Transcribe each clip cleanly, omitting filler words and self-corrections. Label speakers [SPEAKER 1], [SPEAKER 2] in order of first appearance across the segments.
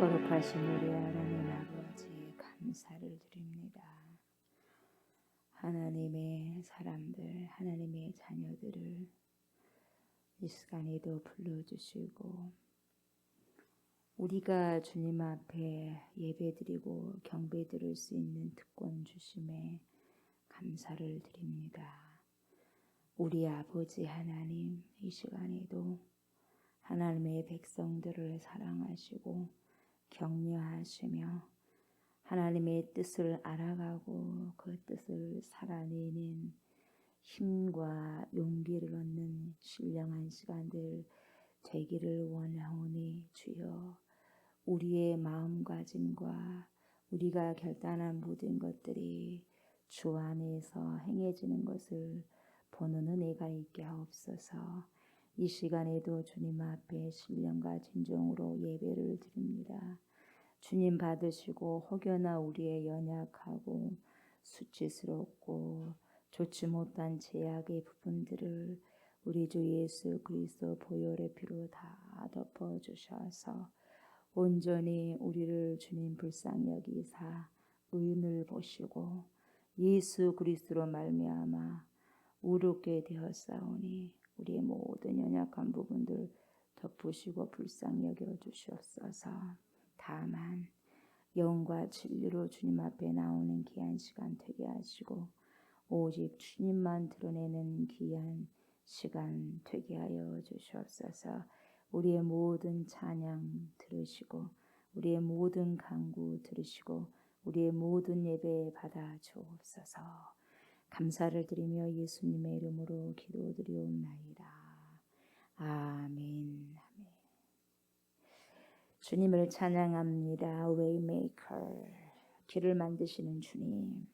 [SPEAKER 1] 거룩하신 우리 하나님 아버지 감사를 드립니다. 하나님의 사람들, 하나님의 자녀들을 이 시간에도 불러주시고 우리가 주님 앞에 예배드리고 경배드릴 수 있는 특권 주심에 감사를 드립니다. 우리 아버지 하나님, 이 시간에도 하나님의 백성들을 사랑하시고 격려하시며 하나님의 뜻을 알아가고 그 뜻을 살아내는 힘과 용기를 얻는 신령한 시간들 되기를 원하오니 주여, 우리의 마음가짐과 우리가 결단한 모든 것들이 주 안에서 행해지는 것을 보는 은혜가 있게 하옵소서. 이 시간에도 주님 앞에 신령과 진정으로 예배를 드립니다. 주님 받으시고 혹여나 우리의 연약하고 수치스럽고 좋지 못한 제약의 부분들을 우리 주 예수 그리스도 보혈의 피로 다 덮어주셔서 온전히 우리를 주님 불쌍히 여기사 의인을 보시고 예수 그리스도로 말미암아 의롭게 되었사오니 우리의 모든 연약한 부분들 덮으시고 불쌍히 여겨 주시옵소서. 다만 영과 진리로 주님 앞에 나오는 귀한 시간 되게 하시고 오직 주님만 드러내는 귀한 시간 되게 하여 주시옵소서. 우리의 모든 찬양 들으시고 우리의 모든 간구 들으시고 우리의 모든 예배 받아 주옵소서. 감사를 드리며 예수님의 이름으로 기도드리옵나이다. 아멘. 주님을 찬양합니다. 웨이메이커, 길을 만드시는 주님.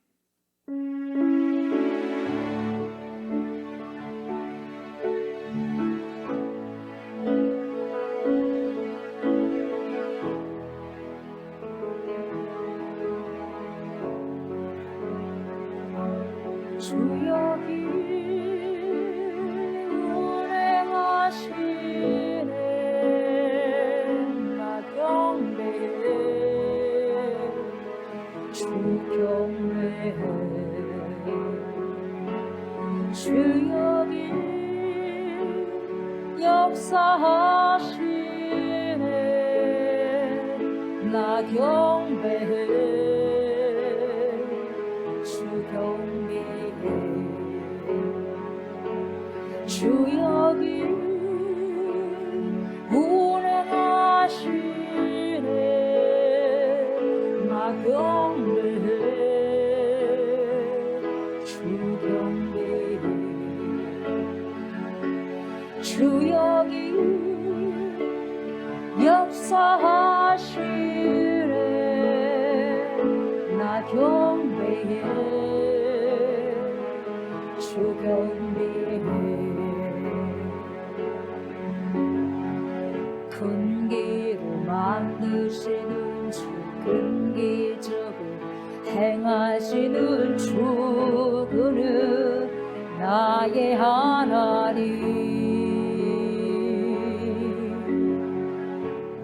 [SPEAKER 2] 주여 길 운행하시네 나 경배해 주 경배해 주여 길 역사하시네 나 경배해 주여 길 운행하시네 나 경배해 주 경배해 주여 길 역사하시네 나 경배해 주 경배해 큰 길을 만드시는 주, 큰 기적을 행하시는 주, 그는 나의 하나님.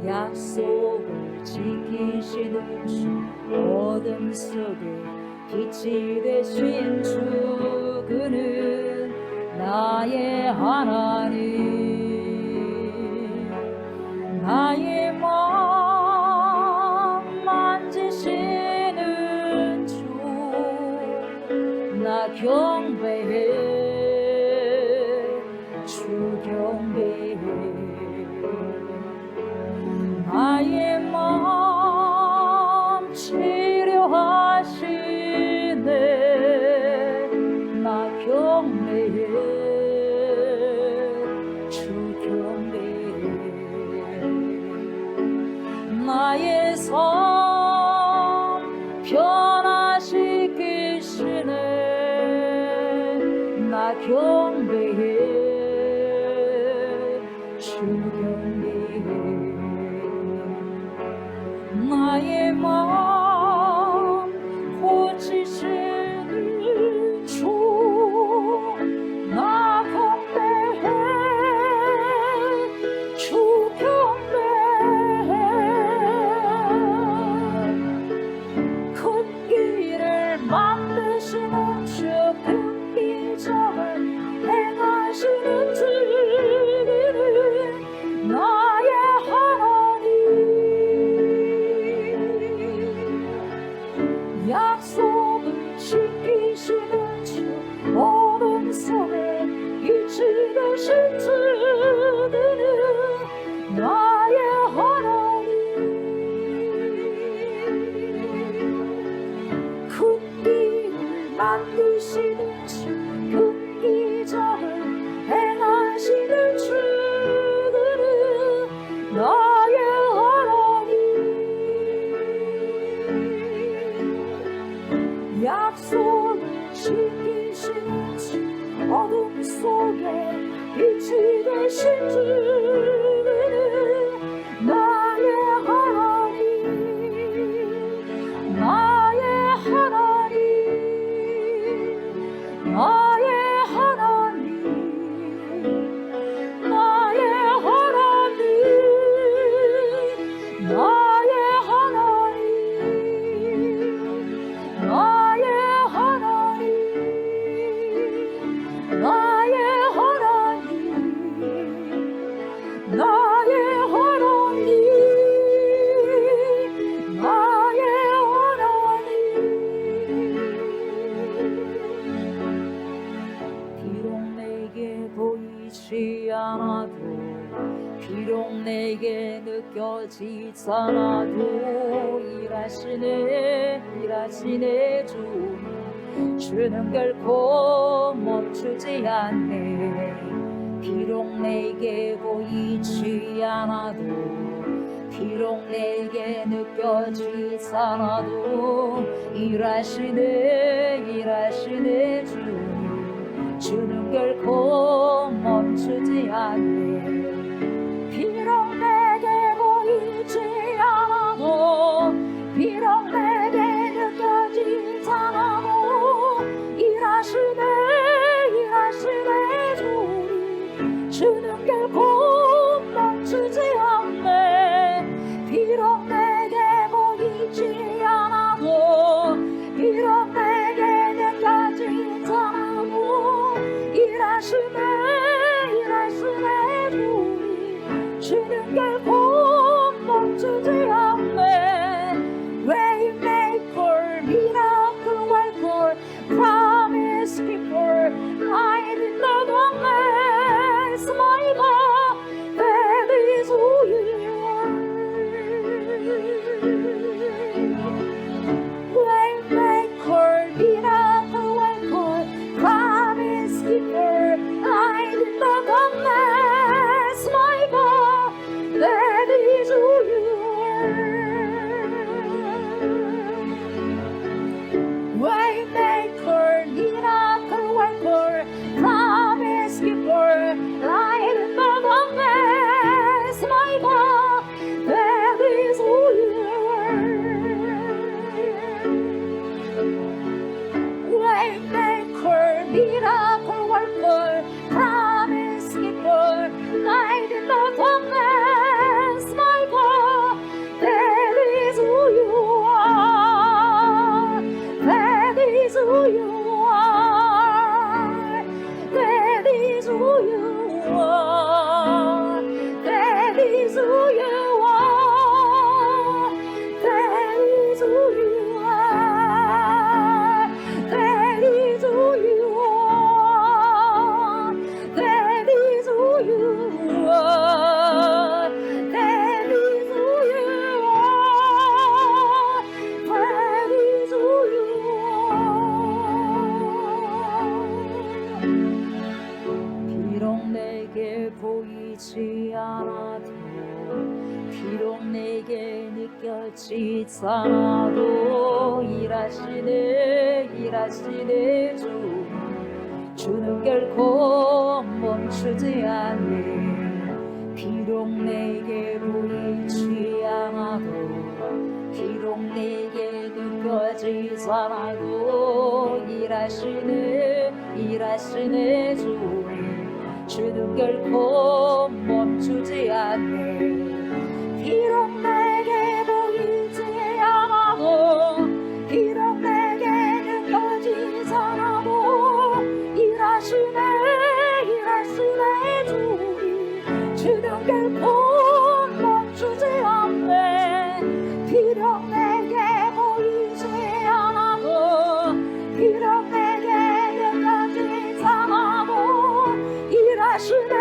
[SPEAKER 2] 약속을 지키시는 주, 어둠 속에 빛이 되신 주, 그는 나의 하나님. 나의 마음 만지시는 주, 나 경배해 주 경배해 나의 마음 치료하시네 나 경배해 주 경배해 나의 삶 변화시키시네 나 경배해 주 경배해 나의 마음 고치시는 주, 나 경배해 주 경배해 계신지는 나의 하나님 나의 하나님 나의 하나님 나의 하나님 나의 하나님 나의 하나님 나의 하나님 나의 하나님 나의 하나님 비록 내게 보이지 않아도 비록 내게 느껴지지 않아도 일하시네 주는 결코 멈추지 않네 비록 내게 보이지 않아도 비록 내게 느껴지지 않아도 일하시네 주는 결코 멈추지 않네 비록 내게 보이지 않아도 비록 내게 느껴지지 않아도 일하시네 주는 결코 멈추지 않네 비록 내게 보이지 않아도 비록 내게 느껴지지 않아도 일하시네 주는 결코 멈추지 않네 Waymaker, miracle worker, promise keeper, light in the darkness, my God, that is who you are. Waymaker, miracle worker, promise keeper, light in the darkness, my God, that is who you are. Waymaker, miracle worker, promise keeper, light in the darkness, my God, that is who you are. Waymaker, miracle worker, promise keeper, light in the darkness, my God, that is who you are. That is who you are. That is who you are. That is who you are. That is who you are. That is who you are. That is who you are. That is who you are. That is who you are. 비록 내게 보이지 않아도 비록 내게 느껴지지 않아도 일하시네 주는 결코 멈추지 않네 비록 내게 보이지 않아도 비록 내게 느껴지지 않아도 일하시네 주는 결코 멈추지 않네 비록 내게 보이지 않아도 비록 내게 느껴지지 않아도 일하시네 주는 결코 멈추지 않네 비록 내게 보이지 않아도 비록 내게 느껴지지 않아도 일하시네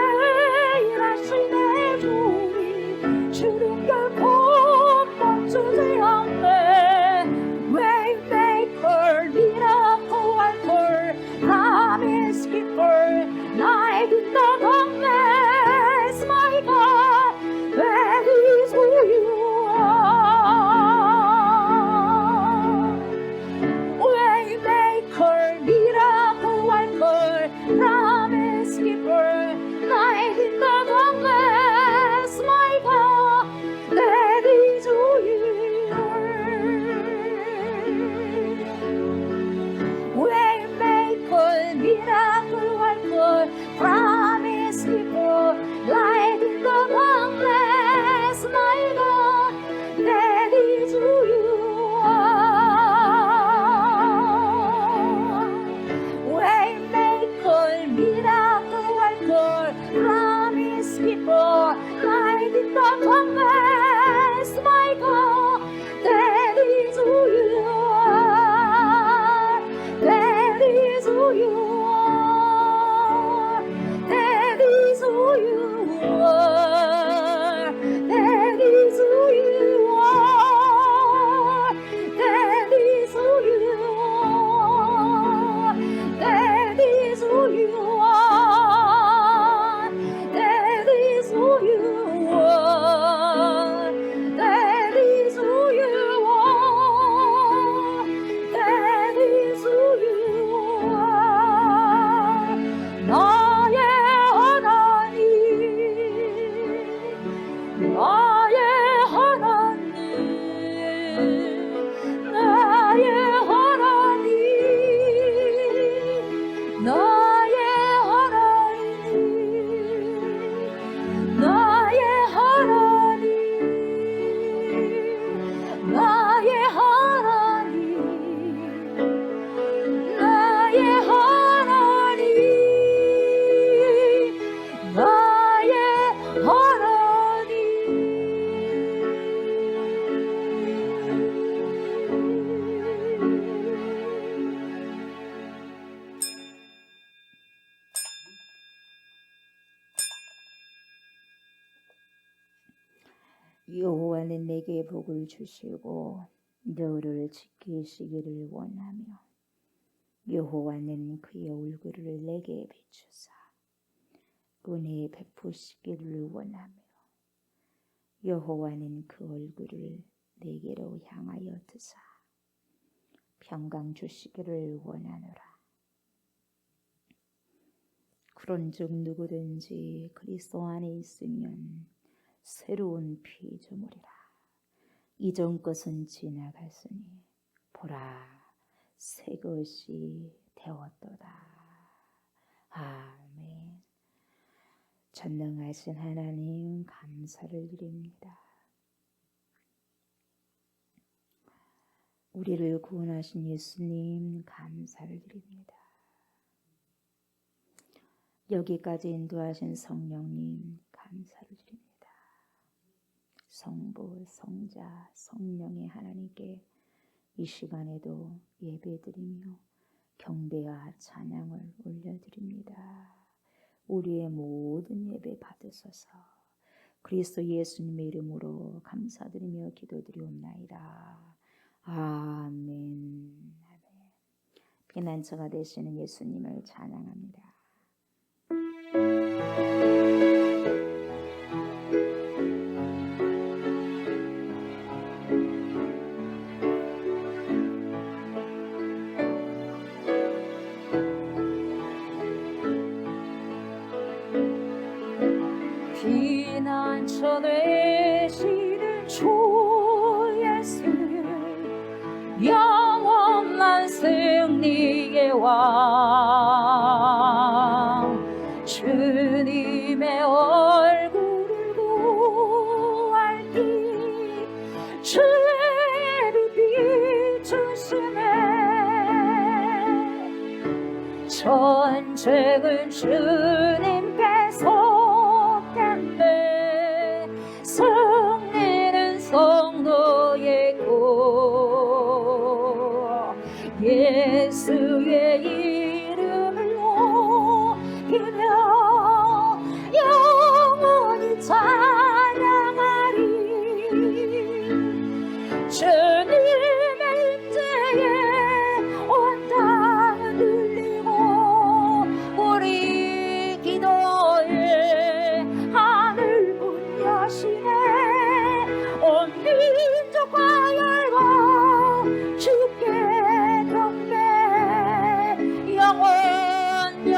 [SPEAKER 1] 내게 복을 주시고 너를 지키시기를 원하며 여호와는 그의 얼굴을 내게 비추사 은혜 베푸시기를 원하며 여호와는 그 얼굴을 내게로 향하여 드사 평강 주시기를 원하노라. 그런즉 누구든지 그리스도 안에 있으면 새로운 피조물이라. 이전 것은 지나갔으니 보라 새 것이 되었도다. 아멘. 전능하신 하나님 감사를 드립니다. 우리를 구원하신 예수님 감사를 드립니다. 여기까지 인도하신 성령님 감사를 드립니다. 성부, 성자, 성령의 하나님께 이 시간에도 예배드리며 경배와 찬양을 올려드립니다. 우리의 모든 예배 받으소서. 그리스도 예수님의 이름으로 감사드리며 기도드리옵나이다. 아멘. 피난처가 되시는 예수님을 찬양합니다.
[SPEAKER 2] 피난처 되시는 주 예수 영원한 승리의 왕 주님의 얼굴을 구할 때 주의 비추시네 전쟁은 주님께서 승리는 성도의 것 예수의 이름을 높이며 영원히 찬양하리 주님의 임재에 온 땅을 들리고 우리 기도에 하늘 문 여시네 온 민족과 열방 주께 경배 영원히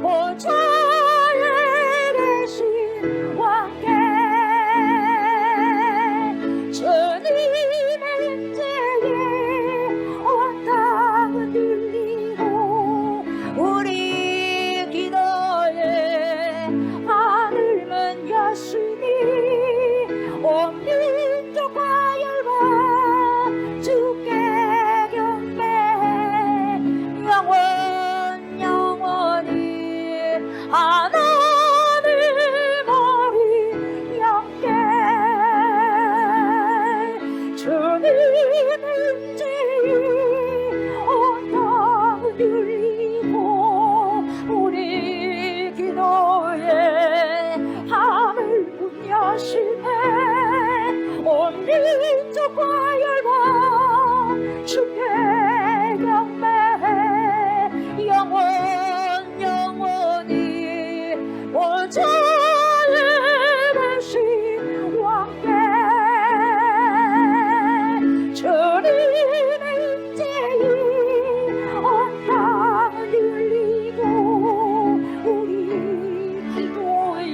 [SPEAKER 2] 보좌에 계신 왕께 주님의 임재에 온 땅은 들리고 우리 기도에 하늘문 여시니 온 민족과 열방 주께 경배 영원히 하나님 머리 영께 주님의 임재에 온 땅을 들리고 우리 기도에 하늘 문 여시네 온 민족과 열방 주께 경배 영원히 보좌에 계신 왕께 주님의 임재에 온 땅을 들리고 우리 기도에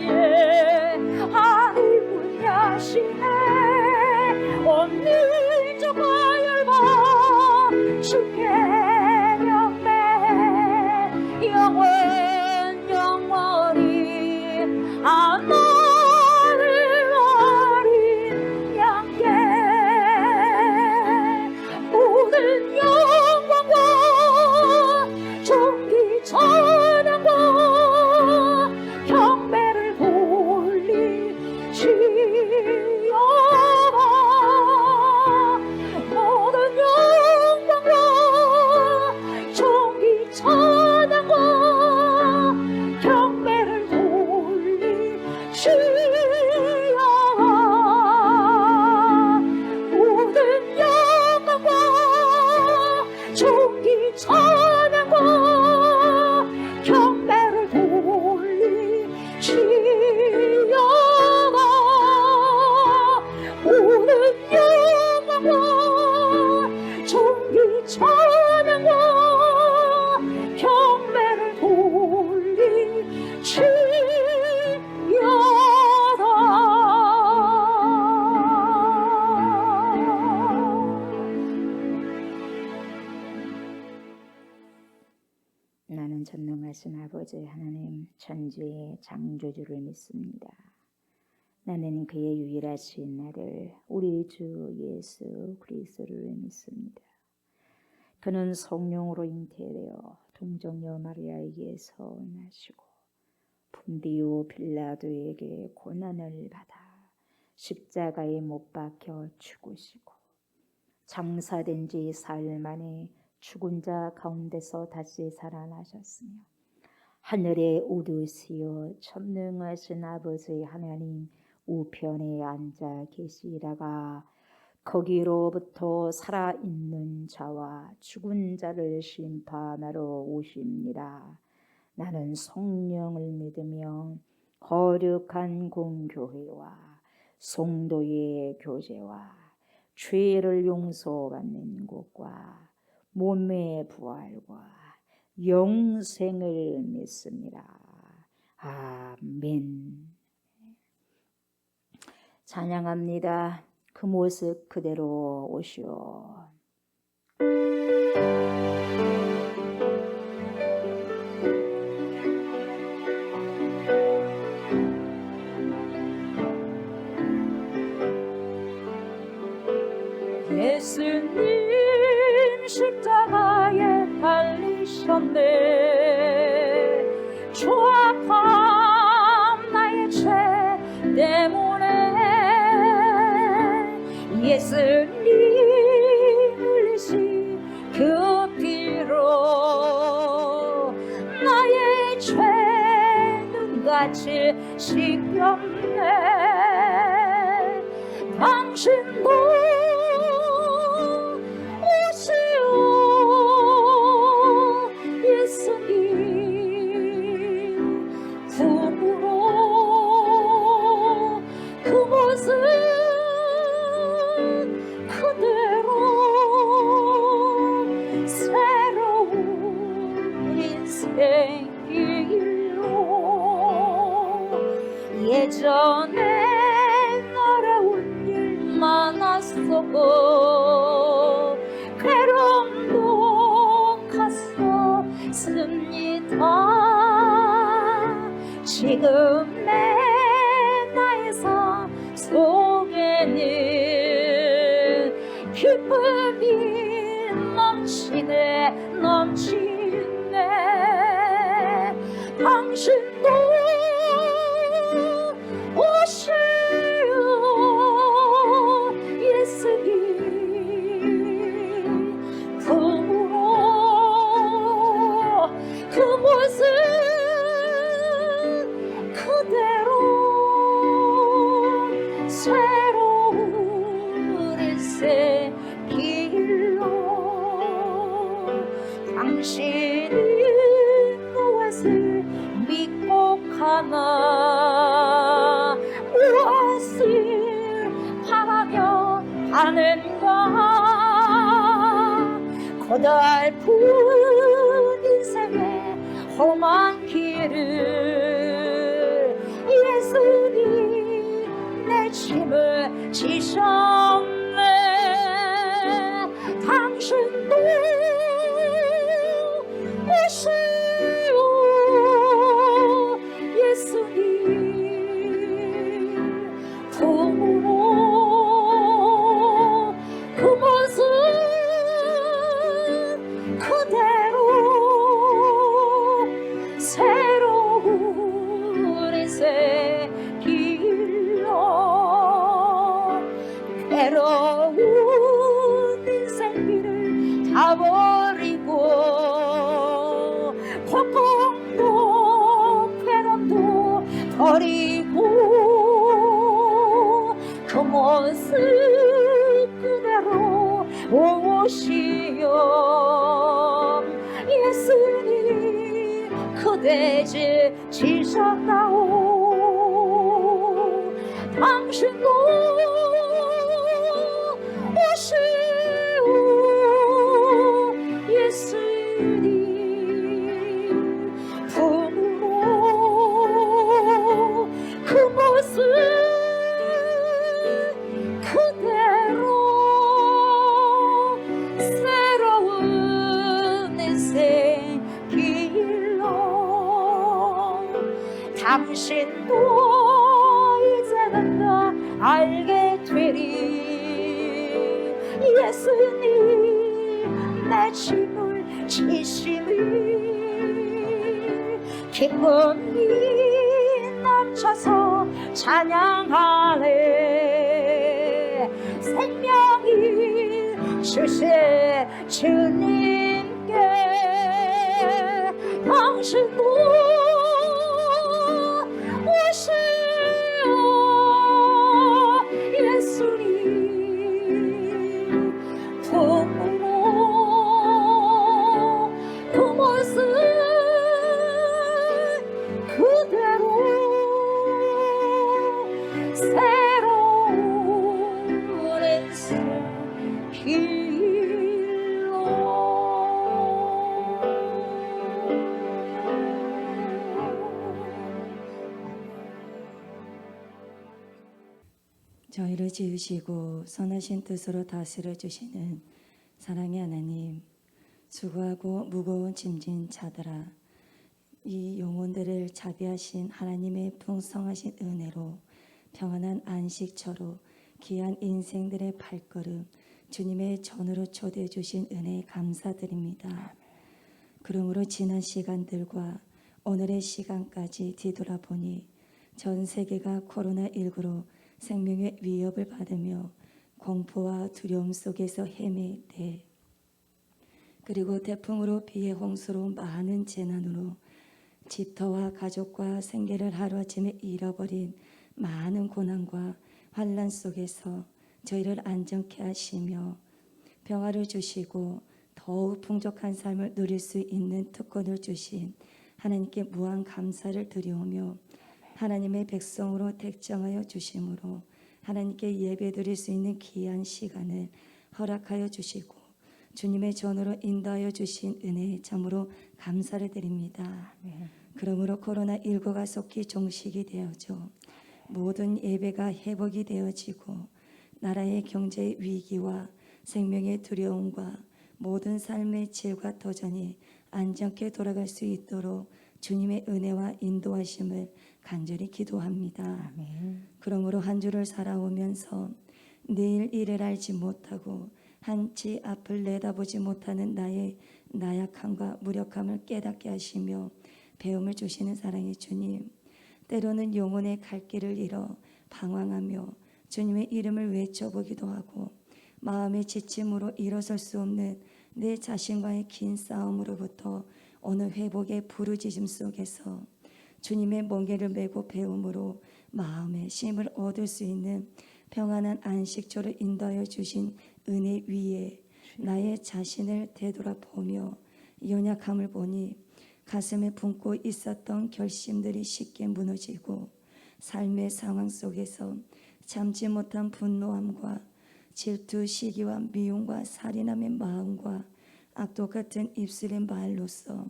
[SPEAKER 2] 하늘 문 여시네 온 민족과 열방 주께 경배 영원히 하나님 어린 양께 모든 영광과 존귀 찬양과 경배를 돌리시오라 모든 영광과
[SPEAKER 1] 전능하신 아버지 하나님, 천지의 창조주를 믿습니다. 나는 그의 유일하신 아들 우리 주 예수 그리스도를 믿습니다. 그는 성령으로 잉태되어 동정녀 마리아에게서 나시고 분디오 빌라도에게 고난을 받아 십자가에 못 박혀 죽으시고 장사된 지 사흘 만에 죽은 자 가운데서 다시 살아나셨으며 하늘에 오르시어 전능하신 아버지 하나님 우편에 앉아 계시다가 거기로부터 살아있는 자와 죽은 자를 심판하러 오십니다. 나는 성령을 믿으며 거룩한 공교회와 성도의 교제와 죄를 용서받는 것과 몸의 부활과 영생을 믿습니다. 아멘. 찬양합니다. 그 모습 그대로 오시오.
[SPEAKER 2] 예수님 십자가에 달리셨네. 조악한 나의 죄 때문에 예수님 흘리신 그 피로 나의 죄는 같이 씻겼네. 당신도 오시오 예수님 품으로 그 모습 그대로 새로운 인생 길로 예전에 어려운 일 많았었고 괴로움도 갔었습니다. 지금의 나의 삶 속에는 기쁨이 넘치네 당신도 오시오 예수님 품으로 그 모습 그대로 새로운 인생 길로 당신이 무엇을 믿고 가나 무엇을 바라며 하는가 고달픈 인생의 험한 길을 예수님 내 짐을 지셨네. 당신도 오시오 예수님 품으로 그 모습 그대로 새로운 인생 길로 괴로운 인생길을 다 버리고 고통도 괴로움도 버리고 그 모습 그대로 오시오 예수님 그대 지셨다오. 당신도 오시오 예수님 품으로 그 모습 그대로 새로운 인생 길로 예수님 내 짐을 지심을 기쁨이 넘쳐서 찬양하네 생명이 주신 주님께 당신도 오시오 예수님 품으로 그 모습 그대로 새로운 인생 길로
[SPEAKER 1] 저희를 지으시고 선하신 뜻으로 다스려 주시는 사랑의 하나님, 수고하고 무거운 짐진 자들아, 이 영혼들을 자비하신 하나님의 풍성하신 은혜로 평안한 안식처로 귀한 인생들의 발걸음 주님의 전으로 초대해 주신 은혜에 감사드립니다. 그러므로 지난 시간들과 오늘의 시간까지 뒤돌아보니 전 세계가 코로나19로 생명의 위협을 받으며 공포와 두려움 속에서 헤맬 때, 그리고 태풍으로 비에 홍수로 많은 재난으로 집터와 가족과 생계를 하루아침에 잃어버린 많은 고난과 환난 속에서 저희를 안전케 하시며 평화를 주시고 더욱 풍족한 삶을 누릴 수 있는 특권을 주신 하나님께 무한 감사를 드리오며 하나님의 백성으로 택정하여 주심으로 하나님께 예배드릴 수 있는 귀한 시간을 허락하여 주시고 주님의 전으로 인도하여 주신 은혜에 참으로 감사를 드립니다. 그러므로 코로나19가 속히 종식이 되어져 모든 예배가 회복이 되어지고 나라의 경제의 위기와 생명의 두려움과 모든 삶의 질과 도전이 안전케 돌아갈 수 있도록 주님의 은혜와 인도하심을 간절히 기도합니다. 그러므로 한 주를 살아오면서 내일 일을 알지 못하고 한치 앞을 내다보지 못하는 나의 나약함과 무력함을 깨닫게 하시며 배움을 주시는 사랑의 주님, 때로는 영혼의 갈 길을 잃어 방황하며 주님의 이름을 외쳐보기도 하고 마음의 지침으로 일어설 수 없는 내 자신과의 긴 싸움으로부터 어느 회복의 부르짖음 속에서 주님의 멍에를 메고 배움으로 마음의 쉼을 얻을 수 있는 평안한 안식처를 인도하여 주신 은혜 위에 나의 자신을 되돌아보며 연약함을 보니 가슴에 품고 있었던 결심들이 쉽게 무너지고 삶의 상황 속에서 참지 못한 분노함과 질투, 시기와 미움과 살인함의 마음과 악독 같은 입술의 말로써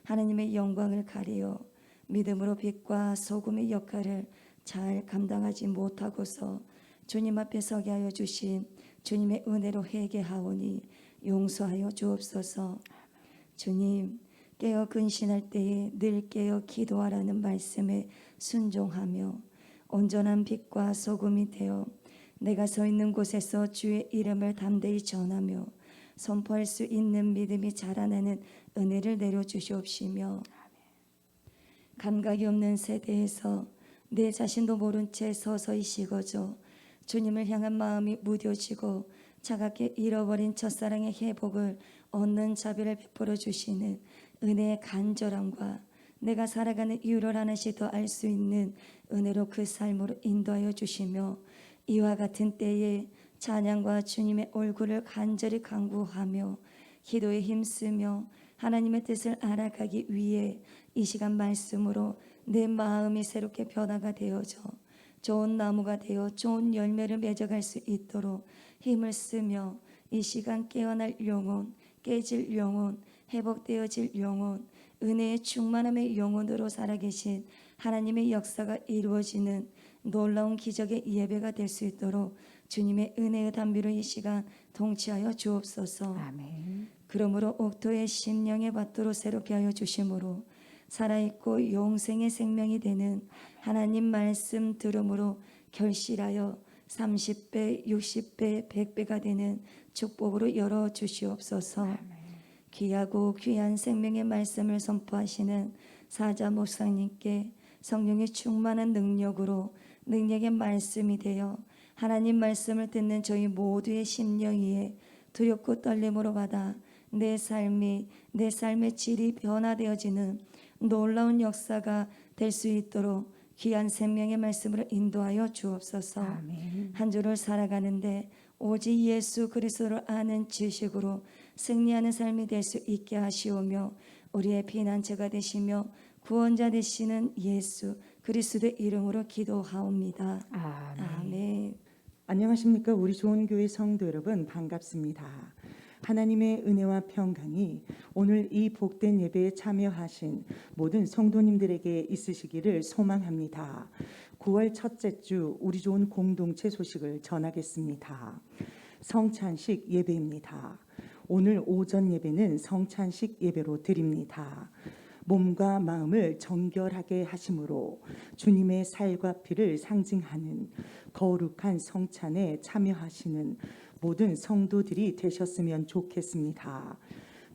[SPEAKER 1] 하나님의 영광을 가리어 믿음으로 빛과 소금의 역할을 잘 감당하지 못하고서 주님 앞에 서게 하여 주신 주님의 은혜로 회개하오니 용서하여 주옵소서. 주님, 깨어 근신할 때에 늘 깨어 기도하라는 말씀에 순종하며 온전한 빛과 소금이 되어 내가 서 있는 곳에서 주의 이름을 담대히 전하며 선포할 수 있는 믿음이 자라나는 은혜를 내려주시옵시며 감각이 없는 세대에서 내 자신도 모른 채 서서히 식어져 주님을 향한 마음이 무뎌지고 차갑게 잃어버린 첫사랑의 회복을 얻는 자비를 베풀어 주시는 은혜의 간절함과 내가 살아가는 이유를 하나씩 더 알 수 있는 은혜로 그 삶으로 인도하여 주시며 이와 같은 때에 찬양과 주님의 얼굴을 간절히 간구하며 기도에 힘쓰며 하나님의 뜻을 알아가기 위해 이 시간 말씀으로 내 마음이 새롭게 변화가 되어져 좋은 나무가 되어 좋은 열매를 맺어갈 수 있도록 힘을 쓰며 이 시간 깨어날 영혼, 깨질 영혼, 회복되어질 영혼, 은혜의 충만함의 영혼으로 살아계신 하나님의 역사가 이루어지는 놀라운 기적의 예배가 될 수 있도록 주님의 은혜의 담비로 이 시간 통치하여 주옵소서.
[SPEAKER 2] 아멘.
[SPEAKER 1] 그러므로 옥토의 심령의 밭으로 새롭게 하여 주심으로 살아있고 영생의 생명이 되는 하나님 말씀 들음으로 결실하여 30배, 60배, 100배가 되는 축복으로 열어 주시옵소서. 귀하고 귀한 생명의 말씀을 선포하시는 사자 목사님께 성령의 충만한 능력의 말씀이 되어 하나님 말씀을 듣는 저희 모두의 심령 위에 두렵고 떨림으로 받아 내 삶의 질이 변화되어지는 놀라운 역사가 될 수 있도록 귀한 생명의 말씀으로 인도하여 주옵소서.
[SPEAKER 2] 아멘.
[SPEAKER 1] 한 주를 살아가는데 오직 예수 그리스도를 아는 지식으로 승리하는 삶이 될 수 있게 하시오며 우리의 피난처가 되시며 구원자 되시는 예수 그리스도의 이름으로 기도하옵니다.
[SPEAKER 2] 아멘.
[SPEAKER 1] 아멘.
[SPEAKER 3] 안녕하십니까. 우리 좋은 교회 성도 여러분, 반갑습니다. 하나님의 은혜와 평강이 오늘 이 복된 예배에 참여하신 모든 성도님들에게 있으시기를 소망합니다. 9월 첫째 주 우리 좋은 공동체 소식을 전하겠습니다. 성찬식 예배입니다. 오늘 오전 예배는 성찬식 예배로 드립니다. 몸과 마음을 정결하게 하심으로 주님의 살과 피를 상징하는 거룩한 성찬에 참여하시는 모든 성도들이 되셨으면 좋겠습니다.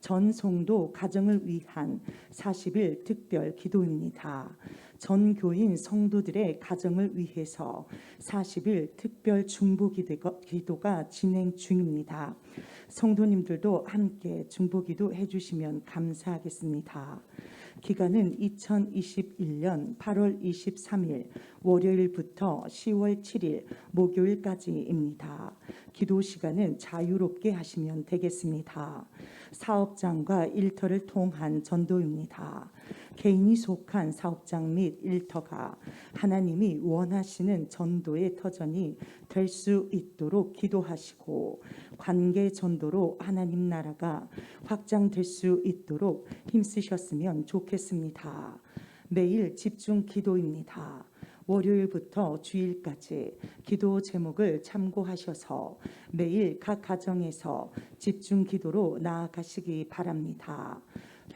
[SPEAKER 3] 전 성도 가정을 위한 40일 특별 기도입니다. 전 교인 성도들의 가정을 위해서 40일 특별 중보 기도가 진행 중입니다. 성도님들도 함께 중보 기도 해주시면 감사하겠습니다. 기간은 2021년 8월 23일 월요일부터 10월 7일 목요일까지입니다. 기도 시간은 자유롭게 하시면 되겠습니다. 사업장과 일터를 통한 전도입니다. 개인이 속한 사업장 및 일터가 하나님이 원하시는 전도의 터전이 될 수 있도록 기도하시고 관계 전도로 하나님 나라가 확장될 수 있도록 힘쓰셨으면 좋겠습니다. 매일 집중 기도입니다. 월요일부터 주일까지 기도 제목을 참고하셔서 매일 각 가정에서 집중 기도로 나아가시기 바랍니다.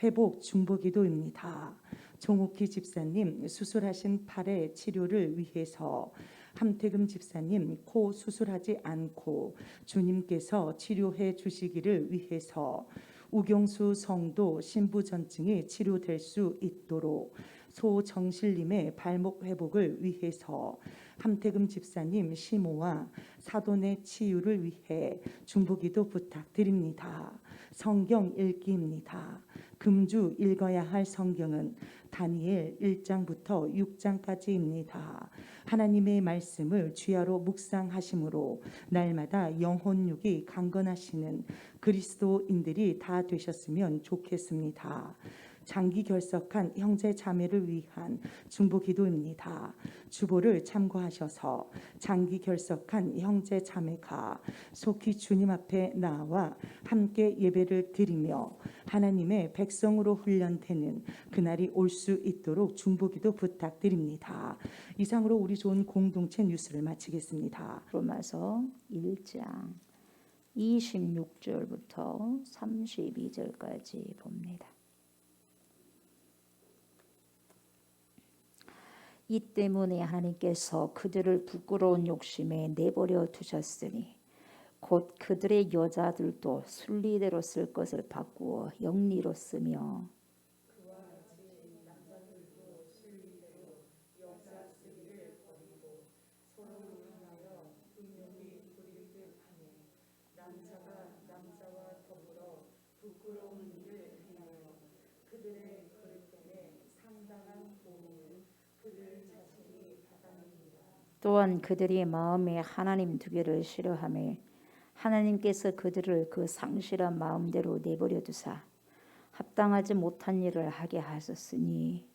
[SPEAKER 3] 회복 중보 기도입니다. 종옥희 집사님 수술하신 팔의 치료를 위해서 함태금 집사님 코 수술하지 않고 주님께서 치료해 주시기를 위해서 우경수 성도 신부전증이 치료될 수 있도록 소정실님의 발목 회복을 위해서 함태금 집사님 시모와 사돈의 치유를 위해 중보기도 부탁드립니다. 성경 읽기입니다. 금주 읽어야 할 성경은 다니엘 1장부터 6장까지입니다. 하나님의 말씀을 주야로 묵상하심으로 날마다 영혼육이 강건하시는 그리스도인들이 다 되셨으면 좋겠습니다. 장기 결석한 형제 자매를 위한 중보 기도입니다. 주보를 참고하셔서 장기 결석한 형제 자매가 속히 주님 앞에 나와 함께 예배를 드리며 하나님의 백성으로 훈련되는 그날이 올 수 있도록 중보 기도 부탁드립니다. 이상으로 우리 좋은 공동체 뉴스를 마치겠습니다.
[SPEAKER 2] 로마서 1장 26절부터 32절까지 봅니다. 이 때문에 하나님께서 그들을 부끄러운 욕심에 내버려 두셨으니 곧 그들의 여자들도 순리대로 쓸 것을 바꾸어 영리로 쓰며 또한 그들이 마음에 하나님 두기를 싫어하며 하나님께서 그들을 그 상실한 마음대로 내버려 두사 합당하지 못한 일을 하게 하셨으니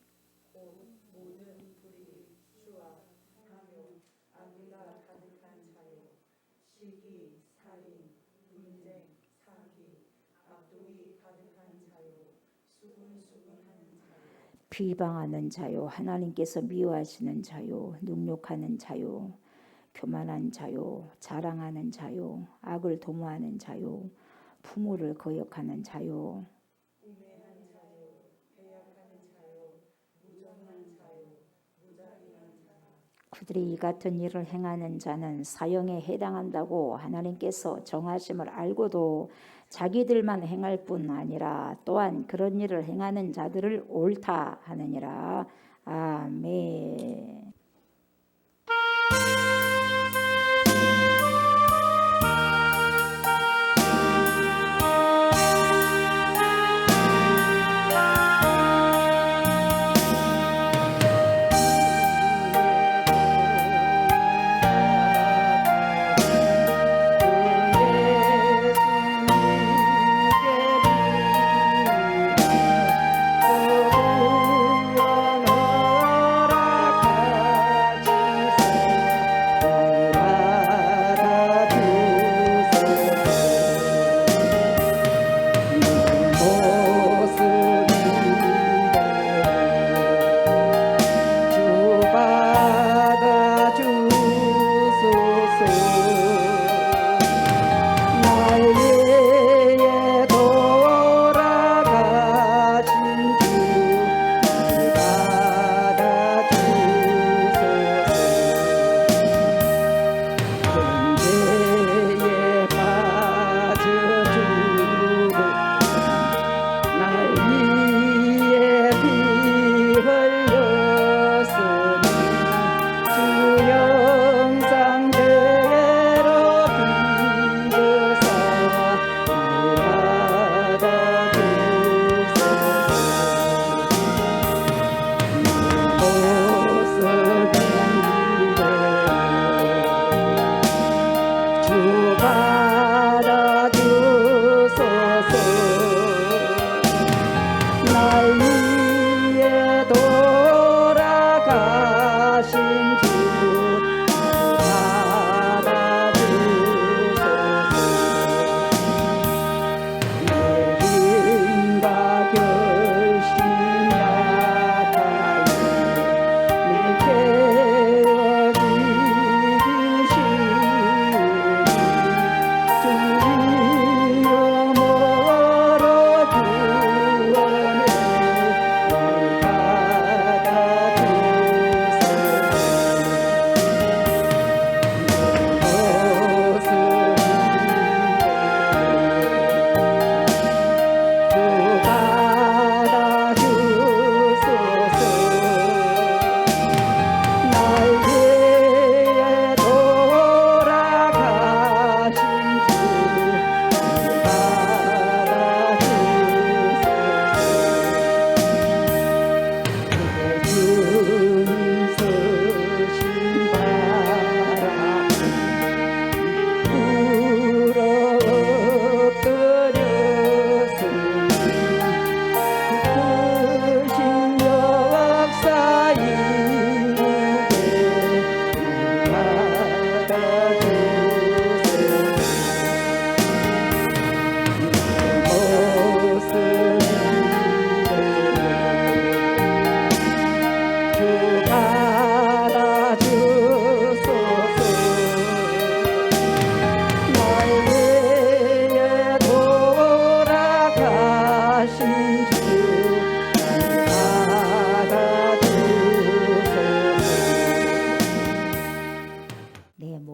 [SPEAKER 2] 비방하는 자요, 하나님께서 미워하시는 자요, 능욕하는 자요, 교만한 자요, 자랑하는 자요, 악을 도모하는 자요, 부모를 거역하는 자요, 그들이 이 같은 일을 행하는 자는 사형에 해당한다고 하나님께서 정하심을 알고도 자기들만 행할 뿐 아니라 또한 그런 일을 행하는 자들을 옳다 하느니라. 아멘.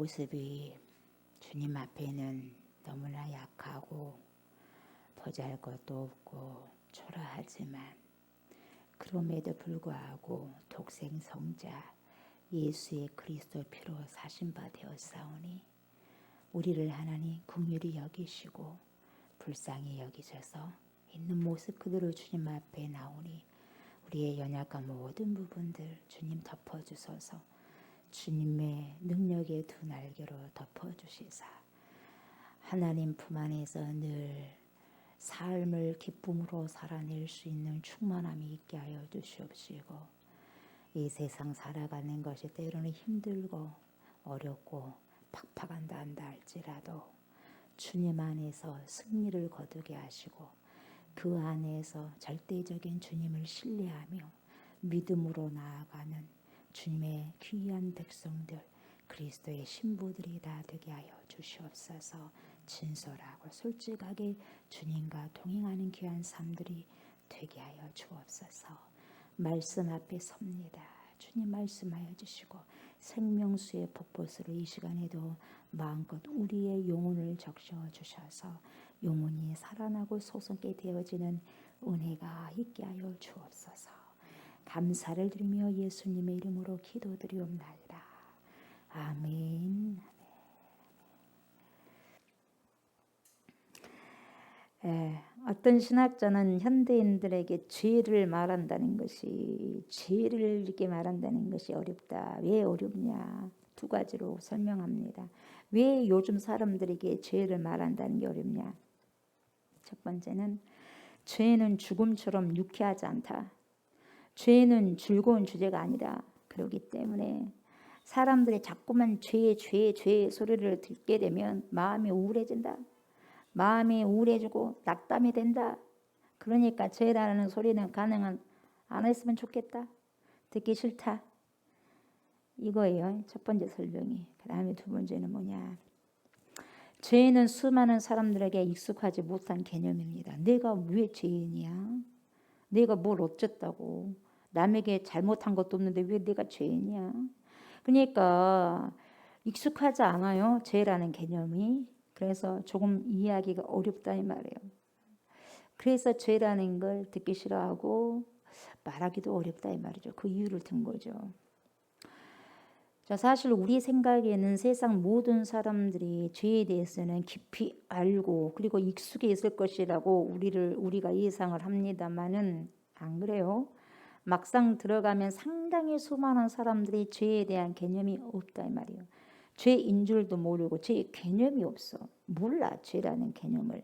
[SPEAKER 2] 모습이 주님 앞에는 너무나 약하고 보잘것도 없고 초라하지만 그럼에도 불구하고 독생 성자 예수의 그리스도 피로 사신 바 되었사오니 우리를 하나님 긍휼히 여기시고 불쌍히 여기셔서 있는 모습 그대로 주님 앞에 나오니 우리의 연약한 모든 부분들 주님 덮어주소서. 주님의 능력의 두 날개로 덮어주시사 하나님 품 안에서 늘 삶을 기쁨으로 살아낼 수 있는 충만함이 있게 하여 주시옵시고 이 세상 살아가는 것이 때로는 힘들고 어렵고 팍팍한다 한다 할지라도 주님 안에서 승리를 거두게 하시고 그 안에서 절대적인 주님을 신뢰하며 믿음으로 나아가는 주님의 귀한 백성들 그리스도의 신부들이 다 되게 하여 주시옵소서. 진솔하고 솔직하게 주님과 동행하는 귀한 삶들이 되게 하여 주옵소서. 말씀 앞에 섭니다. 주님 말씀하여 주시고 생명수의 폭포수로 이 시간에도 마음껏 우리의 영혼을 적셔 주셔서 영혼이 살아나고 솟게 되어지는 은혜가 있게 하여 주옵소서. 감사를 드리며 예수님의 이름으로 기도드리옵나이다. 아멘. 어떤 신학자는 현대인들에게 죄를 말한다는 것이 죄를 이렇게 말한다는 것이 어렵다. 왜 어렵냐? 두 가지로 설명합니다. 왜 요즘 사람들에게 죄를 말한다는 게 어렵냐? 첫 번째는 죄는 죽음처럼 유쾌하지 않다. 죄는 즐거운 주제가 아니다. 그렇기 때문에 사람들이 자꾸만 죄 소리를 듣게 되면 마음이 우울해진다. 마음이 우울해지고 낙담이 된다. 그러니까 죄라는 소리는 가능한 안 했으면 좋겠다. 듣기 싫다. 이거예요. 첫 번째 설명이. 그 다음에 두 번째는 뭐냐. 죄는 수많은 사람들에게 익숙하지 못한 개념입니다. 내가 왜 죄인이야? 내가 뭘 어쨌다고? 남에게 잘못한 것도 없는데 왜 내가 죄인이야? 그러니까 익숙하지 않아요. 죄라는 개념이. 그래서 조금 이해하기가 어렵다 이 말이에요. 그래서 죄라는 걸 듣기 싫어하고 말하기도 어렵다 이 말이죠. 그 이유를 든 거죠. 자, 사실 우리 생각에는 세상 모든 사람들이 죄에 대해서는 깊이 알고 그리고 익숙해 있을 것이라고 우리가 예상을 합니다만은 안 그래요. 막상 들어가면 상당히 수많은 사람들이 죄에 대한 개념이 없다 이 말이에요. 죄인 줄도 모르고 죄의 개념이 없어. 몰라 죄라는 개념을.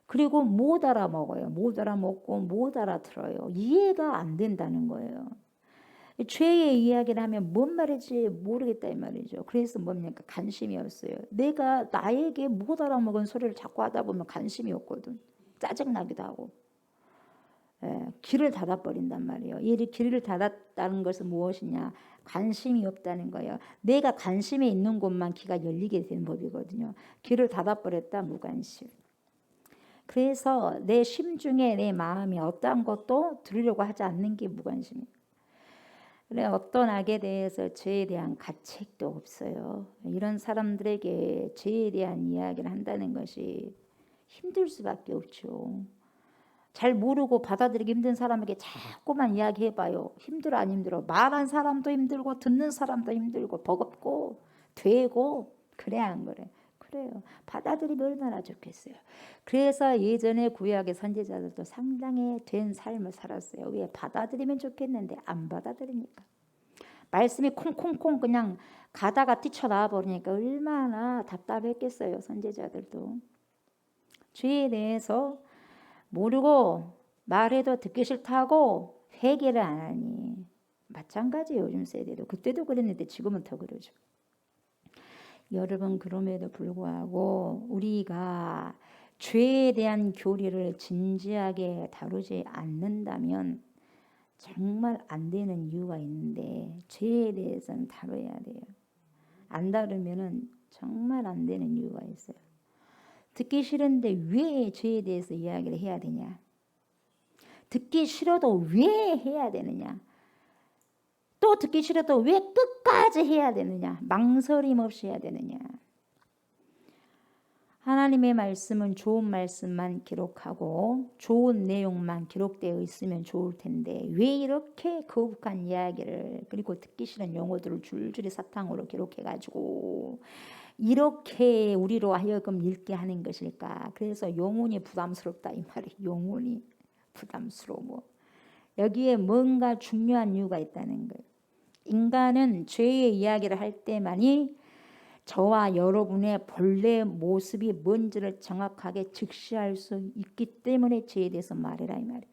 [SPEAKER 2] 그리고 못 알아먹어요. 못 알아먹고 못 알아들어요. 이해가 안 된다는 거예요. 죄의 이야기를 하면 뭔 말인지 모르겠다 이 말이죠. 그래서 뭡니까? 관심이 없어요. 내가 나에게 못 알아먹은 소리를 자꾸 하다 보면 관심이 없거든. 짜증나기도 하고. 길을 닫아버린단 말이에요. 이 길을 닫았다는 것은 무엇이냐? 관심이 없다는 거예요. 내가 관심이 있는 곳만 귀가 열리게 되는 법이거든요. 길을 닫아버렸다 무관심. 그래서 내 심중에 내 마음이 어떠한 것도 들으려고 하지 않는 게 무관심이에요. 그래 어떤 악에 대해서 죄에 대한 가책도 없어요. 이런 사람들에게 죄에 대한 이야기를 한다는 것이 힘들 수밖에 없죠. 잘 모르고 받아들이기 힘든 사람에게 자꾸만 이야기해봐요. 힘들어 안 힘들어? 말한 사람도 힘들고 듣는 사람도 힘들고 버겁고 되고 그래야 안 그래. 그래요. 받아들이면 얼마나 좋겠어요. 그래서 예전에 구약의 선지자들도 상당히 된 삶을 살았어요. 왜? 받아들이면 좋겠는데 안 받아들이니까. 말씀이 콩콩콩 그냥 가다가 뛰쳐나와 버리니까 얼마나 답답했겠어요. 선지자들도. 죄에 대해서 모르고 말해도 듣기 싫다고 회개를 안 하니 마찬가지예요. 요즘 세대도. 그때도 그랬는데 지금은 더 그러죠. 여러분 그럼에도 불구하고 우리가 죄에 대한 교리를 진지하게 다루지 않는다면 정말 안 되는 이유가 있는데 죄에 대해서는 다뤄야 돼요. 안 다루면은 정말 안 되는 이유가 있어요. 듣기 싫은데 왜 죄에 대해서 이야기를 해야 되냐? 듣기 싫어도 왜 해야 되느냐? 또 듣기 싫어도 왜 끝까지 해야 되느냐? 망설임 없이 해야 되느냐? 하나님의 말씀은 좋은 말씀만 기록하고 좋은 내용만 기록되어 있으면 좋을 텐데 왜 이렇게 거북한 이야기를 그리고 듣기 싫은 용어들을 줄줄이 사탕으로 기록해가지고 이렇게 우리로 하여금 읽게 하는 것일까? 그래서 영혼이 부담스럽다 이 말이. 영혼이 부담스러워. 여기에 뭔가 중요한 이유가 있다는 거예요. 인간은 죄의 이야기를 할 때만이 저와 여러분의 본래 모습이 뭔지를 정확하게 직시할 수 있기 때문에 죄에 대해서 말해라 이 말이에요.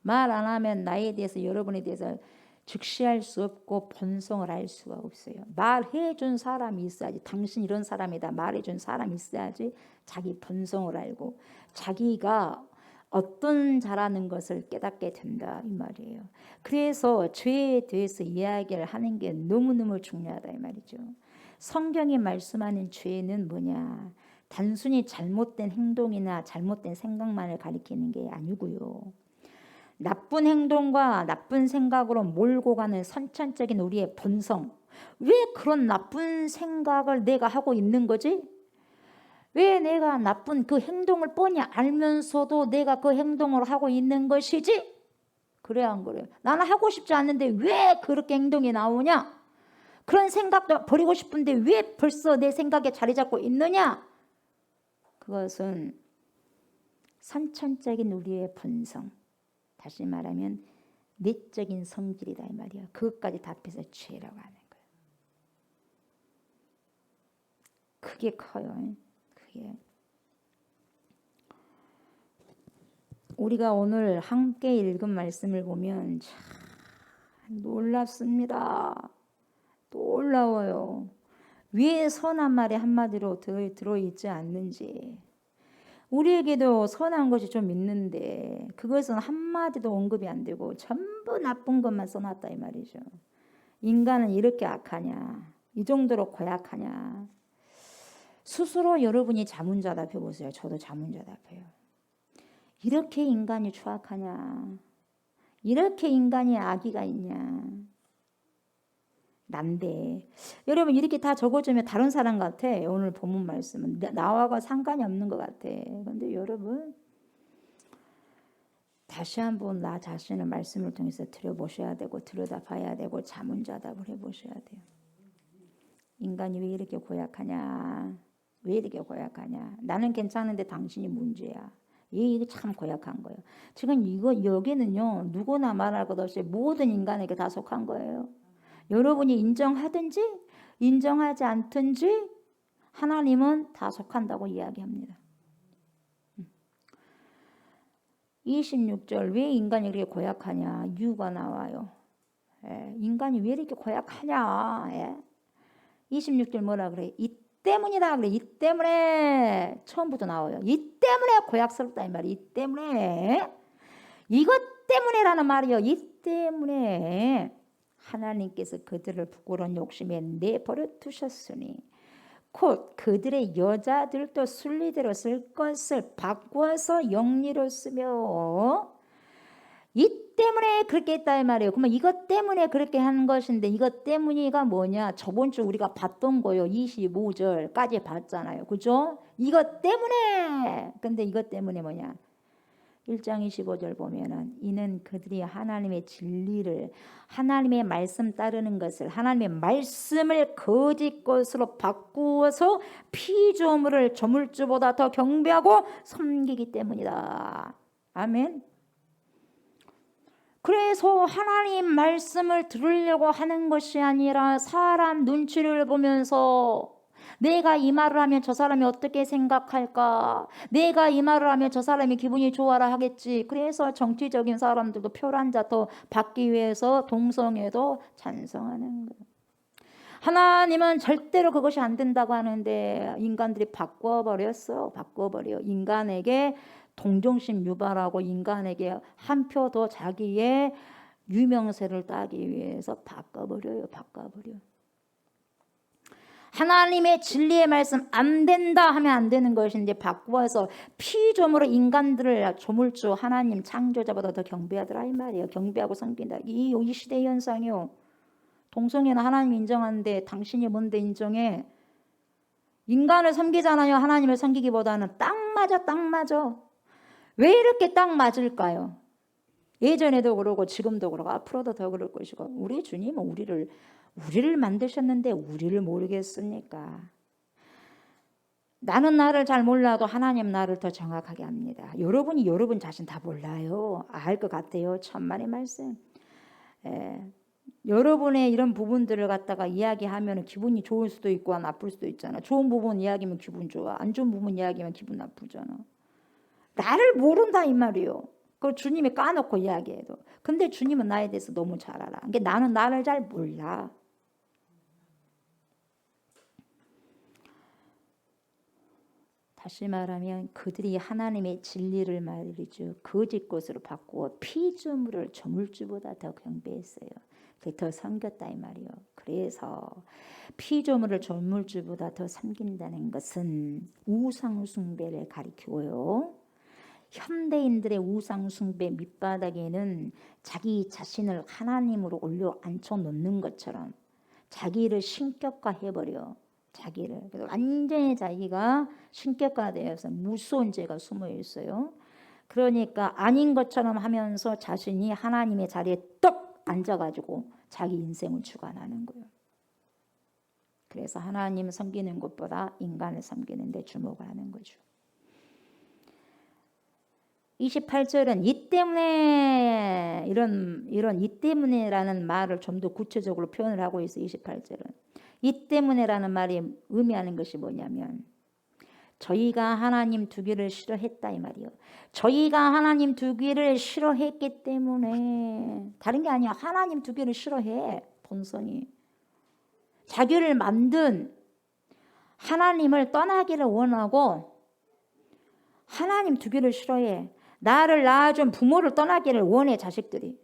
[SPEAKER 2] 말 안 하면 나에 대해서 여러분에 대해서 직시할 수 없고 본성을 알 수가 없어요. 말해준 사람이 있어야지. 당신 이런 사람이다 말해준 사람이 있어야지 자기 본성을 알고 자기가 어떤 자라는 것을 깨닫게 된다 이 말이에요. 그래서 죄에 대해서 이야기를 하는 게 너무너무 중요하다 이 말이죠. 성경이 말씀하는 죄는 뭐냐? 단순히 잘못된 행동이나 잘못된 생각만을 가리키는 게 아니고요. 나쁜 행동과 나쁜 생각으로 몰고 가는 선천적인 우리의 본성, 왜 그런 나쁜 생각을 내가 하고 있는 거지? 왜 내가 나쁜 그 행동을 뻔히 알면서도 내가 그 행동을 하고 있는 것이지? 그래 안 그래? 나는 하고 싶지 않는데 왜 그렇게 행동이 나오냐? 그런 생각도 버리고 싶은데 왜 벌써 내 생각에 자리 잡고 있느냐? 그것은 선천적인 우리의 본성, 다시 말하면 내적인 성질이다 이 말이야. 그것까지 답해서 죄라고 하는 거예요. 그게 커요. 그게. 우리가 오늘 함께 읽은 말씀을 보면 참 놀랍습니다. 놀라워요. 왜 선한 말이 한마디로 들어있지 않는지. 우리에게도 선한 것이 좀 있는데 그것은 한마디도 언급이 안 되고 전부 나쁜 것만 써놨다 이 말이죠. 인간은 이렇게 악하냐, 이 정도로 고약하냐. 스스로 여러분이 자문자답해 보세요. 저도 자문자답해요. 이렇게 인간이 추악하냐, 이렇게 인간이 악의가 있냐. 난데 여러분 이렇게 다 적어주면 다른 사람 같아. 오늘 본문 말씀은 나와가 상관이 없는 것 같아. 그런데 여러분 다시 한번 나 자신을 말씀을 통해서 들여보셔야 되고 들여다봐야 되고 자문자답을 해보셔야 돼요. 인간이 왜 이렇게 고약하냐, 왜 이렇게 고약하냐. 나는 괜찮은데 당신이 문제야. 이게 참 고약한 거예요. 지금 여기는요 누구나 말할 것 없이 모든 인간에게 다 속한 거예요. 여러분이 인정하든지 인정하지 않든지 하나님은 다 속한다고 이야기합니다. 26절 왜 인간이 이렇게 고약하냐 이유가 나와요. 인간이 왜 이렇게 고약하냐. 26절 뭐라 그래? 이 때문이다 그래. 이 때문에 처음부터 나와요. 이 때문에 고약스럽다 이 말이에요. 이 때문에 이것 때문에라는 말이요. 이 때문에 하나님께서 그들을 부끄러운 욕심에 내버려 두셨으니 곧 그들의 여자들도 순리대로 쓸 것을 바꾸어서 영리로 쓰며 이 때문에 그렇게 했다 이 말이에요. 그러면 이것 때문에 그렇게 한 것인데 이것 때문이가 뭐냐? 저번 주 우리가 봤던 거예요. 25절까지 봤잖아요. 그죠? 이것 때문에. 근데 이것 때문에 뭐냐? 1장 25절 보면은 이는 그들이 하나님의 진리를 하나님의 말씀 따르는 것을 하나님의 말씀을 거짓 것으로 바꾸어서 피조물을 조물주보다 더 경배하고 섬기기 때문이다. 아멘. 그래서 하나님 말씀을 들으려고 하는 것이 아니라 사람 눈치를 보면서 내가 이 말을 하면 저 사람이 어떻게 생각할까? 내가 이 말을 하면 저 사람이 기분이 좋아라 하겠지. 그래서 정치적인 사람들도 표란 자도 받기 위해서 동성애도 찬성하는 거예요. 하나님은 절대로 그것이 안 된다고 하는데 인간들이 바꿔버렸어. 바꿔버려. 인간에게 동정심 유발하고 인간에게 한 표 더 자기의 유명세를 따기 위해서 바꿔버려요. 바꿔버려. 하나님의 진리의 말씀 안 된다 하면 안 되는 것인데 바꾸어서 피조물로 인간들을 조물주 하나님 창조자보다 더 경배하더라 이 말이에요. 경배하고 섬긴다. 이 시대 현상이요. 동성애는 하나님 인정하는데 당신이 뭔데 인정해? 인간을 섬기잖아요. 하나님을 섬기기보다는 딱 맞아 딱 맞아. 왜 이렇게 딱 맞을까요? 예전에도 그러고 지금도 그러고 앞으로도 더 그럴 것이고 우리 주님은 우리를 만드셨는데 우리를 모르겠습니까? 나는 나를 잘 몰라도 하나님 나를 더 정확하게 압니다. 여러분이 여러분 자신 다 몰라요. 알 것 같아요. 천만의 말씀. 여러분의 이런 부분들을 갖다가 이야기하면 기분이 좋을 수도 있고 나쁠 수도 있잖아. 좋은 부분 이야기하면 기분 좋아. 안 좋은 부분 이야기하면 기분 나쁘잖아. 나를 모른다 이 말이요. 그걸 주님이 까놓고 이야기해도. 근데 주님은 나에 대해서 너무 잘 알아. 그러니까 나는 나를 잘 몰라. 다시 말하면 그들이 하나님의 진리를 말이죠. 거짓 것으로 바꾸어 피조물을 조물주보다 더 경배했어요. 더 섬겼다 이 말이요. 그래서 피조물을 조물주보다 더 섬긴다는 것은 우상숭배를 가리키고요. 현대인들의 우상숭배 밑바닥에는 자기 자신을 하나님으로 올려 앉혀놓는 것처럼 자기를 신격화해버려. 자기를. 그래서 완전히 자기가 신격화되어서 무서운 죄가 숨어 있어요. 그러니까 아닌 것처럼 하면서 자신이 하나님의 자리에 떡 앉아가지고 자기 인생을 주관하는 거예요. 그래서 하나님 섬기는 것보다 인간을 섬기는 데 주목을 하는 거죠. 28절은 이 때문에 이런 이 때문에라는 말을 좀 더 구체적으로 표현을 하고 있어요. 28절은 이 때문에라는 말이 의미하는 것이 뭐냐면 저희가 하나님 두기를 싫어했다 이 말이요. 저희가 하나님 두기를 싫어했기 때문에 다른 게 아니야. 하나님 두기를 싫어해. 본성이 자기를 만든 하나님을 떠나기를 원하고 하나님 두기를 싫어해. 나를 낳아준 부모를 떠나기를 원해. 자식들이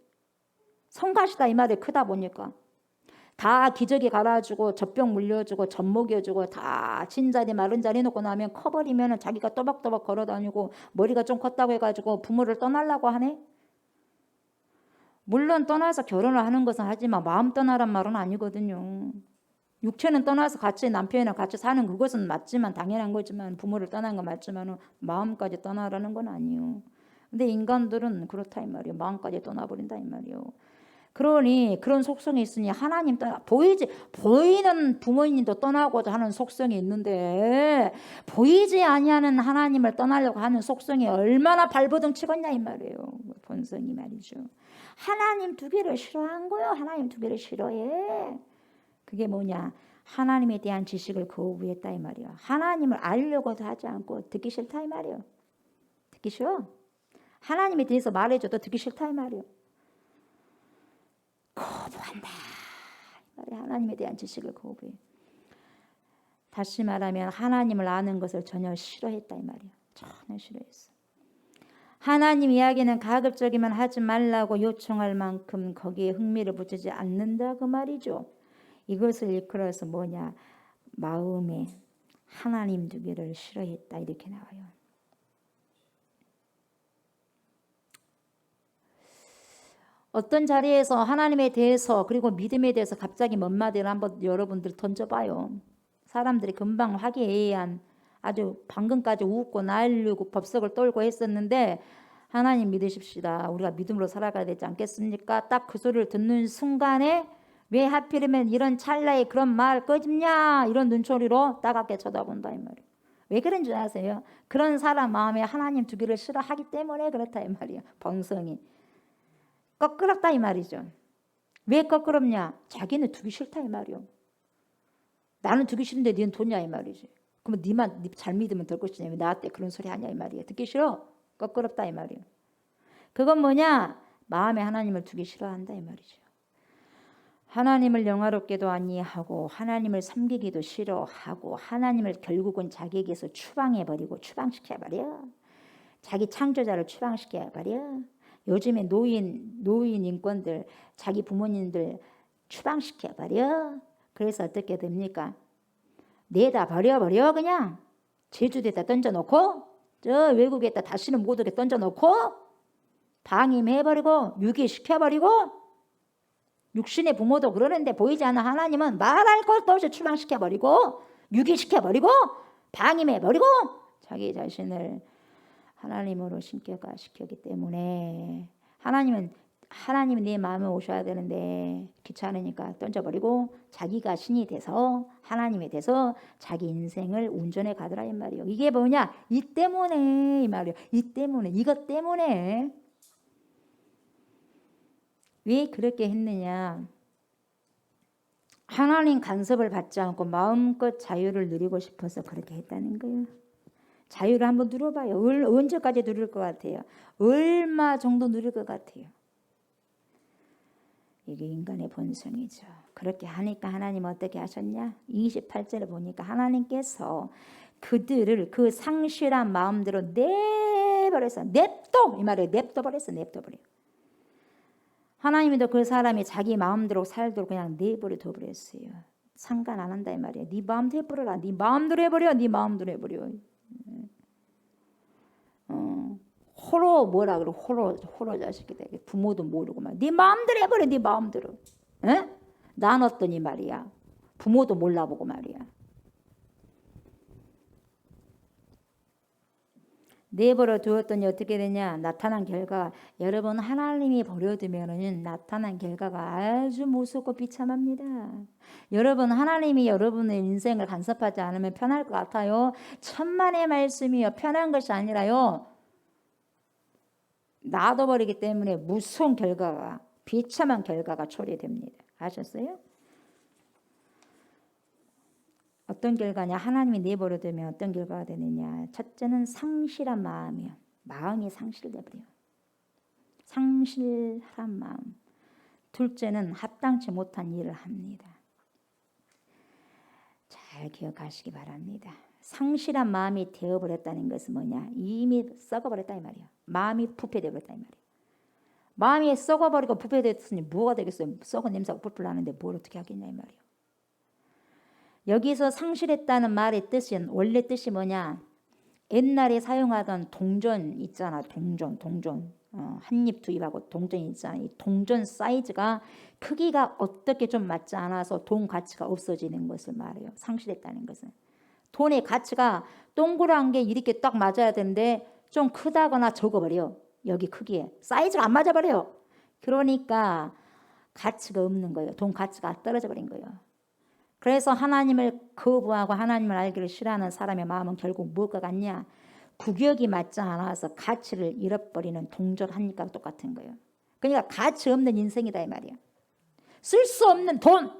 [SPEAKER 2] 성가시다 이 말이 크다 보니까 다 기저귀 갈아주고 젖병 물려주고 젖 먹여주고 다 진자리 마른 자리 해놓고 나면 커버리면 자기가 또박또박 걸어다니고 머리가 좀 컸다고 해가지고 부모를 떠나려고 하네. 물론 떠나서 결혼을 하는 것은 하지만 마음 떠나란 말은 아니거든요. 육체는 떠나서 같이 남편이랑 같이 사는 그것은 맞지만 당연한 거지만 부모를 떠난 건 맞지만 마음까지 떠나라는 건 아니에요. 근데 인간들은 그렇다 이 말이에요. 마음까지 떠나버린다 이 말이에요. 그러니 그런 속성이 있으니 하나님 보이는 부모님도 떠나고자 하는 속성이 있는데 보이지 아니하는 하나님을 떠나려고 하는 속성이 얼마나 발버둥 치겠냐 이 말이에요. 본성이 말이죠. 하나님 두기를 싫어한 거예요. 하나님 두기를 싫어해. 그게 뭐냐? 하나님에 대한 지식을 거부했다 이 말이야. 하나님을 알려고도 하지 않고 듣기 싫다 이 말이에요. 듣기 싫어. 하나님에 대해서 말해줘도 듣기 싫다 이 말이에요. 거부한다. 하나님에 대한 지식을 거부해. 다시 말하면 하나님을 아는 것을 전혀 싫어했다 이 말이에요. 전혀 싫어했어. 하나님 이야기는 가급적이면 하지 말라고 요청할 만큼 거기에 흥미를 붙이지 않는다 그 말이죠. 이것을 일컬어서 뭐냐? 마음에 하나님 두기를 싫어했다 이렇게 나와요. 어떤 자리에서 하나님에 대해서 그리고 믿음에 대해서 갑자기 뭔 마디를 한번 여러분들 던져봐요. 사람들이 금방 화기애애한 아주 방금까지 웃고 날리고 법석을 떨고 했었는데 하나님 믿으십시다. 우리가 믿음으로 살아가야 되지 않겠습니까? 딱 그 소리를 듣는 순간에 왜 하필이면 이런 찰나에 그런 말 꺼집냐 이런 눈초리로 따갑게 쳐다본다 이 말이에요. 왜 그런 줄 아세요? 그런 사람 마음에 하나님 두기를 싫어하기 때문에 그렇다 이 말이에요. 본성이 꺼끄럽다 이 말이죠. 왜 꺼끄럽냐? 자기는 두기 싫다 이 말이요. 나는 두기 싫은데 니는 도냐 이 말이지. 그러면 니만 잘 믿으면 될 것이냐? 왜 나한테 그런 소리 하냐 이 말이에요. 듣기 싫어? 꺼끄럽다 이 말이요. 그건 뭐냐? 마음에 하나님을 두기 싫어한다 이 말이죠. 하나님을 영화롭게도 아니하고 하나님을 섬기기도 싫어하고 하나님을 결국은 자기에게서 추방시켜버려. 자기 창조자를 추방시켜버려. 요즘에 노인 인권들 자기 부모님들 추방시켜버려. 그래서 어떻게 됩니까? 내다 버려버려 그냥. 제주도에다 던져놓고 저 외국에다 다시는 못 오게 던져놓고 방임해버리고 유기시켜버리고 육신의 부모도 그러는데 보이지 않는 하나님은 말할 것도 없이 추방시켜버리고 유기시켜버리고 방임해버리고 자기 자신을 하나님으로 신격화시켰기 때문에 하나님은 내 마음에 오셔야 되는데 귀찮으니까 던져버리고 자기가 신이 돼서 하나님이 돼서 자기 인생을 운전해 가더라 이 말이에요. 이게 뭐냐? 이 때문에 이 말이에요. 이 때문에 이것 때문에 왜 그렇게 했느냐? 하나님 간섭을 받지 않고 마음껏 자유를 누리고 싶어서 그렇게 했다는 거예요. 자유를 한번 누려봐요. 언제까지 누릴 것 같아요? 얼마 정도 누릴 것 같아요? 이게 인간의 본성이죠. 그렇게 하니까 하나님 어떻게 하셨냐? 28절을 보니까 하나님께서 그들을 그 상실한 마음대로 내버려서 냅둬 이 말이에요. 냅둬버렸어. 하나님도 그 사람이 자기 마음대로 살도록 그냥 내버려 둬버렸어요. 상관 안 한다 이 말이에요. 네 마음대로 해버려라. 네 마음대로 해버려. 네 마음대로 해버려. 호로 뭐라 그래? 호로 자식이다. 부모도 모르고 막 네 마음대로 해버려. 네 마음대로. 에? 난 어떠니 말이야. 부모도 몰라보고 말이야. 내버려 두었더니 어떻게 되냐? 나타난 결과, 여러분 하나님이 버려두면은 나타난 결과가 아주 무섭고 비참합니다. 여러분 하나님이 여러분의 인생을 간섭하지 않으면 편할 것 같아요? 천만의 말씀이요, 편한 것이 아니라요, 놔둬버리기 때문에 무서운 결과가, 비참한 결과가 초래됩니다. 아셨어요? 어떤 결과냐? 하나님이 내버려두면 어떤 결과가 되느냐? 첫째는 상실한 마음이요. 마음이 상실돼버려요. 상실한 마음. 둘째는 합당치 못한 일을 합니다. 잘 기억하시기 바랍니다. 상실한 마음이 되어버렸다는 것은 뭐냐? 이미 썩어버렸다 이 말이야. 마음이 부패되어버렸다 이 말이야. 마음이 썩어버리고 부패됐으니 뭐가 되겠어요? 썩은 냄새가 뿔뿔 나는데 뭘 어떻게 하겠냐 이 말이야. 여기서 상실했다는 말의 뜻은, 원래 뜻이 뭐냐? 옛날에 사용하던 동전 있잖아. 동전. 한입 두입하고 동전이 있잖아. 이 동전 사이즈가, 크기가 어떻게 좀 맞지 않아서 돈 가치가 없어지는 것을 말해요. 상실했다는 것은. 돈의 가치가 동그란 게 이렇게 딱 맞아야 되는데 좀 크다거나 적어버려. 여기 크기에. 사이즈가 안 맞아버려요. 그러니까 가치가 없는 거예요. 돈 가치가 떨어져 버린 거예요. 그래서 하나님을 거부하고 하나님을 알기를 싫어하는 사람의 마음은 결국 무엇과 같냐? 구격이 맞지 않아서 가치를 잃어버리는 동전 한 입과 똑같은 거예요. 그러니까 가치 없는 인생이다 이 말이야. 쓸 수 없는 돈,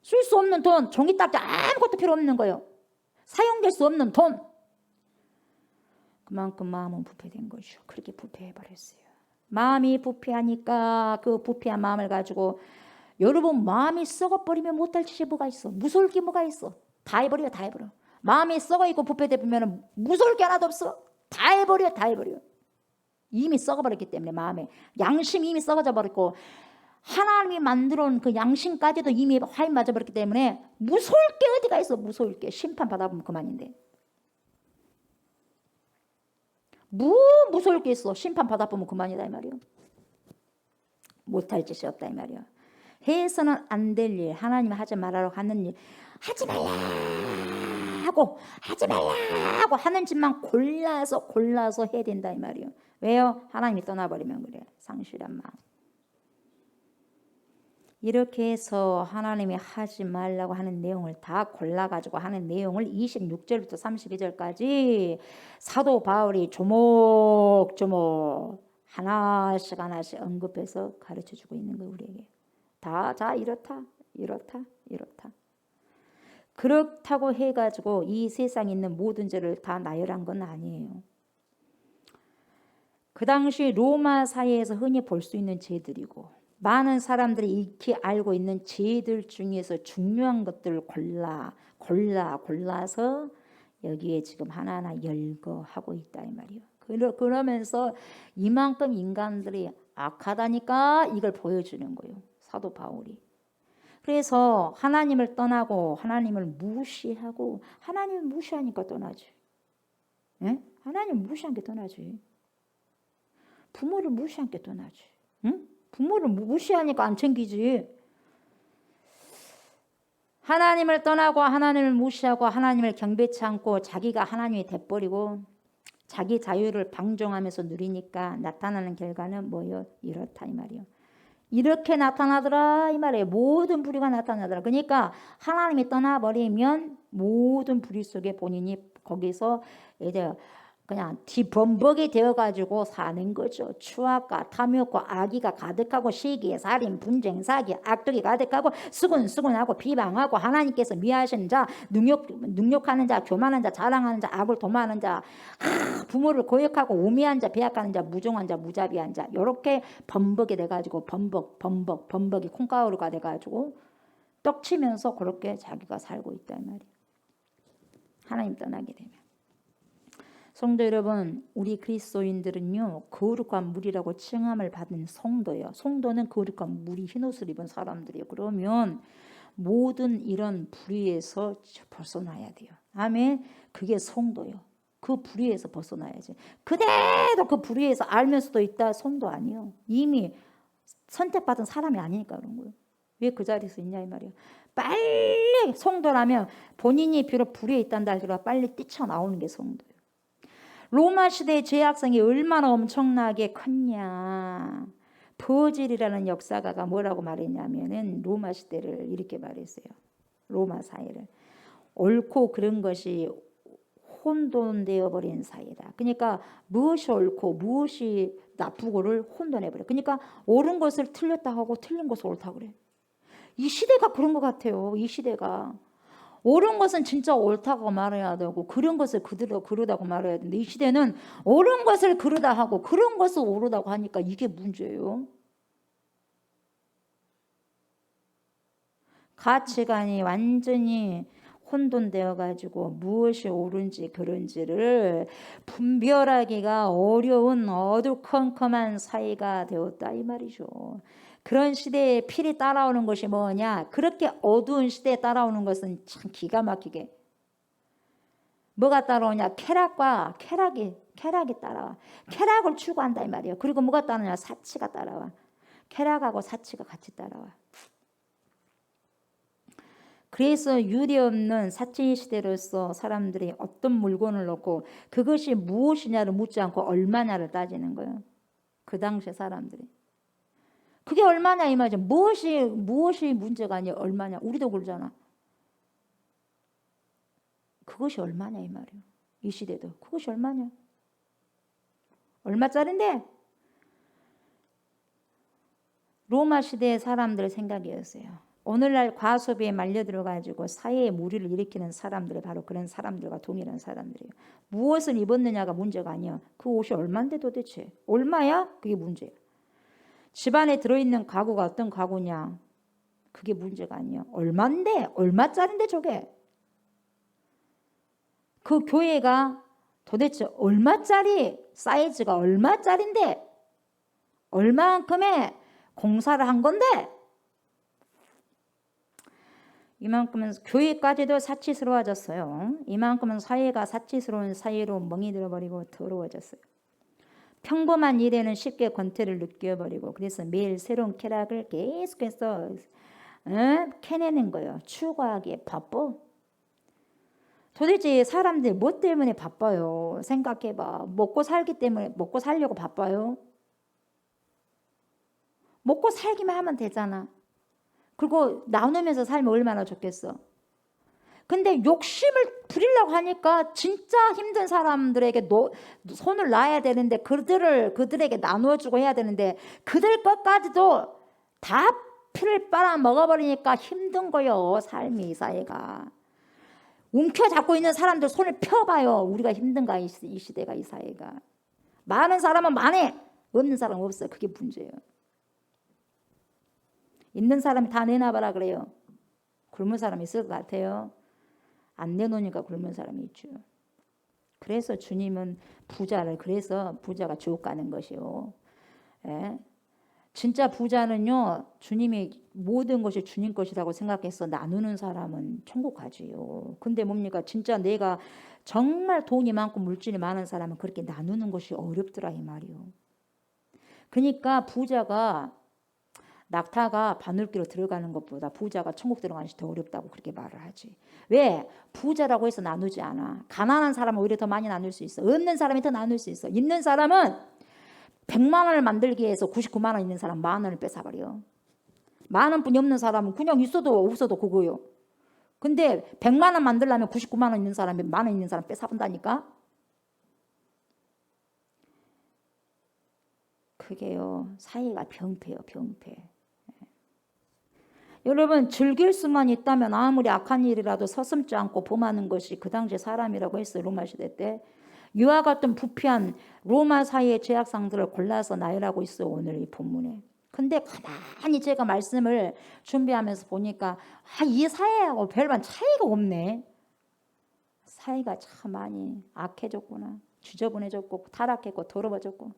[SPEAKER 2] 쓸 수 없는 돈, 종이딱지 아무것도 필요 없는 거예요. 사용될 수 없는 돈. 그만큼 마음은 부패된 거죠. 그렇게 부패해버렸어요. 마음이 부패하니까 그 부패한 마음을 가지고, 여러분 마음이 썩어버리면 못할 짓이 뭐가 있어? 무서울 게 뭐가 있어? 다 해버려. 마음이 썩어있고 부패되면 무서울 게 하나도 없어. 다 해버려. 이미 썩어버렸기 때문에 마음에 양심이 이미 썩어져 버렸고, 하나님이 만들어 놓은 그 양심까지도 이미 화인 맞아버렸기 때문에 무서울 게 어디가 있어? 무서울 게 심판 받아보면 그만인데. 뭐 무서울 게 있어? 심판 받아보면 그만이다 이 말이요. 못할 짓이 없다 이 말이요. 해서는 안 될 일, 하나님 하지 말라고 하는 일, 하지 말라고 하는 짓만 골라서 해야 된다 이 말이요. 왜요? 하나님이 떠나버리면 그래. 상실한 마음. 이렇게 해서 하나님이 하지 말라고 하는 내용을 다 골라가지고 하는 내용을 26절부터 32절까지 사도 바울이 조목조목 하나씩 언급해서 가르쳐주고 있는 거예요. 우리에게. 자 이렇다. 그렇다고 해가지고 이 세상에 있는 모든 죄를 다 나열한 건 아니에요. 그 당시 로마 사회에서 흔히 볼 수 있는 죄들이고, 많은 사람들이 익히 알고 있는 죄들 중에서 중요한 것들을 골라서 여기에 지금 하나하나 열거하고 있다 이 말이에요. 그러면서 이만큼 인간들이 악하다니까 이걸 보여주는 거예요. 사도 바울이. 그래서 하나님을 떠나고 하나님을 무시하고, 하나님을 무시하니까 떠나지. 예? 하나님을 무시한 게 떠나지. 부모를 무시한 게 떠나지. 응? 부모를 무시하니까 안 챙기지. 하나님을 떠나고 하나님을 무시하고 하나님을 경배치 않고 자기가 하나님이 돼버리고 자기 자유를 방종하면서 누리니까 나타나는 결과는 뭐예요? 이렇다 이 말이에요. 이렇게 나타나더라 이 말이에요. 모든 불의가 나타나더라. 그러니까 하나님이 떠나버리면 모든 불의 속에 본인이 거기서 이제 그냥 뒤범벅이 되어가지고 사는 거죠. 추악과 탐욕과 악의가 가득하고 시기, 살인, 분쟁, 사기, 악독이 가득하고 수군수군하고 비방하고 하나님께서 미워하시는 자, 능욕하는 자, 교만한 자, 자랑하는 자, 악을 도모하는 자, 부모를 고역하고 우매한 자, 배약하는 자, 무종한 자, 무자비한 자, 이렇게 범벅이 돼가지고 범벅이 콩가루가 돼가지고 떡치면서 그렇게 자기가 살고 있다 이 말이에요. 하나님 떠나게 되면. 성도 여러분, 우리 그리스도인들은요, 거룩한 물이라고 칭함을 받은 성도예요. 성도는 거룩한 물이 흰옷을 입은 사람들이에요. 그러면 모든 이런 불의에서 벗어나야 돼요. 아멘. 그게 성도예요. 그 불의에서 벗어나야지. 그대로 그 불의에서 알면서도 있다 성도 아니에요. 이미 선택받은 사람이 아니니까 그런 거예요. 왜 그 자리에서 있냐 이 말이야. 빨리 성도라면 본인이 비록 불의에 있단다 할지라도 빨리 뛰쳐나오는 게 성도예요. 로마 시대의 죄악성이 얼마나 엄청나게 컸냐. 버질이라는 역사가가 뭐라고 말했냐면은 로마 시대를 이렇게 말했어요. 로마 사회를. 옳고 그른 것이 혼돈되어 버린 사회다. 그러니까 무엇이 옳고 무엇이 나쁘고를 혼돈해 버려. 그러니까 옳은 것을 틀렸다 하고 틀린 것을 옳다 그래. 이 시대가 그런 것 같아요. 이 시대가 옳은 것은 진짜 옳다고 말해야 되고 그런 것을 그대로 그르다고 말해야 되는데 이 시대는 옳은 것을 그르다 하고 그런 것을 옳다고 하니까 이게 문제예요. 가치관이 완전히 혼돈되어 가지고 무엇이 옳은지 그른지를 분별하기가 어려운 어두컴컴한 사회가 되었다 이 말이죠. 그런 시대에 필히 따라오는 것이 뭐냐? 그렇게 어두운 시대에 따라오는 것은 참 기가 막히게 뭐가 따라오냐? 쾌락이 따라와. 쾌락을 추구한다 이 말이에요. 그리고 뭐가 따라오냐? 사치가 따라와. 쾌락하고 사치가 같이 따라와. 그래서 유리 없는 사치 시대로서 사람들이 어떤 물건을 놓고 그것이 무엇이냐를 묻지 않고 얼마냐를 따지는 거예요. 그 당시에 사람들이. 그게 얼마냐 이 말이죠. 무엇이 문제가 아니야 얼마냐. 우리도 그러잖아. 그것이 얼마냐 이 말이에요. 이 시대도 그것이 얼마냐. 얼마짜린데? 로마 시대의 사람들의 생각이었어요. 오늘날 과소비에 말려들어가지고 사회에 무리를 일으키는 사람들이 바로 그런 사람들과 동일한 사람들이에요. 무엇을 입었느냐가 문제가 아니야. 그 옷이 얼마인데 도대체. 얼마야? 그게 문제야. 집안에 들어있는 가구가 어떤 가구냐. 그게 문제가 아니야. 얼마인데? 얼마짜린데 저게. 그 교회가 도대체 얼마짜리 사이즈가 얼마짜린데 얼마만큼의 공사를 한 건데 이만큼은 교회까지도 사치스러워졌어요. 이만큼은 사회가 사치스러운 사회로 멍이 들어버리고 더러워졌어요. 평범한 일에는 쉽게 권태를 느껴버리고 그래서 매일 새로운 쾌락을 계속해서 캐내는 거예요. 추구하기에 바빠. 도대체 사람들 뭐 때문에 바빠요? 생각해봐. 먹고 살기 때문에 먹고 살려고 바빠요. 먹고 살기만 하면 되잖아. 그리고 나누면서 살면 얼마나 좋겠어. 근데 욕심을 부리려고 하니까 진짜 힘든 사람들에게 손을 놔야 되는데 그들에게 나누어주고 해야 되는데 그들 것까지도 다 피를 빨아 먹어버리니까 힘든 거요. 삶이 사회가. 움켜잡고 있는 사람들 손을 펴봐요. 우리가 힘든가 이 시대가 이 사회가. 많은 사람은 많이 없는 사람은 없어요. 그게 문제예요. 있는 사람이 다 내놔봐라 그래요. 굶은 사람이 있을 것 같아요. 안 내놓으니까 굶은 사람이 있죠. 그래서 주님은 그래서 부자가 지옥 가는 것이요. 예? 진짜 부자는요. 주님이 모든 것이 주님 것이라고 생각해서 나누는 사람은 천국 가지요. 근데 뭡니까? 진짜 내가 정말 돈이 많고 물질이 많은 사람은 그렇게 나누는 것이 어렵더라 이 말이요. 그러니까 낙타가 바늘귀로 들어가는 것보다 부자가 천국 들어가는 것이 더 어렵다고 그렇게 말을 하지. 왜? 부자라고 해서 나누지 않아. 가난한 사람은 오히려 더 많이 나눌 수 있어. 없는 사람이 더 나눌 수 있어. 있는 사람은 100만 원을 만들기 위해서 99만 원 있는 사람 10,000원을 뺏어버려. 10,000원 뿐이 없는 사람은 그냥 있어도 없어도 그거요. 근데 100만 원 만들려면 99만 원 있는 사람이 10,000원 있는 사람 뺏어본다니까. 그게요. 사회가 병폐요. 병폐. 여러분 즐길 수만 있다면 아무리 악한 일이라도 서슴지 않고 범하는 것이 그 당시 사람이라고 했어요. 로마 시대 때. 이와 같은 부패한 로마 사회의 죄악상들을 골라서 나열하고 있어요. 오늘 이 본문에. 근데 가만히 제가 말씀을 준비하면서 보니까 이 사회하고 별반 차이가 없네. 사회가 참 많이 악해졌구나. 지저분해졌고 타락했고 더러워졌고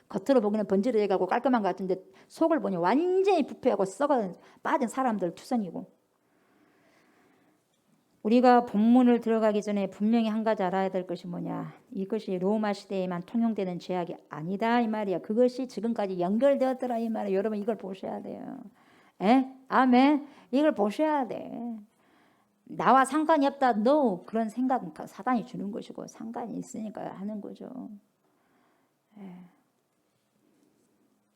[SPEAKER 2] 겉으로 보기는 번지르해가고 깔끔한 것 같은데 속을 보니 완전히 부패하고 썩어 빠진 사람들 투성이고. 우리가 본문을 들어가기 전에 분명히 한 가지 알아야 될 것이 뭐냐. 이것이 로마 시대에만 통용되는 죄악이 아니다 이 말이야. 그것이 지금까지 연결되었더라 이 말이야. 여러분 이걸 보셔야 돼요. 아멘. 이걸 보셔야 돼. 나와 상관이 없다. No. 그런 생각은 사단이 주는 것이고 상관이 있으니까 하는 거죠.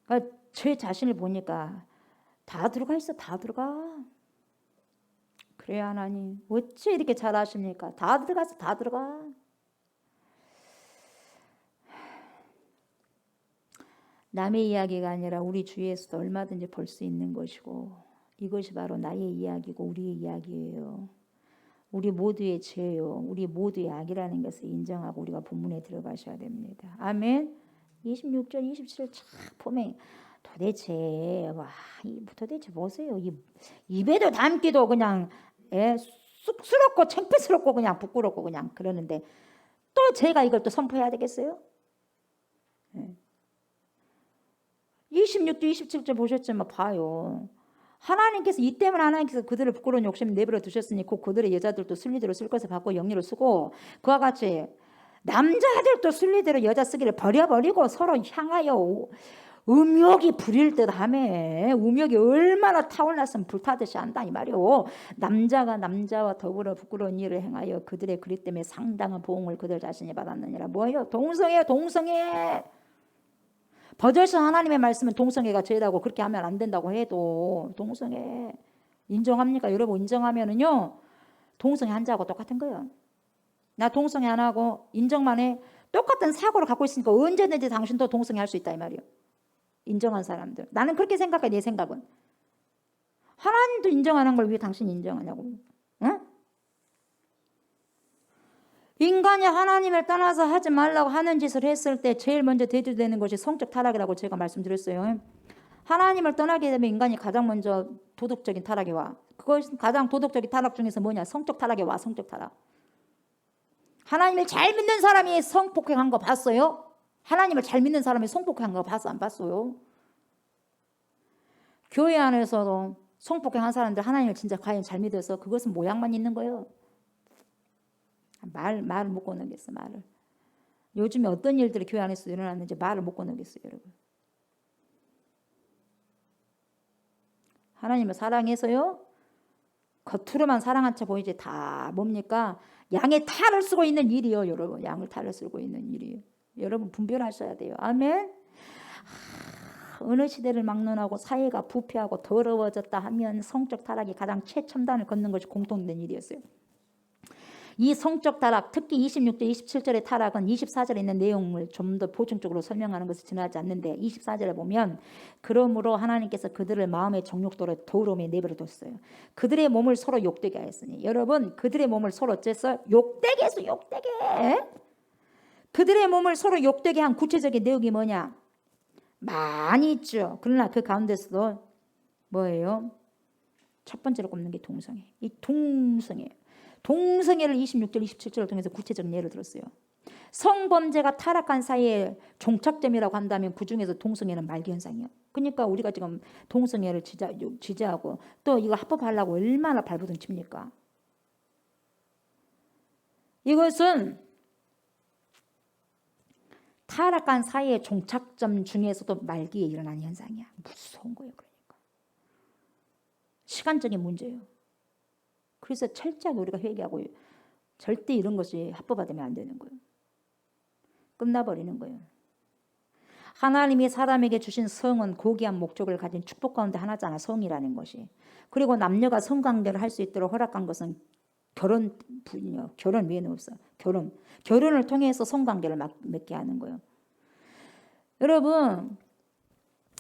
[SPEAKER 2] 그러니까 제 자신을 보니까 다 들어가 있어. 다 들어가. 그래 하나님 어찌 이렇게 잘하십니까? 다 들어갔어. 다 들어가. 남의 이야기가 아니라 우리 주위에서도 얼마든지 볼 수 있는 것이고 이것이 바로 나의 이야기고 우리의 이야기예요. 우리 모두의 죄요. 우리 모두의 악이라는 것을 인정하고 우리가 본문에 들어가셔야 됩니다. 아멘. 26절 27절 참 보면 도대체 도대체 보세요. 입에도 담기도 그냥 쑥스럽고 창피스럽고 그냥 부끄럽고 그냥 그러는데 또 제가 이걸 또 선포해야 되겠어요? 26절 27절 보셨지만 봐요. 하나님께서 이 때문에 하나님께서 그들을 부끄러운 욕심 내버려 두셨으니 곧 그들의 여자들도 순리대로 쓸 것을 받고 영리로 쓰고 그와 같이 남자들도 순리대로 여자 쓰기를 버려버리고 서로 향하여 음욕이 부릴 듯하며 음욕이 얼마나 타올랐으면 불타듯이 한다 이 말이오. 남자가 남자와 더불어 부끄러운 일을 행하여 그들의 그리 때문에 상당한 보응을 그들 자신이 받았느니라. 뭐예요? 동성애요. 동성애. 버젓이 하나님의 말씀은 동성애가 죄라고 그렇게 하면 안 된다고 해도 동성애 인정합니까? 여러분 인정하면은요 동성애 한 자하고 똑같은 거예요. 나 동성애 안 하고 인정만 해. 똑같은 사고를 갖고 있으니까 언제든지 당신도 동성애 할 수 있다 이 말이에요. 인정한 사람들. 나는 그렇게 생각해. 내 생각은. 하나님도 인정하는 걸 왜 당신이 인정하냐고. 응? 인간이 하나님을 떠나서 하지 말라고 하는 짓을 했을 때 제일 먼저 대두되는 것이 성적 타락이라고 제가 말씀드렸어요. 하나님을 떠나게 되면 인간이 가장 먼저 도덕적인 타락이 와. 그것은 가장 도덕적인 타락 중에서 뭐냐? 성적 타락이 와. 성적 타락. 하나님을 잘 믿는 사람이 성폭행한 거 봤어요? 하나님을 잘 믿는 사람이 성폭행한 거 봤어? 안 봤어요? 교회 안에서도 성폭행한 사람들 하나님을 진짜 과연 잘 믿어서 그것은 모양만 있는 거예요. 말을 못 꺼내겠어. 말을. 요즘에 어떤 일들이 교회 안에서 일어났는지 말을 못 꺼내겠어요. 여러분. 하나님을 사랑해서요. 겉으로만 사랑한 척 보이지 다 뭡니까? 양의 탈을 쓰고 있는 일이요. 여러분. 양을 탈을 쓰고 있는 일이에요. 여러분 분별하셔야 돼요. 아멘. 어느 시대를 막론하고 사회가 부패하고 더러워졌다 하면 성적 타락이 가장 최첨단을 걷는 것이 공통된 일이었어요. 이 성적 타락, 특히 26절, 27절의 타락은 24절에 있는 내용을 좀 더 보충적으로 설명하는 것을 지나지 않는데 24절에 보면 그러므로 하나님께서 그들을 마음의 정욕도로 더러움에 내버려 뒀어요. 그들의 몸을 서로 욕되게 하였으니 여러분 그들의 몸을 서로 어째서 욕되게 했어. 욕되게. 그들의 몸을 서로 욕되게 한 구체적인 내용이 뭐냐? 많이 있죠. 그러나 그 가운데서도 뭐예요? 첫 번째로 꼽는 게 동성애. 이 동성애. 동성애를 26절, 27절을 통해서 구체적인 예를 들었어요. 성범죄가 타락한 사이의 종착점이라고 한다면 그중에서 동성애는 말기현상이에요. 그러니까 우리가 지금 동성애를 지지하고 또 이거 합법하려고 얼마나 발버둥 칩니까? 이것은 타락한 사이의 종착점 중에서도 말기에 일어난 현상이야. 무서운 거예요. 그러니까 시간적인 문제예요. 그래서 철저하게 우리가 회개하고 절대 이런 것이 합법화되면 안 되는 거예요. 끝나버리는 거예요. 하나님이 사람에게 주신 성은 고귀한 목적을 가진 축복 가운데 하나잖아. 성이라는 것이. 그리고 남녀가 성관계를 할 수 있도록 허락한 것은 결혼뿐이요. 결혼 외에는 없어. 결혼을 통해서 성관계를 맺게 하는 거예요. 여러분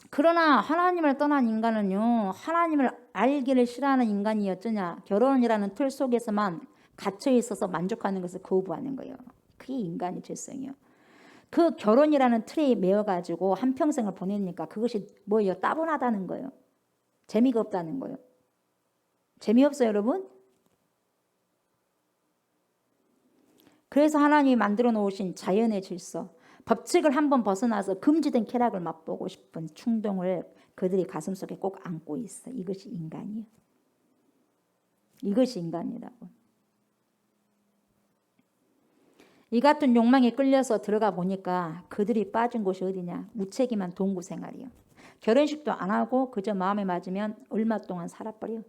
[SPEAKER 2] 그러나 하나님을 떠난 인간은요. 하나님을 알기를 싫어하는 인간이 어쩌냐. 결혼이라는 틀 속에서만 갇혀 있어서 만족하는 것을 거부하는 거예요. 그게 인간의 죄성이에요. 그 결혼이라는 틀에 매여가지고 한평생을 보내니까 그것이 뭐예요? 따분하다는 거예요. 재미가 없다는 거예요. 재미없어요 여러분? 그래서 하나님이 만들어 놓으신 자연의 질서 법칙을 한번 벗어나서 금지된 쾌락을 맛보고 싶은 충동을 그들이 가슴속에 꼭 안고 있어. 이것이 인간이에요. 이것이 인간이라고. 이 같은 욕망에 끌려서 들어가 보니까 그들이 빠진 곳이 어디냐? 무책임한 동구 생활이에요. 결혼식도 안 하고 그저 마음에 맞으면 얼마 동안 살아버려.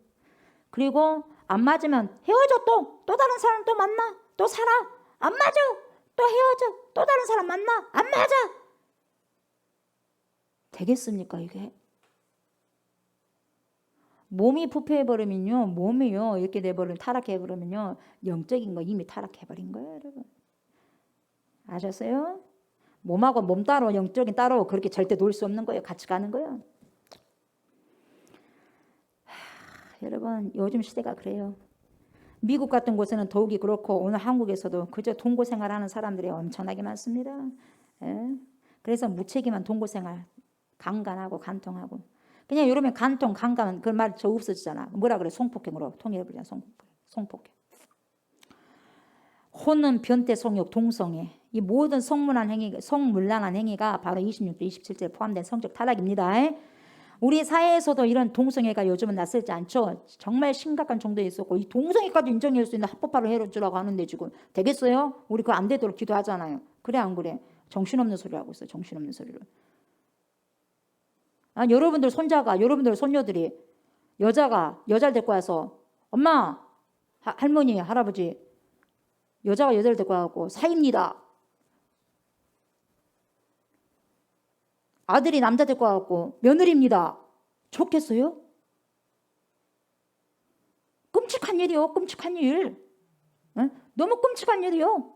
[SPEAKER 2] 그리고 안 맞으면 헤어져. 또 다른 사람 또 만나. 또 살아. 안 맞아. 또 헤어져. 또 다른 사람 만나. 안 맞아. 되겠습니까 이게? 몸이 부패해버리면요, 몸이요 이렇게 돼버리면, 타락해버리면요, 영적인 거 이미 타락해버린 거예요, 여러분. 아셨어요? 몸하고 몸 따로, 영적인 따로 그렇게 절대 놓을 수 없는 거예요. 같이 가는 거예요. 여러분, 요즘 시대가 그래요. 미국 같은 곳에는 더욱이 그렇고 오늘 한국에서도 그저 동거 생활하는 사람들이 엄청나게 많습니다. 예? 그래서 무책임한 동거 생활, 강간하고 간통하고. 그냥 이러면 간통, 강간 그 말 저 없어지잖아. 뭐라 그래? 성폭행으로 통일해버리잖아. 성폭행. 혼은 변태, 성욕, 동성애. 이 모든 성문란한 행위가 바로 26절, 27절에 포함된 성적 타락입니다. 우리 사회에서도 이런 동성애가 요즘은 낯설지 않죠. 정말 심각한 정도에 있었고 이 동성애까지 인정할 수 있는 합법화를 해주라고 하는데 지금 되겠어요? 우리 그거 안 되도록 기도하잖아요. 그래 안 그래? 정신없는 소리 하고 있어요. 정신없는 소리를. 여러분들 손자가, 여러분들 손녀들이 여자를 데리고 와서 엄마, 할머니, 할아버지 여자가 여자를 데리고 와서 사입니다. 아들이 남자 데리고 와서 며느리입니다. 좋겠어요? 끔찍한 일이요. 끔찍한 일. 에? 너무 끔찍한 일이요.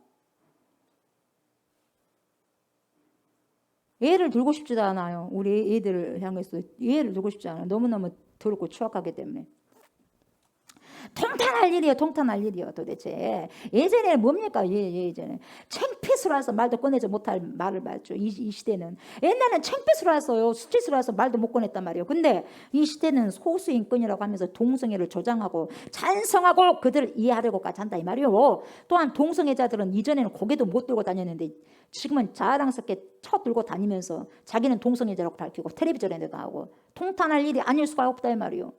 [SPEAKER 2] 애를 두고 싶지도 않아요. 우리 애들을 향해서 애를 두고 싶지 않아요. 너무너무 더럽고 추악하기 때문에. 통탄할 일이요. 통탄할 일이요. 도대체. 예전에 뭡니까? 예전에. 창피스로 해서 말도 꺼내지 못할 말을 맞죠. 이 시대는. 옛날에는 창피스로 해서요. 수치스로 해서 말도 못 꺼냈단 말이에요. 근데 이 시대는 소수인권이라고 하면서 동성애를 조장하고 찬성하고 그들을 이해하려고까지 한다 이 말이요. 또한 동성애자들은 이전에는 고개도 못 들고 다녔는데 지금은 자랑스럽게 쳐 들고 다니면서 자기는 동성애자라고 밝히고 텔레비전에 나오고 통탄할 일이 아닐 수가 없다 이 말이요.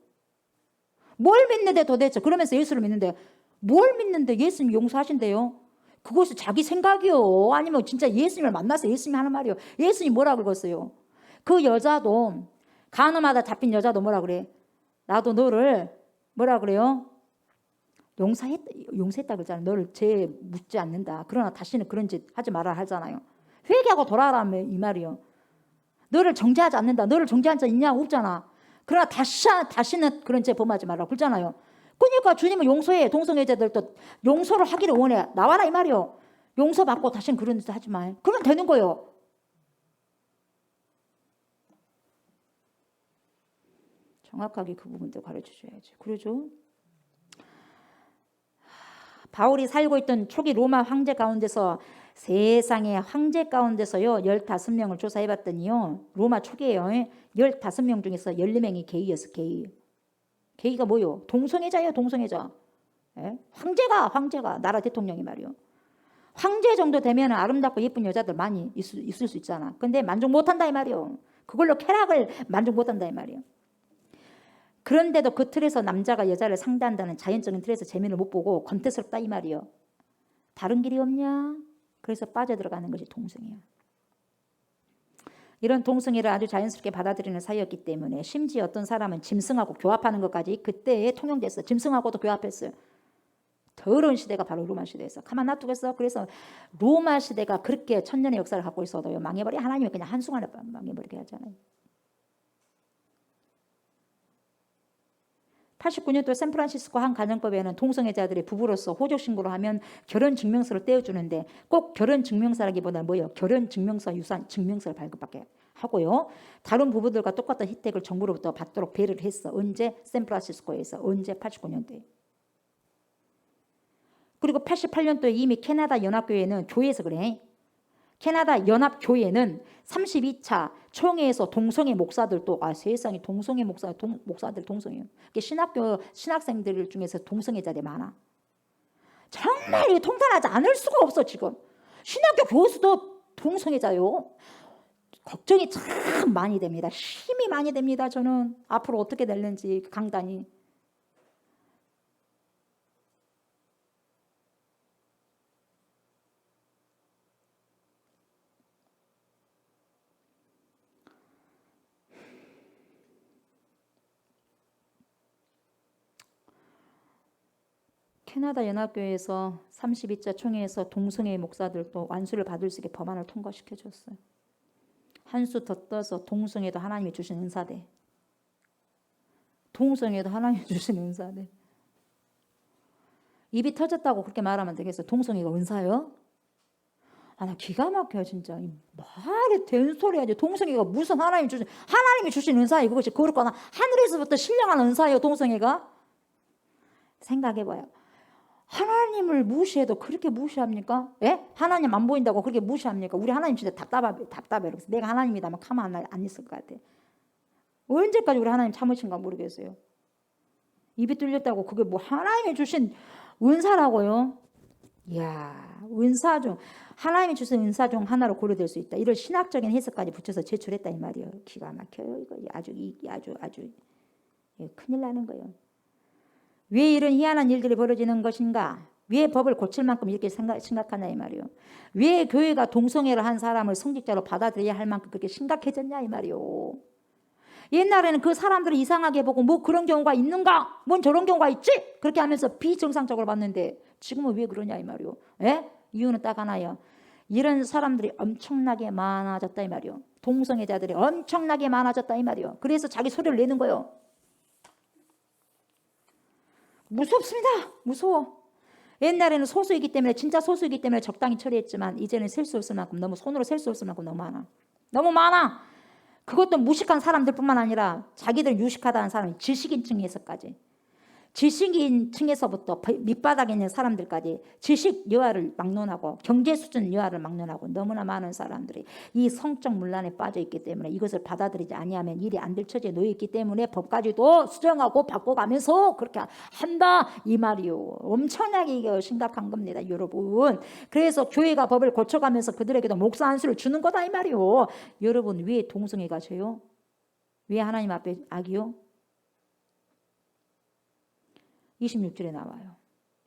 [SPEAKER 2] 뭘 믿는데 도대체 그러면서 예수를 믿는데 뭘 믿는데 예수님 용서하신대요? 그것이 자기 생각이요. 아니면 진짜 예수님을 만나서 예수님이 하는 말이요. 예수님이 뭐라고 그랬어요? 그 여자도 간음하다 잡힌 여자도 뭐라 그래? 나도 너를 뭐라 그래요? 용서했다 그러잖아요. 너를 죄 묻지 않는다. 그러나 다시는 그런 짓 하지 말아야 하잖아요. 회개하고 돌아라며 이 말이요. 너를 정죄하지 않는다. 너를 정죄한 자 있냐? 없잖아. 그러나 다시는 그런 죄 범하지 말라고 그러잖아요. 그러니까 주님은 용서해. 동성애자들도 용서를 하기를 원해. 나와라 이 말이요. 용서받고 다시는 그런 짓 하지 마. 그러면 되는 거예요. 정확하게 그 부분도 가르쳐줘야지. 그러죠? 바울이 살고 있던 초기 로마 황제 가운데서 세상에 황제 가운데서요 15명을 조사해봤더니요 로마 초기에요 15명 중에서 14명이 게이였어. 게이가 뭐요? 동성애자예요. 동성애자. 예? 황제가 나라 대통령이 말이요. 황제 정도 되면 아름답고 예쁜 여자들 많이 있을 수 있잖아. 근데 만족 못한다 이 말이요. 그걸로 쾌락을 만족 못한다 이 말이요. 그런데도 그 틀에서 남자가 여자를 상대한다는 자연적인 틀에서 재미를 못 보고 권태스럽다 이 말이요. 다른 길이 없냐? 그래서 빠져들어가는 것이 동성애야. 이런 동성애를 아주 자연스럽게 받아들이는 사이였기 때문에 심지어 어떤 사람은 짐승하고 교합하는 것까지 그때에 통용됐어. 짐승하고도 교합했어요. 더러운 시대가 바로 로마 시대에서. 가만 놔두겠어? 그래서 로마 시대가 그렇게 천년의 역사를 갖고 있어도 망해버려. 하나님이 그냥 한순간에 망해버리게 하잖아요. 89년도 샌프란시스코 한 가정법에는 동성애자들이 부부로서 호적 신고를 하면 결혼 증명서를 떼어주는데 꼭 결혼 증명서라기보다는 뭐예요? 결혼 증명서 유산 증명서를 발급받게 하고요. 다른 부부들과 똑같은 혜택을 정부로부터 받도록 배려를 했어. 언제? 샌프란시스코에서. 언제? 89년도에. 그리고 88년도에 이미 캐나다 연합교회는 교회에서 그래. 캐나다 연합교회는 32차 총회에서 동성애 목사들도 세상에 동성애 목사들 동성애요. 신학생들 중에서 동성애자들이 많아. 정말 이 통탄하지 않을 수가 없어 지금. 신학교 교수도 동성애자요. 걱정이 참 많이 됩니다. 힘이 많이 됩니다. 저는 앞으로 어떻게 될는지 강단이. 캐나다 연합교회에서 32차 총회에서 동성애 목사들도 완수를 받을 수 있게 법안을 통과시켜줬어요. 한 수 더 떠서 동성애도 하나님이 주신 은사대. 동성애도 하나님이 주신 은사대. 입이 터졌다고 그렇게 말하면 되겠어요. 동성애가 은사요? 아, 나 기가 막혀요 진짜. 말이 된 소리 하지. 동성애가 무슨 하나님이 주신 은사예요. 그것이 그렇거나 하늘에서부터 신령한 은사예요. 동성애가. 생각해봐요. 하나님을 무시해도 그렇게 무시합니까? 예? 하나님 안 보인다고 그렇게 무시합니까? 우리 하나님 진짜 답답해. 그래서 내가 하나님이다면 가만 안 있을 것 같아. 언제까지 우리 하나님 참으신가 모르겠어요. 입이 뚫렸다고 그게 뭐 하나님이 주신 은사라고요? 이야, 은사 중 하나님이 주신 은사 중 하나로 고려될 수 있다. 이런 신학적인 해석까지 붙여서 제출했다 이 말이에요. 기가 막혀요. 이거 아주 큰일 나는 거예요. 왜 이런 희한한 일들이 벌어지는 것인가? 왜 법을 고칠 만큼 이렇게 심각하냐 이 말이요. 왜 교회가 동성애를 한 사람을 성직자로 받아들여야 할 만큼 그렇게 심각해졌냐 이 말이요. 옛날에는 그 사람들을 이상하게 보고 뭐 그런 경우가 있는가? 뭔 저런 경우가 있지? 그렇게 하면서 비정상적으로 봤는데 지금은 왜 그러냐 이 말이요. 예? 이유는 딱 하나예요. 이런 사람들이 엄청나게 많아졌다 이 말이요. 동성애자들이 엄청나게 많아졌다 이 말이요. 그래서 자기 소리를 내는 거예요. 무섭습니다. 무서워. 옛날에는 소수이기 때문에 진짜 소수이기 때문에 적당히 처리했지만 이제는 셀 수 없을 만큼 손으로 셀 수 없을 만큼 너무 많아. 너무 많아. 그것도 무식한 사람들뿐만 아니라 자기들 유식하다는 사람이 지식인층에서까지 지식인층에서부터 밑바닥에 있는 사람들까지 지식 여하를 막론하고 경제 수준 여하를 막론하고 너무나 많은 사람들이 이 성적 문란에 빠져 있기 때문에 이것을 받아들이지 아니하면 일이 안 될 처지에 놓여 있기 때문에 법까지도 수정하고 바꿔가면서 그렇게 한다 이 말이요. 엄청나게 이게 심각한 겁니다 여러분. 그래서 교회가 법을 고쳐가면서 그들에게도 목사 한 수를 주는 거다 이 말이요. 여러분 왜 동성애가 죄요? 왜 하나님 앞에 악이요? 26절에 나와요.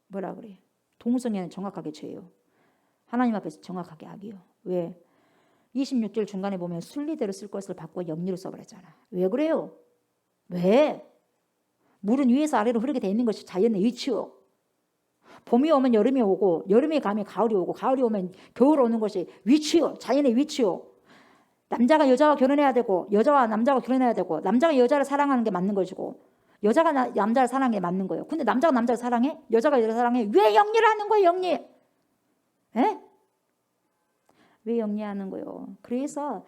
[SPEAKER 2] 뭐라 그래? 동성애는 정확하게 죄요. 하나님 앞에서 정확하게 악이요. 왜? 26절 중간에 보면 순리대로 쓸 것을 바꿔 염리로 써버렸잖아. 왜 그래요? 왜? 물은 위에서 아래로 흐르게 돼 있는 것이 자연의 이치요. 봄이 오면 여름이 오고 여름이 가면 가을이 오고 가을이 오면 겨울 오는 것이 위치요. 자연의 위치요. 남자가 여자와 결혼해야 되고 여자와 남자가 결혼해야 되고 남자가 여자를 사랑하는 게 맞는 것이고 여자가 남자를 사랑하는 게 맞는 거예요. 근데 남자가 남자를 사랑해? 여자가 여자를 사랑해? 왜 영리를 하는 거예요? 영리? 에? 왜 영리하는 거예요? 그래서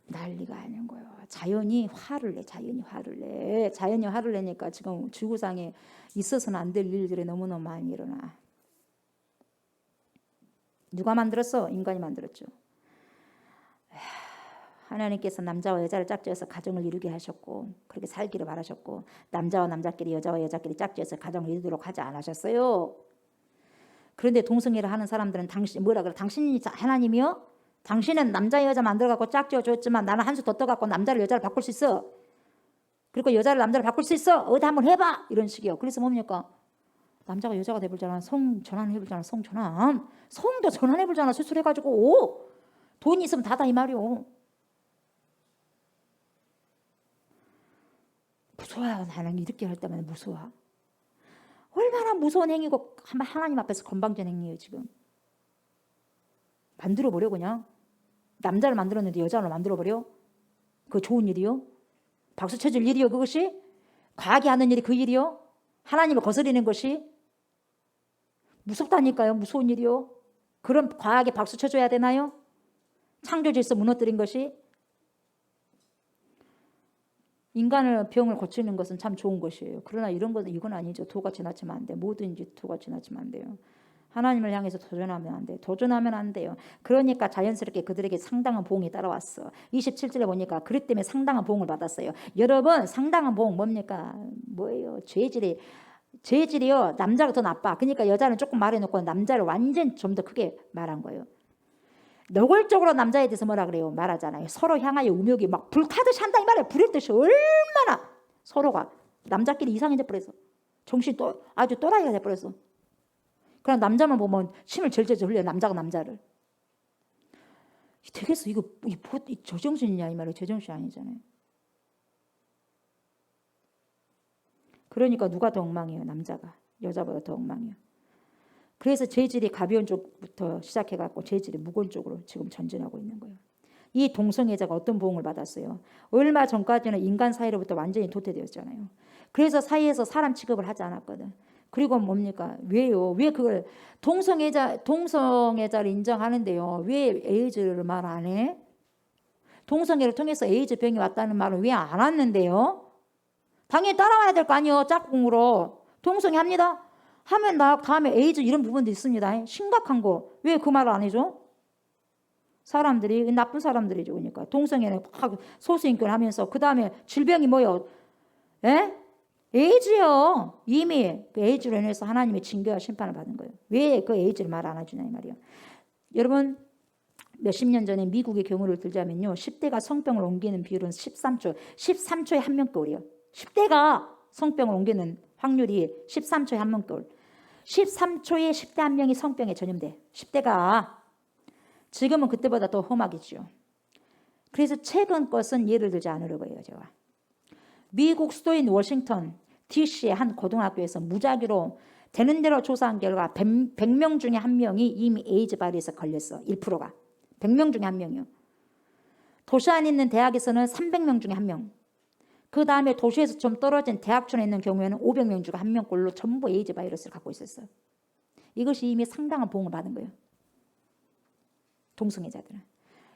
[SPEAKER 2] 난리가 아닌 거예요. 자연이 화를 내. 자연이 화를 내니까 지금 지구상에 있어서는 안 될 일들이 너무너무 많이 일어나. 누가 만들었어? 인간이 만들었죠. 하나님께서 남자와 여자를 짝지어서 가정을 이루게 하셨고 그렇게 살기를 바라셨고 남자와 남자끼리 여자와 여자끼리 짝지어서 가정을 이루도록 하지 않으셨어요. 그런데 동성애를 하는 사람들은 당신이 하나님이요? 당신은 남자 여자 만들어갖고 짝지어 줬지만 나는 한 수 더 떠갖고 남자를 여자를 바꿀 수 있어. 그리고 여자를 남자를 바꿀 수 있어. 어디 한번 해봐. 이런 식이요. 그래서 뭡니까? 남자가 여자가 돼버리잖아. 성 전환해버리잖아. 성 전환. 성도 전환해버리잖아. 수술해가지고. 돈이 있으면 다다 이 말이요. 무서워요. 나는 이렇게 할 때마다 무서워. 얼마나 무서운 행위고 하나님 앞에서 건방진 행위예요 지금. 만들어버려 그냥. 남자를 만들었는데 여자를 만들어버려? 그거 좋은 일이요? 박수 쳐줄 일이요 그것이? 과하게 하는 일이 그 일이요? 하나님을 거스리는 것이? 무섭다니까요. 무서운 일이요. 그럼 과하게 박수 쳐줘야 되나요? 창조 질서 무너뜨린 것이? 인간을 병을 고치는 것은 참 좋은 것이에요. 그러나 이건 아니죠. 도가 지나치면 안 돼. 뭐든지 도가 지나치면 안 돼요. 하나님을 향해서 도전하면 안 돼요. 도전하면 안 돼요. 그러니까 자연스럽게 그들에게 상당한 보응이 따라왔어. 27절에 보니까 그것 때문에 상당한 보응을 받았어요. 여러분 상당한 보응 뭡니까? 뭐예요? 죄질이요. 남자가 더 나빠. 그러니까 여자는 조금 말해놓고 남자를 완전 좀 더 크게 말한 거예요. 노골적으로 남자에 대해서 뭐라 그래요? 말하잖아요. 서로 향하여 음욕이 막 불타듯이 한다 이 말이에요. 불일 듯이 얼마나 서로가 남자끼리 이상해져 버렸어. 정신 또 아주 또라이가 돼 버렸어. 그냥 남자만 보면 침을 절절절 흘려. 남자가 남자를. 되겠어. 이거 저정신이냐 이 말이에요. 제정신 아니잖아요. 그러니까 누가 더 엉망이에요? 남자가. 여자보다 더 엉망이에요. 그래서 재질이 가벼운 쪽부터 시작해갖고 재질이 무거운 쪽으로 지금 전진하고 있는 거예요. 이 동성애자가 어떤 보응을 받았어요? 얼마 전까지는 인간 사이로부터 완전히 도태되었잖아요. 그래서 사이에서 사람 취급을 하지 않았거든. 그리고 뭡니까? 왜요? 왜 그걸 동성애자를 인정하는데요? 왜 에이즈를 말 안 해? 동성애를 통해서 에이즈 병이 왔다는 말은 왜 안 왔는데요? 당연히 따라와야 될 거 아니에요. 짝꿍으로. 동성애 합니다. 하면 나 다음에 에이즈 이런 부분도 있습니다. 심각한 거. 왜 그 말을 안 해줘? 사람들이 나쁜 사람들이죠. 그러니까 동성애는 막 소수인권 하면서 그 다음에 질병이 뭐요? 에? 에이즈요. 이미 그 에이즈로 인해서 하나님의 징계와 심판을 받은 거예요. 왜 그 에이즈를 말 안 해주냐 이 말이에요. 여러분 몇십 년 전에 미국의 경우를 들자면요. 10대가 성병을 옮기는 비율은 13초. 13초에 한 명꼴이에요. 10대가 성병을 옮기는 확률이 13초에 한 명꼴. 13초에 10대 한 명이 성병에 전염돼. 10대가. 지금은 그때보다 더 험하겠죠. 그래서 최근 것은 예를 들지 않으려고 해요. 제가. 미국 수도인 워싱턴 DC의 한 고등학교에서 무작위로 되는 대로 조사한 결과 100명 중에 한 명이 이미 에이즈 바이러스에 걸렸어. 1%가. 100명 중에 한 명이요. 도시 안에 있는 대학에서는 300명 중에 한 명. 그 다음에 도시에서 좀 떨어진 대학촌에 있는 경우에는 500명 중에 한 명꼴로 전부 에이즈 바이러스를 갖고 있었어요. 이것이 이미 상당한 보응을 받은 거예요. 동성애자들은.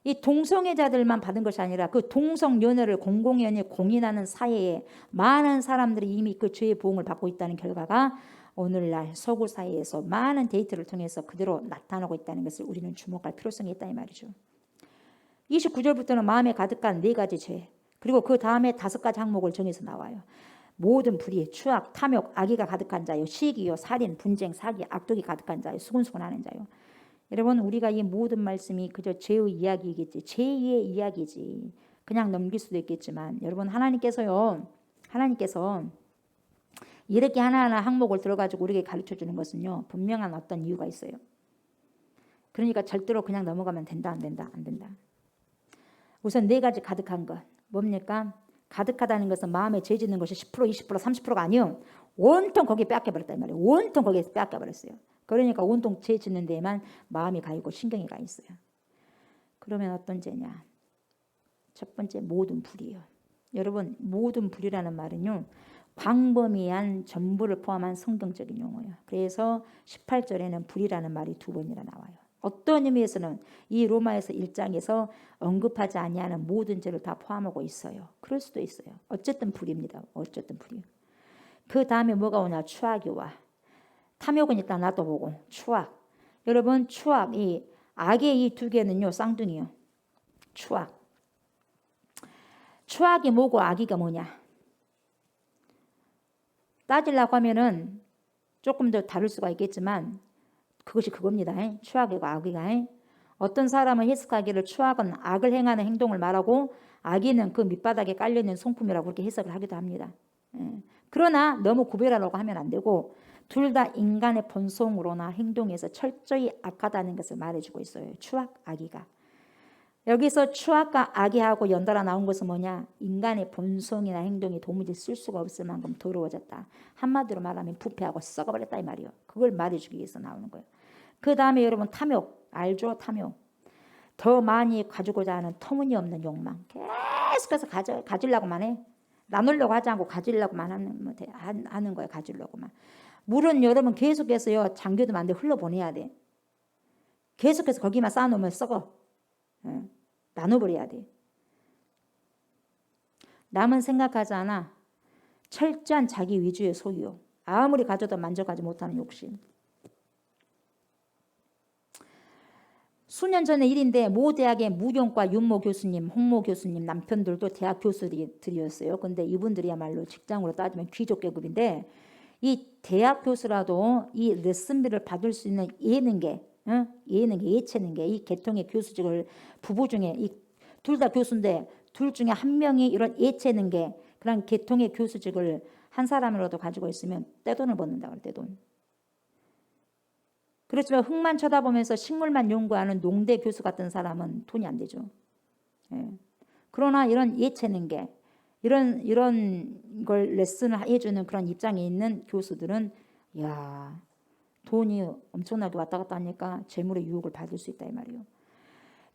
[SPEAKER 2] 이 동성애자들만 받은 것이 아니라 그 동성연애를 공공연히 공인하는 사회에 많은 사람들이 이미 그 죄의 보응을 받고 있다는 결과가 오늘날 서구 사회에서 많은 데이터를 통해서 그대로 나타나고 있다는 것을 우리는 주목할 필요성이 있다 이 말이죠. 29절부터는 마음에 가득한 4가지 죄 그리고 그 다음에 5가지 항목을 정해서 나와요. 모든 불의, 추악, 탐욕, 악의가 가득한 자요, 시기요, 살인, 분쟁, 사기, 악독이 가득한 자요, 수군수군하는 자요. 여러분 우리가 이 모든 말씀이 그저 죄의 이야기이겠지, 죄의 이야기지 그냥 넘길 수도 있겠지만 여러분 하나님께서 이렇게 하나하나 항목을 들어가지고 우리에게 가르쳐주는 것은요 분명한 어떤 이유가 있어요. 그러니까 절대로 그냥 넘어가면 된다 안 된다. 우선 4가지 가득한 것 뭡니까? 가득하다는 것은 마음에 죄 짓는 것이 10%, 20%, 30%가 아니요 온통 거기에 빼앗겨버렸단 말이에요. 온통 거기에 빼앗겨버렸어요. 그러니까 온통 죄 짓는 데에만 마음이 가 있고 신경이 가 있어요. 그러면 어떤 죄냐? 첫 번째 모든 불이에요. 여러분 모든 불이라는 말은요 광범위한 전부를 포함한 성경적인 용어예요. 그래서 18절에는 불이라는 말이 2번이나 나와요. 어떤 의미에서는 이 로마에서 1장에서 언급하지 아니하는 모든 죄를 다 포함하고 있어요. 그럴 수도 있어요. 어쨌든 불입니다. 어쨌든 불이에요. 그 다음에 뭐가 오냐? 추악이 와. 탐욕은 일단 놔둬보고 추악. 여러분 추악, 이 악의 이 2개는요 쌍둥이요. 추악이 뭐고 악의가 뭐냐? 따지려고 하면은 조금 더 다를 수가 있겠지만 그것이 그겁니다. 추악이고 악의가. 어떤 사람은 해석하기를 추악은 악을 행하는 행동을 말하고 악의는 그 밑바닥에 깔려있는 성품이라고 그렇게 해석을 하기도 합니다. 그러나 너무 구별하려고 하면 안 되고 둘 다 인간의 본성으로나 행동에서 철저히 악하다는 것을 말해주고 있어요. 추악, 악의가. 여기서 추악과 악의하고 연달아 나온 것은 뭐냐? 인간의 본성이나 행동이 도무지 쓸 수가 없을 만큼 더러워졌다. 한마디로 말하면 부패하고 썩어버렸다 이 말이에요. 그걸 말해주기 위해서 나오는 거예요. 그 다음에 여러분 탐욕, 알죠? 탐욕. 더 많이 가지고자 하는 터무니없는 욕망. 계속해서 가지려고만 해. 나누려고 하지 않고 가지려고만 하는 거예요. 가지려고만. 물은 여러분 계속해서요. 잠겨두면 안 돼. 흘러보내야 돼. 계속해서 거기만 쌓아놓으면 썩어. 나눠버려야 돼. 남은 생각하지 않아. 철저한 자기 위주의 소유. 아무리 가져도 만족하지 못하는 욕심. 수년 전의 일인데 모 대학의 무용과 윤모 교수님, 홍모 교수님 남편들도 대학 교수들이었어요. 근데 이분들이야말로 직장으로 따지면 귀족계급인데 이 대학 교수라도 이 레슨비를 받을 수 있는 예능계, 예체능계 이 계통의 교수직을 부부 중에 이 둘 다 교수인데 둘 중에 한 명이 이런 예체능계 그런 계통의 교수직을 한 사람이라도 가지고 있으면 떼돈을 벗는다 그래 떼돈. 그렇지만 흙만 쳐다보면서 식물만 연구하는 농대 교수 같은 사람은 돈이 안 되죠. 그러나 이런 예체능계 이런 걸 레슨을 해주는 그런 입장에 있는 교수들은 야, 돈이 엄청나게 왔다 갔다 하니까 재물의 유혹을 받을 수 있다 이 말이에요.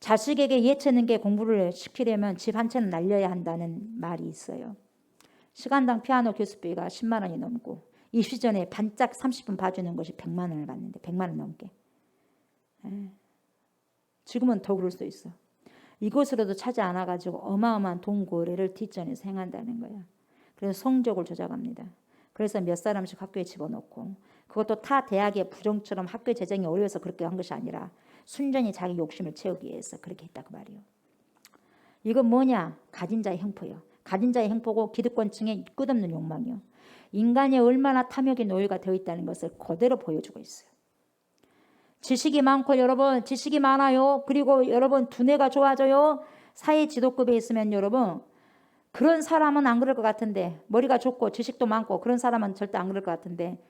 [SPEAKER 2] 자식에게 예체능계 공부를 시키려면 집 한 채는 날려야 한다는 말이 있어요. 시간당 피아노 교습비가 10만 원이 넘고 입시 전에 반짝 30분 봐주는 것이 100만 원을 받는데 100만 원 넘게. 지금은 더 그럴 수도 있어. 이곳으로도 차지 않아가지고 어마어마한 돈 고래를 뒷전에서 행한다는 거야. 그래서 성적을 조작합니다. 그래서 몇 사람씩 학교에 집어넣고 그것도 타 대학의 부정처럼 학교 재정이 어려워서 그렇게 한 것이 아니라 순전히 자기 욕심을 채우기 위해서 그렇게 했다 그 말이에요. 이건 뭐냐? 가진 자의 형포요. 가진 자의 형포고 기득권층의 끝없는 욕망이요. 인간이 얼마나 탐욕의 노예가 되어 있다는 것을 그대로 보여주고 있어요. 지식이 많고 여러분 지식이 많아요. 그리고 여러분 두뇌가 좋아져요. 사회 지도급에 있으면 여러분 그런 사람은 안 그럴 것 같은데 머리가 좋고 지식도 많고 그런 사람은 절대 안 그럴 것 같은데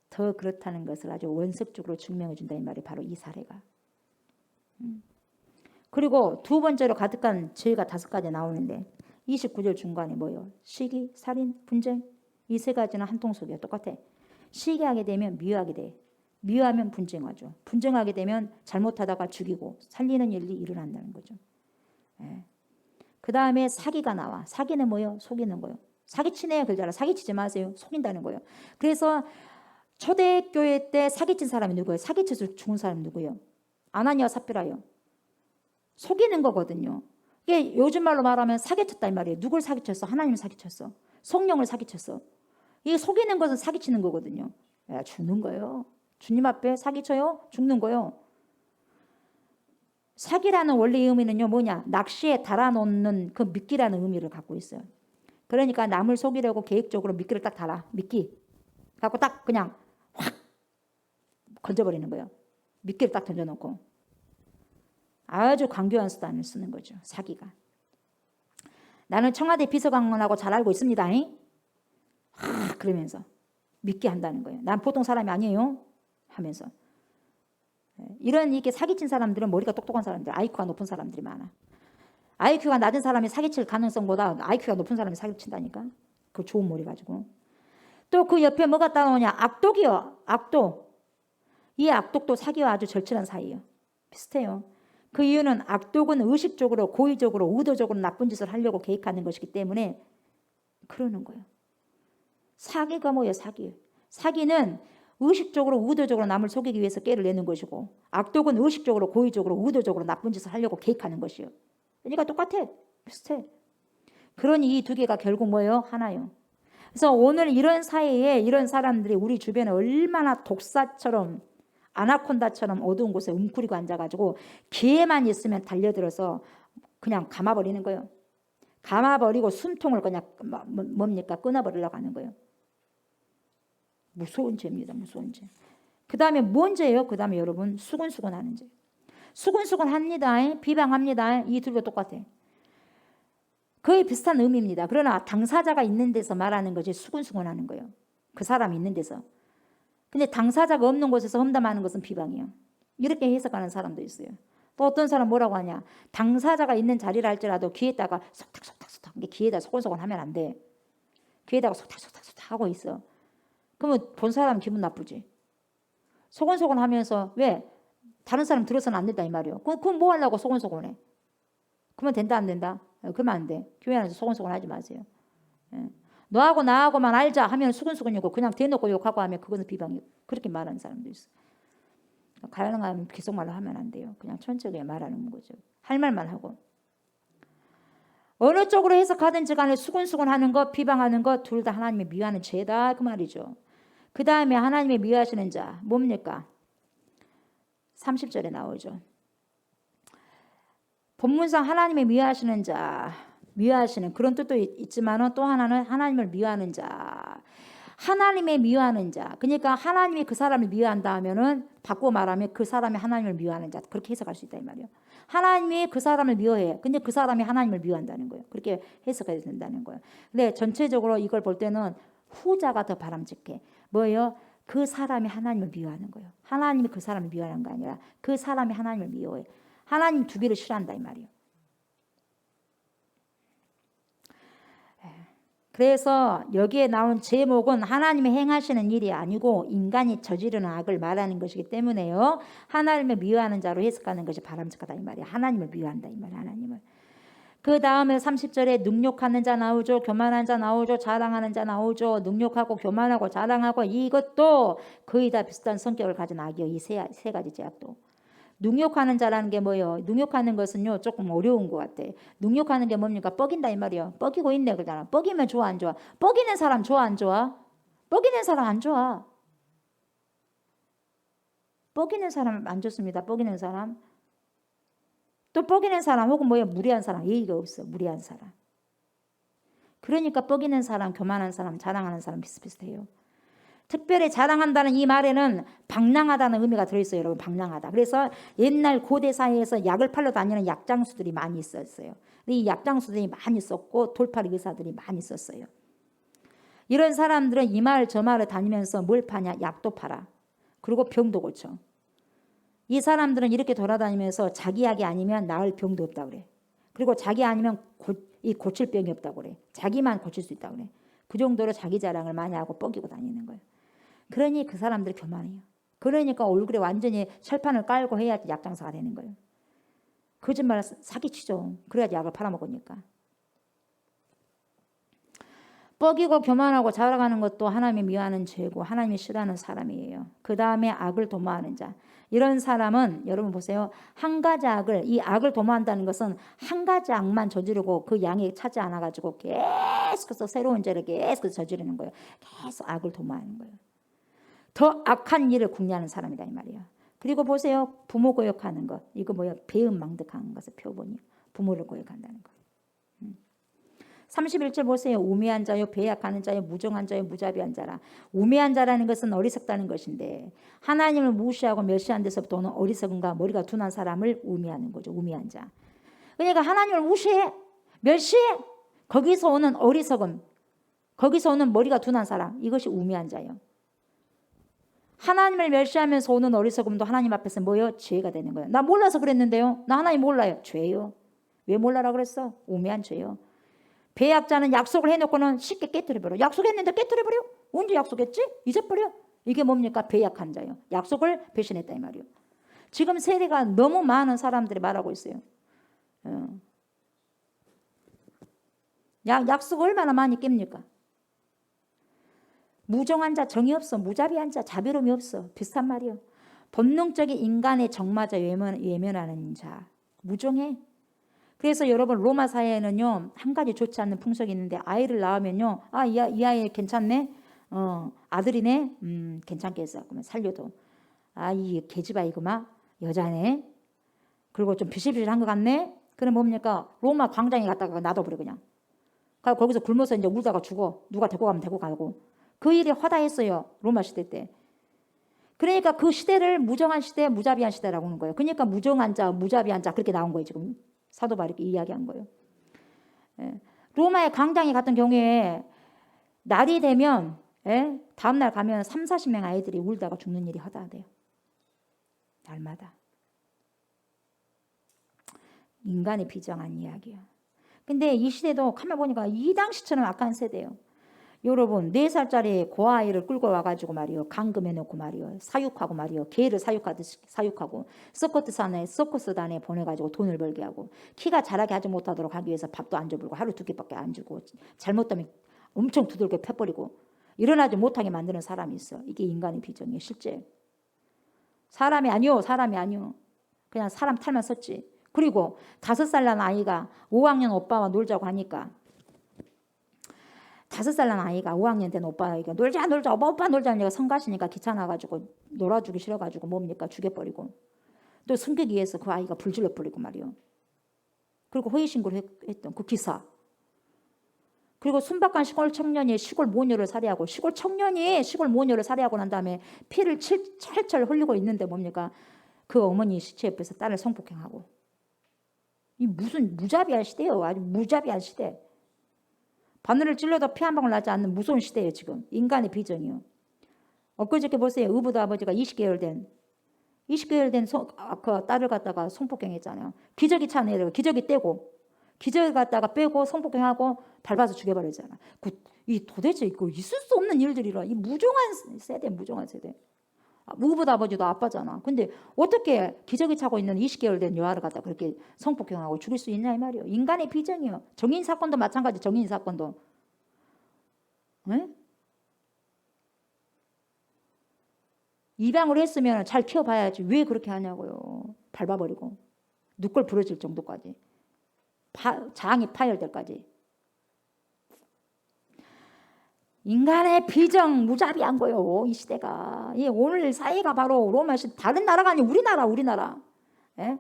[SPEAKER 2] 더 그렇다는 것을 아주 원색적으로 증명해 준다 이 말이 바로 이 사례가. 그리고 두 번째로 가득한 죄가 5가지 나오는데 29절 중간에 뭐예요? 시기, 살인, 분쟁 이 3가지는 한 통속이야. 똑같아. 시기하게 되면 미워하게 돼. 미워하면 분쟁하죠. 분쟁하게 되면 잘못하다가 죽이고 살리는 일이 일어난다는 거죠. 그 다음에 사기가 나와. 사기는 뭐예요? 속이는 거예요. 사기치네요. 그러잖아. 사기치지 마세요. 속인다는 거예요. 그래서 초대교회 때 사기친 사람이 누구예요? 사기쳐서 죽은 사람이 누구예요? 아나니아 삽비라요. 속이는 거거든요. 이게 요즘 말로 말하면 사기쳤다 이 말이에요. 누굴 사기쳤어? 하나님을 사기쳤어. 성령을 사기쳤어. 이게 속이는 것은 사기치는 거거든요. 야, 죽는 거예요. 주님 앞에 사기쳐요? 죽는 거예요. 사기라는 원래 의미는요 뭐냐? 낚시에 달아놓는 그 미끼라는 의미를 갖고 있어요. 그러니까 남을 속이려고 계획적으로 미끼를 딱 달아. 미끼 갖고 딱 그냥 확 건져버리는 거예요. 미끼를 딱 던져놓고 아주 강교한 수단을 쓰는 거죠. 사기가. 나는 청와대 비서관하고 잘 알고 있습니다. 그러면서 믿게 한다는 거예요. 난 보통 사람이 아니에요 하면서. 이런 이렇게 사기친 사람들은 머리가 똑똑한 사람들, IQ가 높은 사람들이 많아. IQ가 낮은 사람이 사기칠 가능성보다 IQ가 높은 사람이 사기친다니까. 그 좋은 머리 가지고. 또 그 옆에 뭐가 따라오냐? 악독이요. 악독. 이 악독도 사기와 아주 절친한 사이예요. 비슷해요. 그 이유는 악독은 의식적으로 고의적으로 의도적으로 나쁜 짓을 하려고 계획하는 것이기 때문에 그러는 거예요. 사기가 뭐예요? 사기. 사기는 의식적으로 의도적으로 남을 속이기 위해서 깨를 내는 것이고 악독은 의식적으로 고의적으로 의도적으로 나쁜 짓을 하려고 계획하는 것이에요. 그러니까 똑같아. 비슷해. 그러니 이 2개가 결국 뭐예요? 하나요. 그래서 오늘 이런 사회에 이런 사람들이 우리 주변에 얼마나 독사처럼 아나콘다처럼 어두운 곳에 웅크리고 앉아가지고 기회만 있으면 달려들어서 그냥 감아버리는 거예요. 감아버리고 숨통을 그냥 뭡니까? 끊어버리려고 하는 거예요. 무서운 죄입니다. 무서운 죄. 그 다음에 뭔 죄예요? 그 다음에 여러분 수근수근하는 죄. 수근수근합니다. 비방합니다. 이 둘과 똑같아. 거의 비슷한 의미입니다. 그러나 당사자가 있는 데서 말하는 것이 수근수근하는 거예요. 그 사람이 있는 데서. 근데 당사자가 없는 곳에서 험담하는 것은 비방이에요. 이렇게 해석하는 사람도 있어요. 또 어떤 사람 뭐라고 하냐? 당사자가 있는 자리라 할지라도 귀에다가 속닥속닥속닥 귀에다 소곤소곤 하면 안 돼. 귀에다가 속닥속닥속닥 하고 있어. 그러면 본 사람 기분 나쁘지. 소곤소곤 하면서 왜? 다른 사람 들어서는 안 된다 이 말이에요. 그건 뭐 하려고 소곤소곤해? 그러면 된다 안 된다? 그러면 안 돼. 교회 안에서 소곤소곤 하지 마세요. 너하고 나하고만 알자 하면 수근수근이고 그냥 대놓고 욕하고 하면 그것은 비방이고 그렇게 말하는 사람도 있어. 가능하면 계속말로 하면 안 돼요. 그냥 천천히 말하는 거죠. 할 말만 하고. 어느 쪽으로 해석하든지 간에 수근수근하는 것, 비방하는 것 둘 다 하나님의 미워하는 죄다 그 말이죠. 그 다음에 하나님의 미워하시는 자 뭡니까? 30절에 나오죠. 본문상 하나님의 미워하시는 자 미워하시는 그런 뜻도 있지만 또 하나는 하나님을 미워하는 자. 하나님의 미워하는 자. 그러니까 하나님이 그 사람을 미워한다 하면은 바꾸어 말하면 그 사람이 하나님을 미워하는 자. 그렇게 해석할 수 있다 이 말이에요. 하나님이 그 사람을 미워해. 근데 그 사람이 하나님을 미워한다는 거예요. 그렇게 해석해야 된다는 거예요. 근데 전체적으로 이걸 볼 때는 후자가 더 바람직해. 뭐예요? 그 사람이 하나님을 미워하는 거예요. 하나님이 그 사람을 미워하는 거 아니라 그 사람이 하나님을 미워해. 하나님 2개를 싫어한다 이 말이에요. 그래서 여기에 나온 제목은 하나님이 행하시는 일이 아니고 인간이 저지르는 악을 말하는 것이기 때문에요. 하나님을 미워하는 자로 해석하는 것이 바람직하다 이 말이에요. 하나님을 미워한다 이 말이에요. 하나님을. 그 다음에 30절에 능욕하는 자 나오죠. 교만한 자 나오죠. 자랑하는 자 나오죠. 능욕하고 교만하고 자랑하고 이것도 거의 다 비슷한 성격을 가진 악이요. 이 세 가지 죄악도. 능욕하는 자라는 게 뭐예요? 능욕하는 것은요 조금 어려운 것 같아. 능욕하는 게 뭡니까? 뻐긴다 이 말이에요. 뻐기고 있네 그러잖아. 뻐기면 좋아 안 좋아? 뻐기는 사람 좋아 안 좋아? 뻐기는 사람 안 좋아. 뻐기는 사람 안 좋습니다. 뻐기는 사람. 또 뻐기는 사람 혹은 뭐예요? 무리한 사람. 예의가 없어. 무리한 사람. 그러니까 뻐기는 사람, 교만한 사람, 자랑하는 사람 비슷비슷해요. 특별히 자랑한다는 이 말에는 방랑하다는 의미가 들어있어요. 여러분 방랑하다. 그래서 옛날 고대 사회에서 약을 팔러 다니는 약장수들이 많이 있었어요. 이 약장수들이 많이 있었고 돌팔이 의사들이 많이 있었어요. 이런 사람들은 이 말 저 말을 다니면서 뭘 파냐? 약도 팔아. 그리고 병도 고쳐. 이 사람들은 이렇게 돌아다니면서 자기 약이 아니면 나을 병도 없다고 그래. 그리고 자기 아니면 고칠 병이 없다고 그래. 자기만 고칠 수 있다고 그래. 그 정도로 자기 자랑을 많이 하고 뻐기고 다니는 거예요. 그러니 그 사람들이 교만해요. 그러니까 얼굴에 완전히 철판을 깔고 해야지 약장사가 되는 거예요. 거짓말 사기치죠. 그래야지 약을 팔아먹으니까. 뻐기고 교만하고 자랑하는 것도 하나님이 미워하는 죄고 하나님이 싫어하는 사람이에요. 그 다음에 악을 도모하는 자. 이런 사람은 여러분 보세요. 한 가지 악을 이 악을 도모한다는 것은 한 가지 악만 저지르고 그 양에 차지 않아가지고 계속해서 새로운 죄를 계속해서 저지르는 거예요. 계속 악을 도모하는 거예요. 더 악한 일을 궁리하는 사람이다 이 말이에요. 그리고 보세요. 부모 고역하는 것. 이거 뭐야? 배은망덕한 것의 표본이에요. 부모를 고역한다는 거. 31절 보세요. 우매한 자요, 배약하는 자요, 무정한 자요, 무자비한 자라. 우매한 자라는 것은 어리석다는 것인데 하나님을 무시하고 멸시한 데서부터 오는 어리석음과 머리가 둔한 사람을 우매하는 거죠. 우매한 자. 그러니까 하나님을 무시해, 멸시해. 거기서 오는 어리석음, 거기서 오는 머리가 둔한 사람, 이것이 우매한 자예요. 하나님을 멸시하면서 오는 어리석음도 하나님 앞에서 뭐예요? 죄가 되는 거예요. 나 몰라서 그랬는데요. 나 하나님 몰라요. 죄요. 왜 몰라라 그랬어? 우매한 죄요. 배약자는 약속을 해놓고는 쉽게 깨뜨려버려. 약속했는데 깨뜨려버려. 언제 약속했지? 잊어버려. 이게 뭡니까? 배약한 자예요. 약속을 배신했다 이 말이에요. 지금 세대가 너무 많은 사람들이 말하고 있어요. 약속 얼마나 많이 깹니까? 무정한 자 정이 없어. 무자비한 자 자비로움이 없어. 비슷한 말이요. 본능적인 인간의 정마저 외면하는 자. 무정해. 그래서 여러분 로마 사회에는요 한 가지 좋지 않는 풍속이 있는데 아이를 낳으면요 이 아이 괜찮네, 아들이네, 괜찮겠어. 그러면 살려도 이 계집아이구만, 여자네, 그리고 좀 비실비실한 것 같네. 그럼 뭡니까? 로마 광장에 갔다가 놔둬버려 그냥. 거기서 굶어서 이제 울다가 죽어. 누가 데리고 가면 데리고 가고. 그 일이 화다했어요 로마 시대 때. 그러니까 그 시대를 무정한 시대, 무자비한 시대라고 하는 거예요. 그러니까 무정한 자, 무자비한 자 그렇게 나온 거예요 지금. 사도 바울이 이렇게 이야기한 거예요. 로마의 광장에 갔던 경우에 날이 되면 다음날 가면 30-40명 아이들이 울다가 죽는 일이 허다하대요. 날마다. 인간의 비정한 이야기예요. 근데 이 시대도 가만 보니까 이 당시처럼 악한 세대예요. 여러분 4살짜리 고아이를 끌고 와가지고 말이요 감금해놓고 말이요 사육하고 말이요 개를 사육하듯이 사육하고 서커스단에 보내가지고 돈을 벌게 하고 키가 자라게 하지 못하도록 하기 위해서 밥도 안 줘버리고 하루 2끼밖에 안 주고 잘못하면 엄청 두들겨 패버리고 일어나지 못하게 만드는 사람이 있어. 이게 인간의 비정이에요. 실제 사람이 아니요. 그냥 사람 탈만 썼지. 그리고 5살 난 아이가 5학년 오빠와 놀자고 하니까 5살 난 아이가 5학년 된 오빠에게 놀자 오빠 놀자 하니까 성가시니까 귀찮아가지고 놀아주기 싫어가지고 뭡니까? 죽여버리고 또 숨기기 위해서 그 아이가 불질러버리고 말이요. 그리고 허위신고를 했던 그 기사. 그리고 순박한 시골 청년이 시골 모녀를 살해하고 시골 모녀를 살해하고 난 다음에 피를 철철 흘리고 있는데 뭡니까? 그 어머니 시체 옆에서 딸을 성폭행하고. 이 무슨 무자비한 시대예요. 아주 무자비한 시대. 바늘을 찔러도 피 한 방울 나지 않는 무서운 시대예요. 지금 인간의 비정이요. 엊그저께 보세요. 의붓 아버지가 20개월 된 그 딸을 갖다가 성폭행했잖아요. 기저귀 차내려 기저귀 떼고 기저귀 갖다가 빼고 성폭행하고 밟아서 죽여버리잖아. 이 도대체 이거 있을 수 없는 일들이라. 이 무정한 세대, 무정한 세대. 무부도 아버지도 아빠잖아. 근데 어떻게 기저귀 차고 있는 20개월 된 여아를 갖다 그렇게 성폭행하고 죽일 수 있냐 이 말이요. 인간의 비정이요. 정인 사건도 마찬가지. 정인 사건도. 네? 입양을 했으면 잘 키워봐야지. 왜 그렇게 하냐고요. 밟아버리고 눈꼴 부러질 정도까지. 장이 파열될까지. 인간의 비정 무자비한 거요. 이 시대가. 오늘 사회가 바로 로마 시대. 다른 나라가 아니고 우리나라. 예?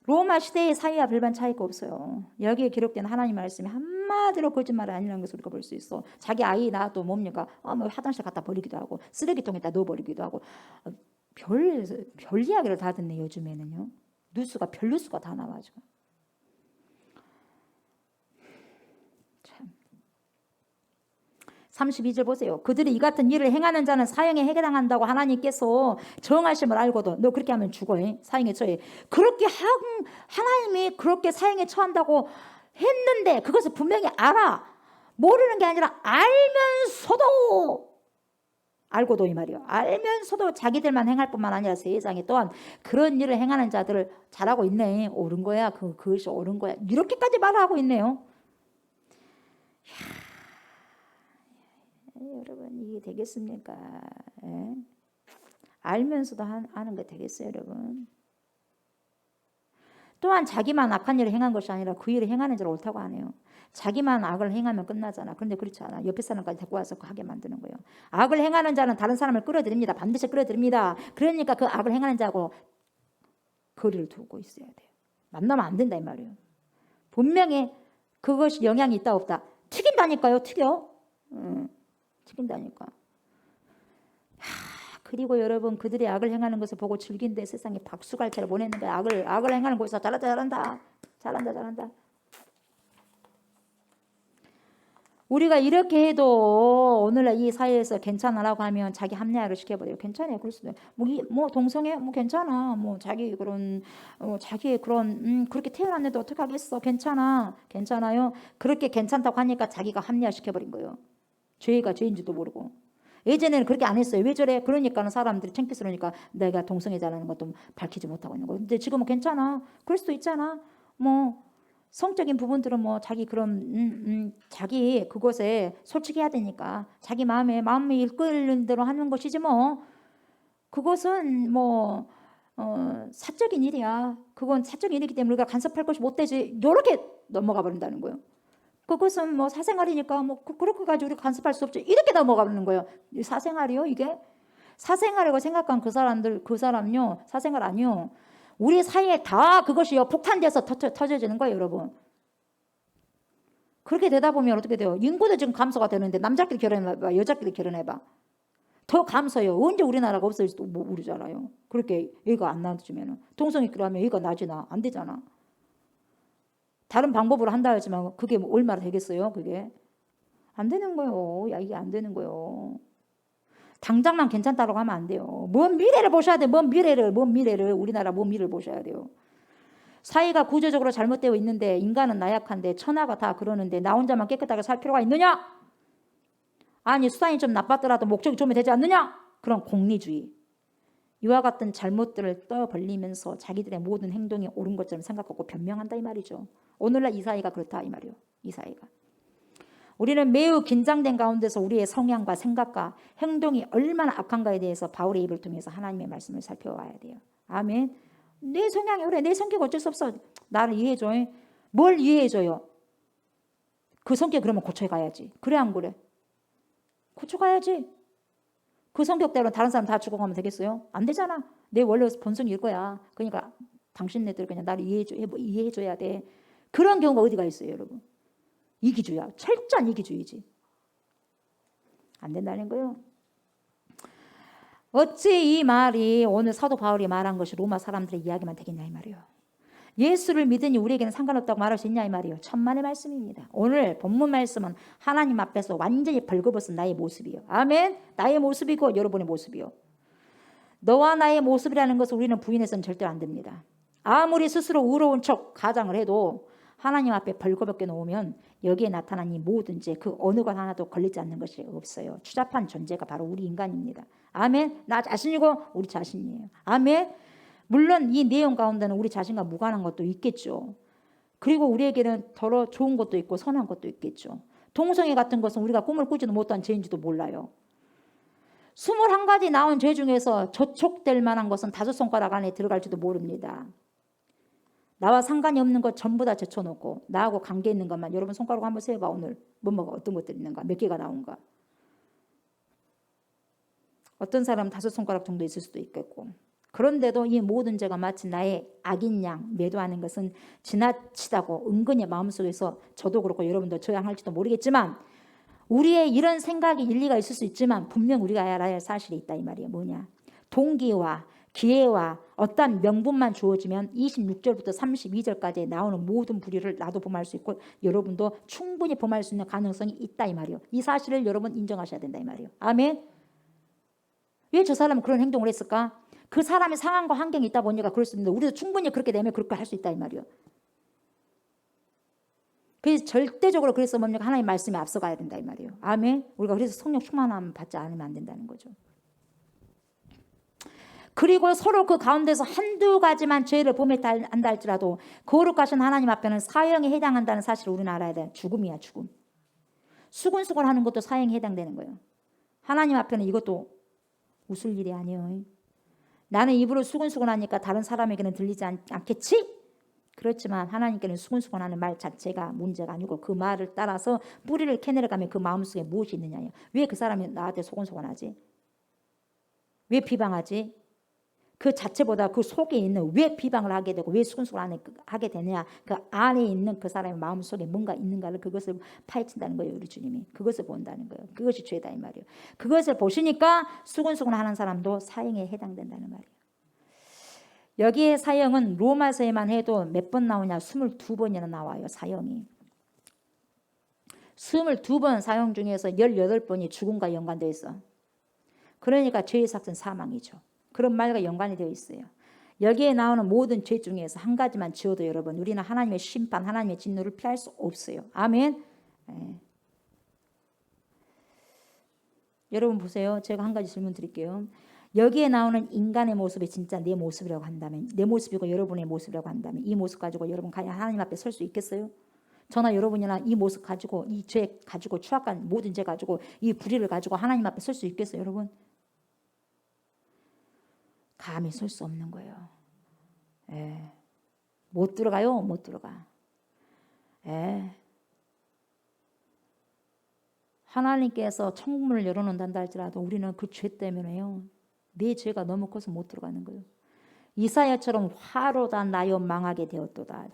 [SPEAKER 2] 로마 시대의 사회와 별반 차이가 없어요. 여기에 기록된 하나님 말씀이 한마디로 거짓말이 아니라는 것을 우리가 볼 수 있어. 자기 아이 낳아도 뭡니까? 뭐 화장실 갖다 버리기도 하고 쓰레기통에다 넣어버리기도 하고 별 이야기를 다 듣네 요즘에는요. 뉴스가 별 뉴스가 다 나와가지고. 참. 32절 보세요. 그들이 이 같은 일을 행하는 자는 사형에 해당한다고 하나님께서 정하심을 알고도 너 그렇게 하면 죽어. 사형에 처해. 그렇게 하나님이 그렇게 사형에 처한다고 했는데 그것을 분명히 알아. 모르는 게 아니라 알고도 이 말이요. 알면서도 자기들만 행할 뿐만 아니라 세상에 또한 그런 일을 행하는 자들을 잘하고 있네. 옳은 거야. 그것이 옳은 거야. 이렇게까지 말하고 있네요. 여러분 이게 되겠습니까? 예? 알면서도 하는 게 되겠어요, 여러분? 또한 자기만 악한 일을 행한 것이 아니라 그 일을 행하는 자를 옳다고 하네요. 자기만 악을 행하면 끝나잖아. 그런데 그렇지 않아. 옆에 사람까지 데리고 와서 하게 만드는 거예요. 악을 행하는 자는 다른 사람을 끌어들입니다. 반드시 끌어들입니다. 그러니까 그 악을 행하는 자하고 거리를 두고 있어야 돼요. 만나면 안 된다 이 말이에요. 분명히 그것이 영향이 있다 없다. 튀긴다니까요. 튀긴다니까. 그리고 여러분 그들이 악을 행하는 것을 보고 즐긴데 세상에 박수갈채를 보내는 거야. 악을 행하는 곳에서 잘한다. 우리가 이렇게 해도 오늘날 이 사회에서 괜찮아라고 하면 자기 합리화를 시켜버려요. 괜찮아요. 그럴 수도 뭐 동성애 뭐 괜찮아. 뭐 자기 그런 자기의 그런 그렇게 태어났는데 어떻게 하겠어. 괜찮아요. 그렇게 괜찮다고 하니까 자기가 합리화 시켜버린 거예요. 죄가 죄인지도 모르고. 예전에는 그렇게 안 했어요. 왜 저래? 그러니까는 사람들이 창피스러우니까 내가 동성애자라는 것도 밝히지 못하고 있는 거예요. 근데 지금은 괜찮아. 그럴 수도 있잖아. 뭐 성적인 부분들은 뭐 자기 그런 자기 그것에 솔직해야 되니까 자기 마음이 이끄는 대로 하는 것이지 뭐. 그것은 뭐 사적인 일이야. 그건 사적인 일이기 때문에 우리가 간섭할 것이 못 되지. 이렇게 넘어가 버린다는 거예요. 그것은 뭐 사생활이니까 뭐 그렇게 가지고 우리가 간섭할 수 없죠. 이렇게 넘어가는 거예요. 사생활이요 이게? 사생활이라고 생각한 그 사람요 사생활 아니요. 우리 사이에 다 그것이요 폭탄돼서 터져지는 거예요 여러분. 그렇게 되다 보면 어떻게 돼요? 인구도 지금 감소가 되는데 남자끼리 결혼해봐 여자끼리 결혼해봐. 더 감소해요. 언제 우리나라가 없어질지도 모르잖아요. 그렇게 애가 안 낳아주면 동성애끼리 하면 애가 나지나 안 되잖아. 다른 방법으로 한다 하지만 그게 뭐 얼마나 되겠어요? 그게 안 되는 거예요. 이게 안 되는 거예요. 당장만 괜찮다고 하면 안 돼요. 먼 미래를 보셔야 돼. 먼 미래를 우리나라 먼 미래를 보셔야 돼요. 사회가 구조적으로 잘못되어 있는데 인간은 나약한데 천하가 다 그러는데 나 혼자만 깨끗하게 살 필요가 있느냐? 아니 수단이 좀 나빴더라도 목적이 좀 되지 않느냐? 그런 공리주의. 이와 같은 잘못들을 떠벌리면서 자기들의 모든 행동이 옳은 것처럼 생각하고 변명한다 이 말이죠. 오늘날 이 사회가 그렇다 이 말이요. 이 사회가. 우리는 매우 긴장된 가운데서 우리의 성향과 생각과 행동이 얼마나 악한가에 대해서 바울의 입을 통해서 하나님의 말씀을 살펴봐야 돼요. 아멘. 내 성향이 그래. 내 성격 어쩔 수 없어. 나를 이해해줘. 뭘 이해해줘요? 그 성격 그러면 고쳐가야지. 그래 안 그래? 고쳐가야지. 그 성격대로 다른 사람 다 죽어가면 되겠어요? 안 되잖아. 내 원래 본성일 거야. 그러니까 당신네들 그냥 나를 이해해줘야 돼. 그런 경우가 어디가 있어요 여러분? 이기주의야. 철저한 이기주의지. 안 된다는 거예요. 어찌 이 말이 오늘 사도 바울이 말한 것이 로마 사람들의 이야기만 되겠냐 이 말이에요. 예수를 믿으니 우리에게는 상관없다고 말할 수 있냐 이 말이에요. 천만의 말씀입니다. 오늘 본문 말씀은 하나님 앞에서 완전히 벌거벗은 나의 모습이에요. 아멘. 나의 모습이고 여러분의 모습이요. 너와 나의 모습이라는 것을 우리는 부인해서는 절대 안 됩니다. 아무리 스스로 의로운 척 가장을 해도 하나님 앞에 벌거벗게 놓으면 여기에 나타난 이 모든 죄, 그 어느 것 하나도 걸리지 않는 것이 없어요. 추잡한 존재가 바로 우리 인간입니다. 아멘. 나 자신이고 우리 자신이에요. 아멘. 물론 이 내용 가운데는 우리 자신과 무관한 것도 있겠죠. 그리고 우리에게는 더러 좋은 것도 있고 선한 것도 있겠죠. 동성애 같은 것은 우리가 꿈을 꾸지도 못한 죄인지도 몰라요. 21가지 나온 죄 중에서 저촉될 만한 것은 5손가락 안에 들어갈지도 모릅니다. 나와 상관이 없는 것 전부 다 제쳐놓고 나하고 관계 있는 것만, 여러분 손가락 한번 세봐. 오늘 뭐가 어떤 것들이 있는가, 몇 개가 나온가. 어떤 사람은 5손가락 정도 있을 수도 있겠고. 그런데도 이 모든 죄가 마치 나의 악인 양 매도하는 것은 지나치다고 은근히 마음속에서, 저도 그렇고 여러분도 저양할지도 모르겠지만, 우리의 이런 생각이 일리가 있을 수 있지만 분명 우리가 알아야 할 사실이 있다 이 말이에요. 뭐냐, 동기와 기회와 어떤 명분만 주어지면 26절부터 32절까지 나오는 모든 불의를 나도 범할 수 있고 여러분도 충분히 범할 수 있는 가능성이 있다 이 말이에요. 이 사실을 여러분 인정하셔야 된다 이 말이에요. 아멘. 왜 저 사람은 그런 행동을 했을까? 그 사람의 상황과 환경이 있다 보니까 그럴 수 있는데, 우리도 충분히 그렇게 되면 그렇게 할 수 있다 이 말이에요. 그래서 절대적으로 그래서 뭡니까? 하나님의 말씀에 앞서가야 된다 이 말이에요. 아멘. 우리가 그래서 성령 충만함 받지 않으면 안 된다는 거죠. 그리고 서로 그 가운데서 한두 가지만 죄를 범했다 한다 할지라도 거룩하신 하나님 앞에는 사형에 해당한다는 사실을 우리는 알아야 돼. 죽음이야, 죽음. 수근수근 하는 것도 사형에 해당되는 거예요. 하나님 앞에는 이것도 웃을 일이 아니에요. 나는 입으로 수근수근 하니까 다른 사람에게는 들리지 않겠지? 그렇지만 하나님께는 수근수근하는 말 자체가 문제가 아니고 그 말을 따라서 뿌리를 캐내려가면 그 마음속에 무엇이 있느냐예요. 왜 그 사람이 나한테 수근수근하지? 왜 비방하지? 그 자체보다 그 속에 있는 왜 비방을 하게 되고 왜 수근수근 하게 되느냐, 그 안에 있는 그 사람의 마음속에 뭔가 있는가를, 그것을 파헤친다는 거예요. 우리 주님이 그것을 본다는 거예요. 그것이 죄다 이 말이에요. 그것을 보시니까 수근수근 하는 사람도 사형에 해당된다는 말이에요. 여기에 사형은 로마서에만 해도 몇 번 나오냐, 22번이나 나와요. 사형이 22번 사형 중에서 18번이 죽음과 연관되어 있어. 그러니까 죄의 삭은 사망이죠. 그런 말과 연관이 되어 있어요. 여기에 나오는 모든 죄 중에서 한 가지만 지어도 여러분, 우리는 하나님의 심판, 하나님의 진노를 피할 수 없어요. 아멘. 네. 여러분 보세요. 제가 한 가지 질문 드릴게요. 여기에 나오는 인간의 모습이 진짜 내 모습이라고 한다면, 내 모습이고 여러분의 모습이라고 한다면, 이 모습 가지고 여러분 하나님 앞에 설 수 있겠어요? 저나 여러분이나 이 모습 가지고, 이 죄 가지고, 추악한 모든 죄 가지고, 이 불의를 가지고 하나님 앞에 설 수 있겠어요, 여러분? 감히 설 수 없는 거예요. 못 들어가요, 못 들어가. 하나님께서 천국문을 열어놓는다 할지라도 우리는 그 죄 때문에요, 내 죄가 너무 커서 못 들어가는 거예요. 이사야처럼 화로다 나여 망하게 되었도다.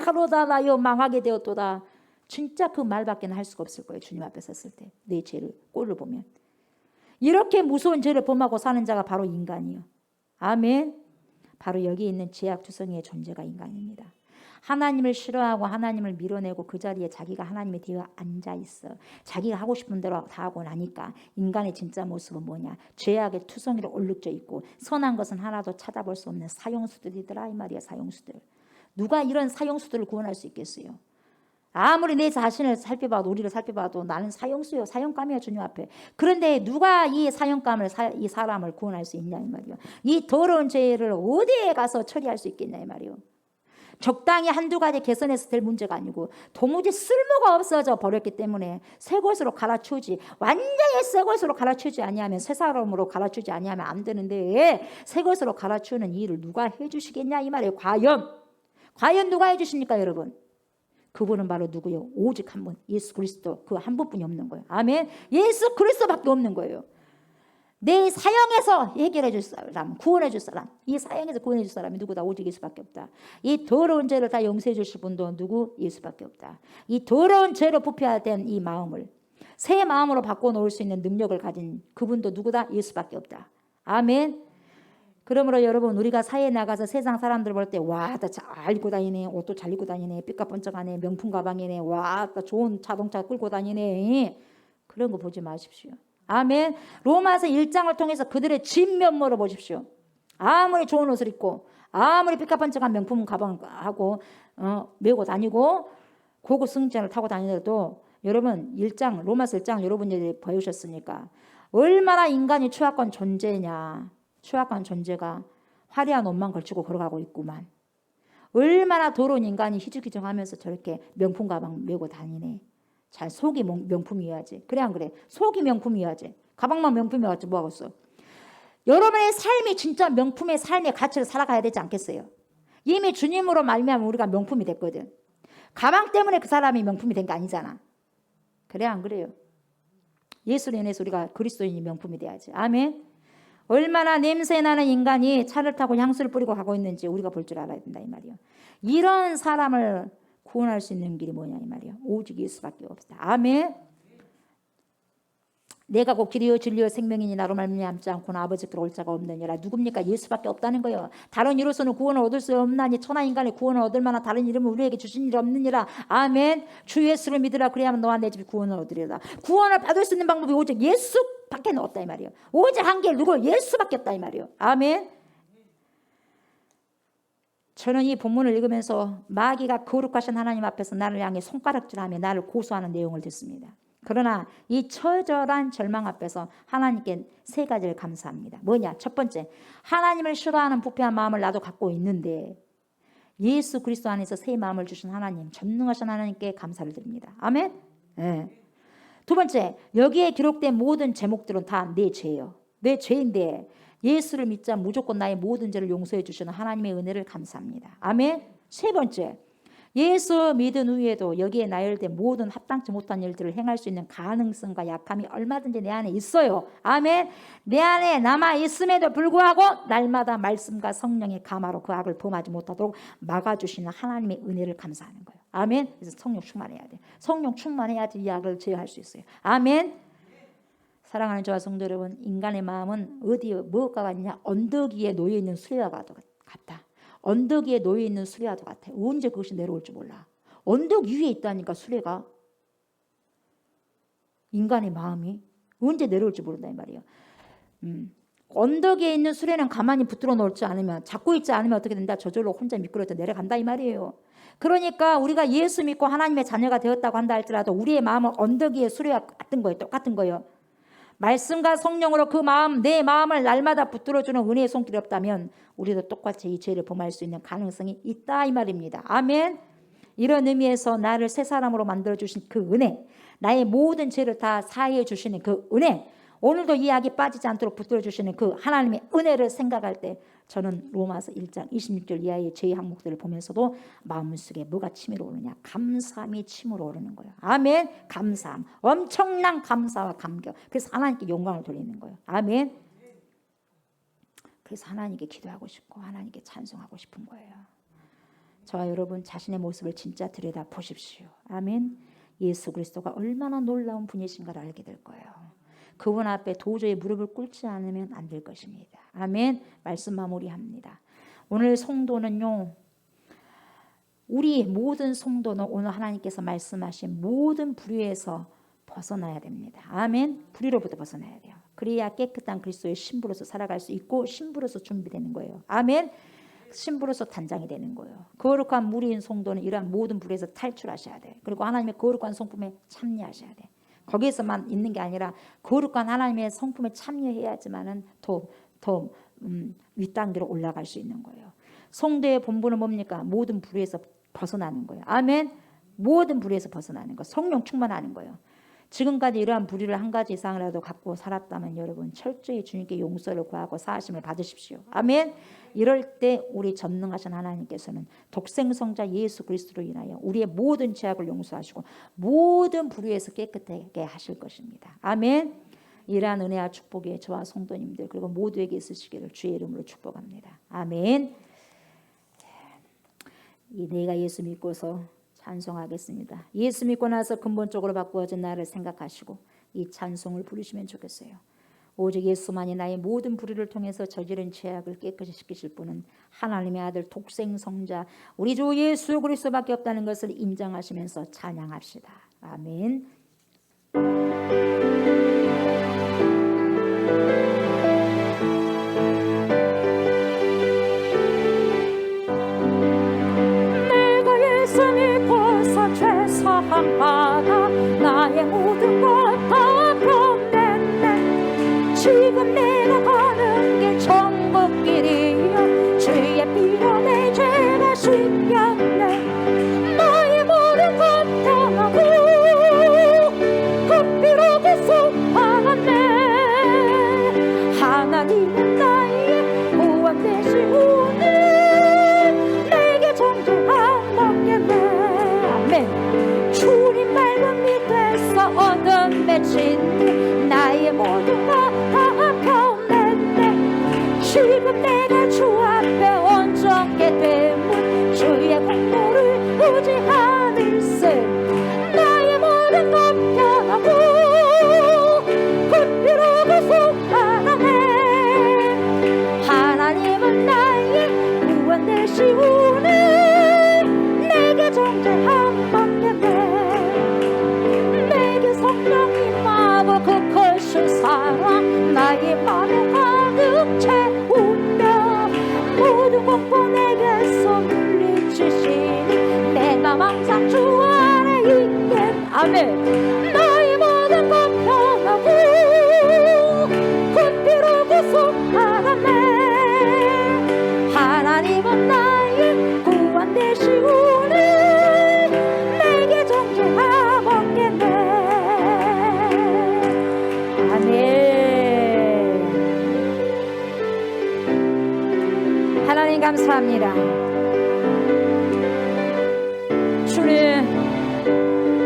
[SPEAKER 2] 화로다 나여 망하게 되었도다. 진짜 그 말밖에 할 수가 없을 거예요. 주님 앞에 섰을 때 내 죄를, 꼴을 보면. 이렇게 무서운 죄를 범하고 사는 자가 바로 인간이요. 아멘. 바로 여기 있는 죄악투성이의 존재가 인간입니다. 하나님을 싫어하고 하나님을 밀어내고 그 자리에 자기가 하나님에 되어 앉아있어. 자기가 하고 싶은 대로 다 하고 나니까 인간의 진짜 모습은 뭐냐, 죄악의 투성이로 얼룩져 있고 선한 것은 하나도 찾아볼 수 없는 사형수들이더라 이 말이야. 사형수들. 누가 이런 사형수들을 구원할 수 있겠어요? 아무리 내 자신을 살펴봐도, 우리를 살펴봐도 나는 사형수요, 사형감이야 주님 앞에. 그런데 누가 이 사형감을, 이 사람을 구원할 수 있냐 이 말이요. 이 더러운 죄를 어디에 가서 처리할 수 있겠냐 이 말이요. 적당히 한두 가지 개선해서 될 문제가 아니고 도무지 쓸모가 없어져 버렸기 때문에 새 것으로 갈아치우지, 완전히 새 것으로 갈아치우지 아니하면, 새 사람으로 갈아치우지 아니하면 안 되는데 새 것으로 갈아치우는 일을 누가 해주시겠냐 이 말이에요. 과연 누가 해주십니까 여러분? 그분은 바로 누구요? 오직 한 분, 예수 그리스도. 그 한 분뿐이 없는 거예요. 아멘. 예수 그리스도밖에 없는 거예요. 내 사형에서 해결해 줄 사람, 구원해 줄 사람, 이 사형에서 구원해 줄 사람이 누구다? 오직 예수밖에 없다. 이 더러운 죄를 다 용서해 주실 분도 누구? 예수밖에 없다. 이 더러운 죄로 부패된 이 마음을 새 마음으로 바꿔놓을 수 있는 능력을 가진 그분도 누구다? 예수밖에 없다. 아멘. 그러므로 여러분, 우리가 사회에 나가서 세상 사람들 볼 때 와, 나 잘 입고 다니네, 옷도 잘 입고 다니네, 삐까뻔쩍하네, 명품 가방이네, 와, 나 좋은 자동차 끌고 다니네, 그런 거 보지 마십시오. 아멘. 로마서 1장을 통해서 그들의 진면모를 보십시오. 아무리 좋은 옷을 입고 아무리 삐까뻔쩍한 명품 가방하고 메고 다니고 고급 승진을 타고 다니더라도 여러분 로마서 1장 여러분들이 배우셨으니까 얼마나 인간이 추악한 존재냐. 추악한 존재가 화려한 옷만 걸치고 걸어가고 있구만. 얼마나 더러운 인간이 희죽희죽하면서 저렇게 명품 가방 메고 다니네. 잘 속이 명품이어야지. 그래 안 그래? 속이 명품이어야지. 가방만 명품이어야지 뭐하겠어. 여러분의 삶이 진짜 명품의 삶의 가치를 살아가야 되지 않겠어요? 이미 주님으로 말미암아 우리가 명품이 됐거든. 가방 때문에 그 사람이 명품이 된 게 아니잖아. 그래 안 그래요? 예수로 인해서 우리가 그리스도인이 명품이 돼야지. 아멘. 얼마나 냄새나는 인간이 차를 타고 향수를 뿌리고 가고 있는지 우리가 볼 줄 알아야 된다 이 말이에요. 이런 사람을 구원할 수 있는 길이 뭐냐 이 말이에요. 오직 예수밖에 없다. 아멘. 내가 곧 길이요 진리요 생명이니 나로 말미암지 않고는 아버지께로 올 자가 없느니라. 누굽니까? 예수밖에 없다는 거예요. 다른 이로서는 구원을 얻을 수 없나니 천하 인간의 구원을 얻을 만한 다른 이름을 우리에게 주신 일 없느니라. 아멘. 주 예수를 믿으라. 그래야만 너와 내 집이 구원을 얻으리라. 구원을 받을 수 있는 방법이 오직 예수밖에 없다 이 말이에요. 오직 한 길 누구? 예수밖에 없다 이 말이에요. 아멘. 저는 이 본문을 읽으면서 마귀가 거룩하신 하나님 앞에서 나를 향해 손가락질하며 나를 고소하는 내용을 듣습니다. 그러나 이 처절한 절망 앞에서 하나님께 세 가지를 감사합니다. 뭐냐? 첫 번째, 하나님을 싫어하는 부패한 마음을 나도 갖고 있는데 예수 그리스도 안에서 새 마음을 주신 하나님, 전능하신 하나님께 감사를 드립니다. 아멘? 네. 두 번째, 여기에 기록된 모든 제목들은 다 내 죄예요. 내 죄인데 예수를 믿자 무조건 나의 모든 죄를 용서해 주시는 하나님의 은혜를 감사합니다. 아멘? 세 번째, 예수 믿은 후에도 여기에 나열된 모든 합당치 못한 일들을 행할 수 있는 가능성과 약함이 얼마든지 내 안에 있어요. 아멘. 내 안에 남아 있음에도 불구하고 날마다 말씀과 성령의 감화로 그 악을 범하지 못하도록 막아주시는 하나님의 은혜를 감사하는 거예요. 아멘. 그래서 성령 충만해야 돼. 성령 충만해야지 이 악을 제어할 수 있어요. 아멘. 사랑하는 저와 성도 여러분, 인간의 마음은 어디에 뭐가 같냐? 언덕 위에 놓여 있는 수레와 같다. 언덕 위에 놓여 있는 수레와도 같아. 언제 그것이 내려올 줄 몰라. 언덕 위에 있다니까 수레가. 인간의 마음이 언제 내려올지 모른다 이 말이에요. 언덕 위에 있는 수레는 가만히 붙들어 놓지 않으면, 잡고 있지 않으면 어떻게 된다? 저절로 혼자 미끄러져 내려간다 이 말이에요. 그러니까 우리가 예수 믿고 하나님의 자녀가 되었다고 한다 할지라도 우리의 마음은 언덕 위에 수레와 같은 거예요. 똑같은 거예요. 말씀과 성령으로 그 마음, 내 마음을 날마다 붙들어주는 은혜의 손길이 없다면 우리도 똑같이 이 죄를 범할 수 있는 가능성이 있다 이 말입니다. 아멘. 이런 의미에서 나를 새 사람으로 만들어주신 그 은혜, 나의 모든 죄를 다 사해해 주시는 그 은혜, 오늘도 이 악이 빠지지 않도록 붙들어주시는 그 하나님의 은혜를 생각할 때 저는 로마서 1장 26절 이하의 죄의 항목들을 보면서도 마음속에 뭐가 치밀어 오르냐? 감사함이 치밀어 오르는 거예요. 아멘. 감사함, 엄청난 감사와 감격. 그래서 하나님께 영광을 돌리는 거예요. 아멘. 그래서 하나님께 기도하고 싶고 하나님께 찬송하고 싶은 거예요. 저와 여러분 자신의 모습을 진짜 들여다 보십시오. 아멘. 예수 그리스도가 얼마나 놀라운 분이신가를 알게 될 거예요. 그분 앞에 도저히 무릎을 꿇지 않으면 안 될 것입니다. 아멘. 말씀 마무리합니다. 오늘 성도는요, 우리 모든 성도는 오늘 하나님께서 말씀하신 모든 불의에서 벗어나야 됩니다. 아멘. 불의로부터 벗어나야 돼요. 그래야 깨끗한 그리스도의 신부로서 살아갈 수 있고 신부로서 준비되는 거예요. 아멘. 신부로서 단장이 되는 거예요. 거룩한 무리인 성도는 이러한 모든 불의에서 탈출하셔야 돼. 그리고 하나님의 거룩한 성품에 참여하셔야 돼. 거기에서만 있는 게 아니라 거룩한 하나님의 성품에 참여해야지만은 더 윗단계로 올라갈 수 있는 거예요. 성도의 본분은 뭡니까? 모든 불의에서 벗어나는 거예요. 아멘. 모든 불의에서 벗어나는 거. 성령 충만하는 거예요. 지금까지 이러한 불의를 한 가지 이상이라도 갖고 살았다면 여러분 철저히 주님께 용서를 구하고 사하심을 받으십시오. 아멘. 이럴 때 우리 전능하신 하나님께서는 독생성자 예수 그리스도로 인하여 우리의 모든 죄악을 용서하시고 모든 불의에서 깨끗하게 하실 것입니다. 아멘. 이러한 은혜와 축복이 저와 성도님들 그리고 모두에게 있으시기를 주의 이름으로 축복합니다. 아멘. 내가 예수 믿고서 찬송하겠습니다. 예수 믿고 나서 근본적으로 바꾸어진 나를 생각하시고 이 찬송을 부르시면 좋겠어요. 오직 예수만이 나의 모든 불의를 통해서 저지른 죄악을 깨끗이 씻기실 분은 하나님의 아들 독생성자 우리 주 예수 그리스도밖에 없다는 것을 인정하시면서 찬양합시다. 아멘. 내가 예수 믿고서 죄 오늘 내게 정죄함 없겠네. 아멘. 주님 말고 밑에서 얻은 맺힌 나의 모두가 다 변했네. 지금 내가 주 앞에 온전케 되면 주의 공로를 의지하는세. 나의 모든 것 변하고 그 피로 구속하라네. 하나님은 나의 구원 되시오니 내게 정죄함 없겠네. 내게 성령이 마법 그 크신 사랑 나의 맘에 가득 채우며 모든 공포 내게서 물리치시니 내가 항상 주 안에 있겠. 아멘. 나의 모든 것 변하고 그 피로 구속하라네. 하나님은 나의 구원 되시오니 내게 정죄함 없겠네. 아멘. 하나님 감사합니다. 주님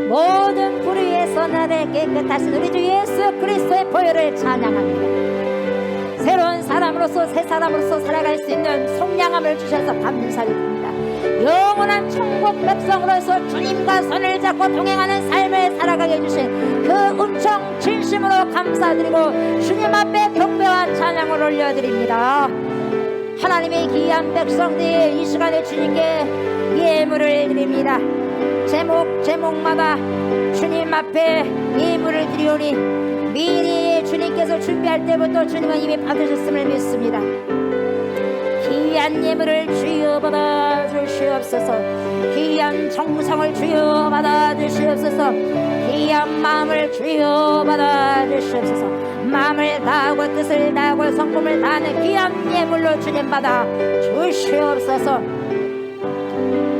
[SPEAKER 2] 모든 불의에서 나를 깨끗하신 우리 주 예수 그리스도의 보혈을 찬양합니다. 새로운 사람으로서 새 사람으로서 살아갈 수 있는 속량함을 주셔서 감사드립니다. 영원한 천국 백성으로서 주님과 손을 잡고 동행하는 삶을 살아가게 해주신 그 은총 진심으로 감사드리고 주님 앞에 경배와 찬양을 올려드립니다. 하나님의 귀한 백성들이 이 시간에 주님께 예물을 드립니다. 제목마다 주님 앞에 예물을 드리오니 미리 주님께서 준비할 때부터 주님은 이미 받으셨음을 믿습니다. 귀한 예물을 주여 받아 주시옵소서. 귀한 정성을 주여 받아 주시옵소서. 귀한 마음을 주여 받아 주시옵소서. 마음을 다하고 뜻을 다하고 성품을 다하는 귀한 예물로 주님 받아 주시옵소서.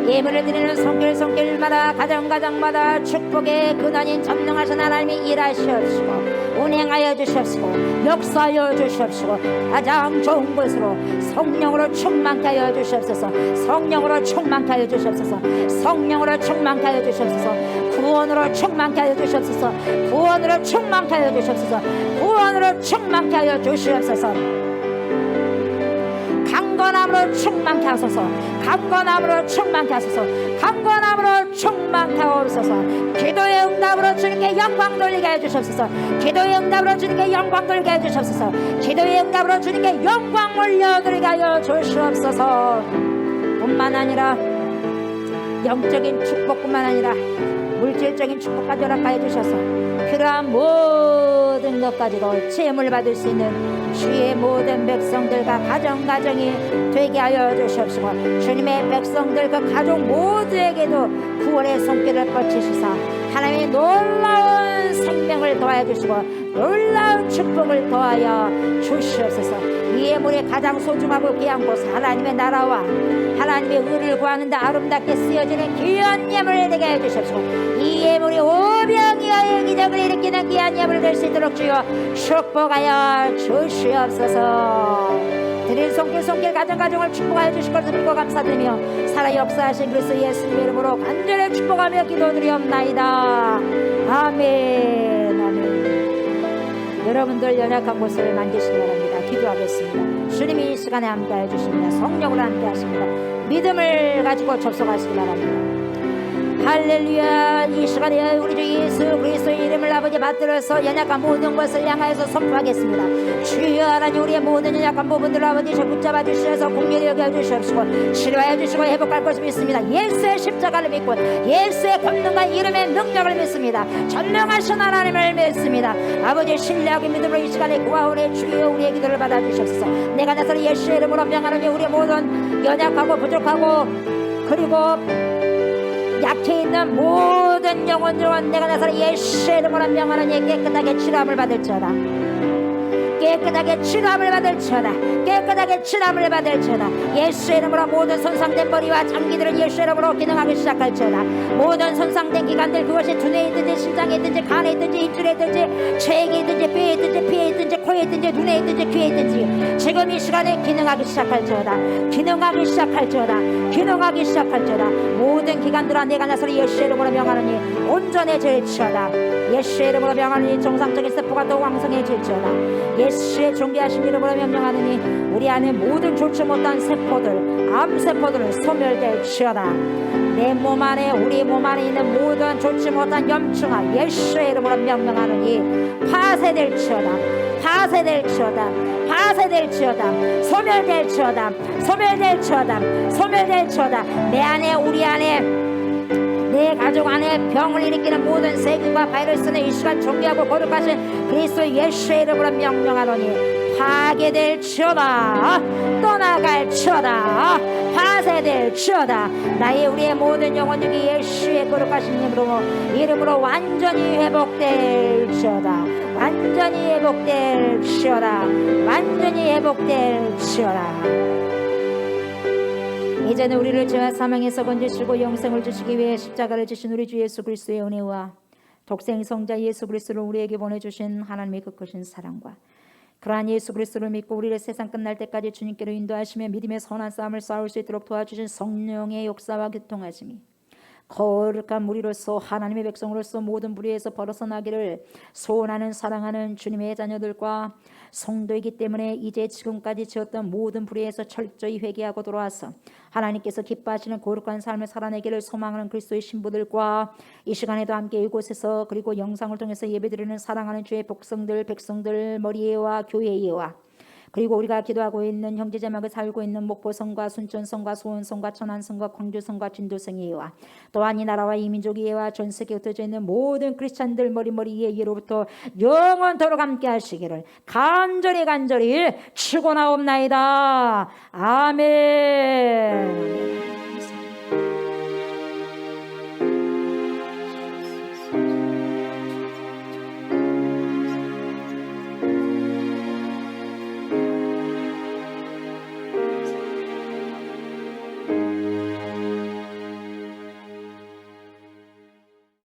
[SPEAKER 2] 예물을 드리는 손길마다 가정마다 축복의 근원인 전능하신 하나님이 일하시옵시고 운행하여 주시옵시고 역사하여 주시옵시고 가장 좋은 곳으로 성령으로 충만케 하여 주시옵소서. 성령으로 충만케 하여 주시옵소서. 성령으로 충만케 하여 주시옵소서. 구원으로 충만케 하여 주시옵소서. 구원으로 충만케 하여 주시옵소서. 구원으로 충만케 하여 주시옵소서. 강건함으로 충만케 하소서. 강건함으로 충만케 하소서. 강건함으로 충만케 하소서. 기도의 응답으로 주님께 영광 돌리게 해주시옵소서. 기도의 응답으로 주님께 영광 돌리게 해주시옵소서. 기도의 응답으로 주님께 영광 올려드리게 하여 주시옵소서. 뿐만 아니라 영적인 축복뿐만 아니라 물질적인 축복까지 허락하여 주셔서 필요한 모든 것 가지고 제물 받을 수 있는 주의 모든 백성들과 가정이 되게 하여 주시옵시고 주님의 백성들 그 가족 모두에게도 구원의 손길을 뻗치시사 하나님의 놀라운 생명을 더하여 주시고 놀라운 축복을 더하여 주시옵소서. 이 예물이 가장 소중하고 귀한 곳 하나님의 나라와 하나님의 의를 구하는 데 아름답게 쓰여지는 귀한 예물을 되게 해주십시오. 이 예물이 오병이어의 기적을 일으키는 귀한 예물이 될 수 있도록 주여 축복하여 주시옵소서. 드린 손길 가정을 축복하여 주실 것을 믿고 감사드리며 살아 역사하신 그리스도 예수님의 이름으로 간절히 축복하며 기도드리옵나이다. 아멘. 아멘. 여러분들 연약한 곳을 만지시기 바랍니다. 기도하겠습니다. 주님이 이 시간에 함께해 주십니다. 성령으로 함께하십니다. 믿음을 가지고 접속하시기 바랍니다. 할렐루야. 이 시간에 우리 주 예수 그리스도의 이름을 아버지 받들어서 연약한 모든 것을 향하여서 선포하겠습니다. 주여 하나님 우리의 모든 연약한 부분들을 아버지 붙잡아 주셔서 공렬히 여겨 주시옵시고 치료하여 주시고 회복할 것을 믿습니다. 예수의 십자가를 믿고 예수의 권능과 이름의 능력을 믿습니다. 전능하신 하나님을 믿습니다. 아버지 신뢰하고 믿음으로 이 시간에 구하오니 주여 우리의 기도를 받아주시옵소서. 내가 나서는 예수의 이름으로 명하노니 우리의 모든 연약하고 부족하고 그리고 약해 있는 모든 영혼들은 내가 나서는 예수의 이름으로 명하노니 깨끗하게 치료함을 받을지어다. 깨끗하게 치료함을 받을지어다. 깨끗하게 치료함을 받을지어다. 예수의 이름으로 모든 손상된 머리와 장기들은 예수의 이름으로 기능하기 시작할지어다. 모든 손상된 기관들, 그것이 두뇌에 있든지 심장에 있든지 간에 있든지 입술에 있든지 체액에 있든지 뼈에 있든지 피에 있든지 코에 있든지 눈에 있든지 귀에 있든지 지금 이 시간에 기능하기 시작할지어다. 기능하기 시작할지어다. 기능하기 시작할지어다. 모든 기관들아 내가 나서리 예수의 이름으로 명하느니 온전해질지어다. 예수의 이름으로 명하느니 정상적인 세포가 더 왕성해질지어다. 예수의 존귀하신 이름으로 명령하느니 우리 안에 모든 좋지 못한 세포들, 암세포들을 소멸될지어다. 내 몸 안에, 우리 몸 안에 있는 모든 좋지 못한 염증아 예수의 이름으로 명령하느니 파쇄될지어다. 파쇄될지어다. 파쇄될지어다. 소멸될지어다. 소멸될지어다. 소멸될지어다. 내 안에, 우리 안에, 내 가족 안에 병을 일으키는 모든 세균과 바이러스는 이 시간 존귀하고 거룩하신 그리스도 예수의 이름으로 명령하노니 파괴될지어다. 떠나갈지어다. 파쇄될지어다. 나의 우리의 모든 영혼력이 예수의 거룩하신 이름으로 완전히 회복될지어다. 완전히 회복될지어다. 완전히 회복될지어다. 이제는 우리를 죄와 사망에서 건지시고 영생을 주시기 위해 십자가를 지신 우리 주 예수 그리스도의 은혜와 독생 성자 예수 그리스도를 우리에게 보내주신 하나님의 그 크신 사랑과 그러한 예수 그리스도를 믿고 우리를 세상 끝날 때까지 주님께로 인도하시며 믿음의 선한 싸움을 싸울 수 있도록 도와주신 성령의 역사와 교통하심이 거룩한 무리로서 하나님의 백성으로서 모든 불의에서 벗어나기를 소원하는 사랑하는 주님의 자녀들과 성도이기 때문에 이제 지금까지 지었던 모든 불의에서 철저히 회개하고 돌아와서 하나님께서 기뻐하시는 거룩한 삶을 살아내기를 소망하는 그리스도의 신부들과 이 시간에도 함께 이곳에서 그리고 영상을 통해서 예배드리는 사랑하는 주의 백성들 머리예와 교회예와 그리고 우리가 기도하고 있는 형제자매가 살고 있는 목포성과 순천성과 소원성과 천안성과 광주성과 진도성이와 또한 이 나라와 이 민족이와 전 세계에 흩어져 있는 모든 크리스찬들 머리에 예로부터 영원토록 함께 하시기를 간절히 축원하옵나이다. 아멘.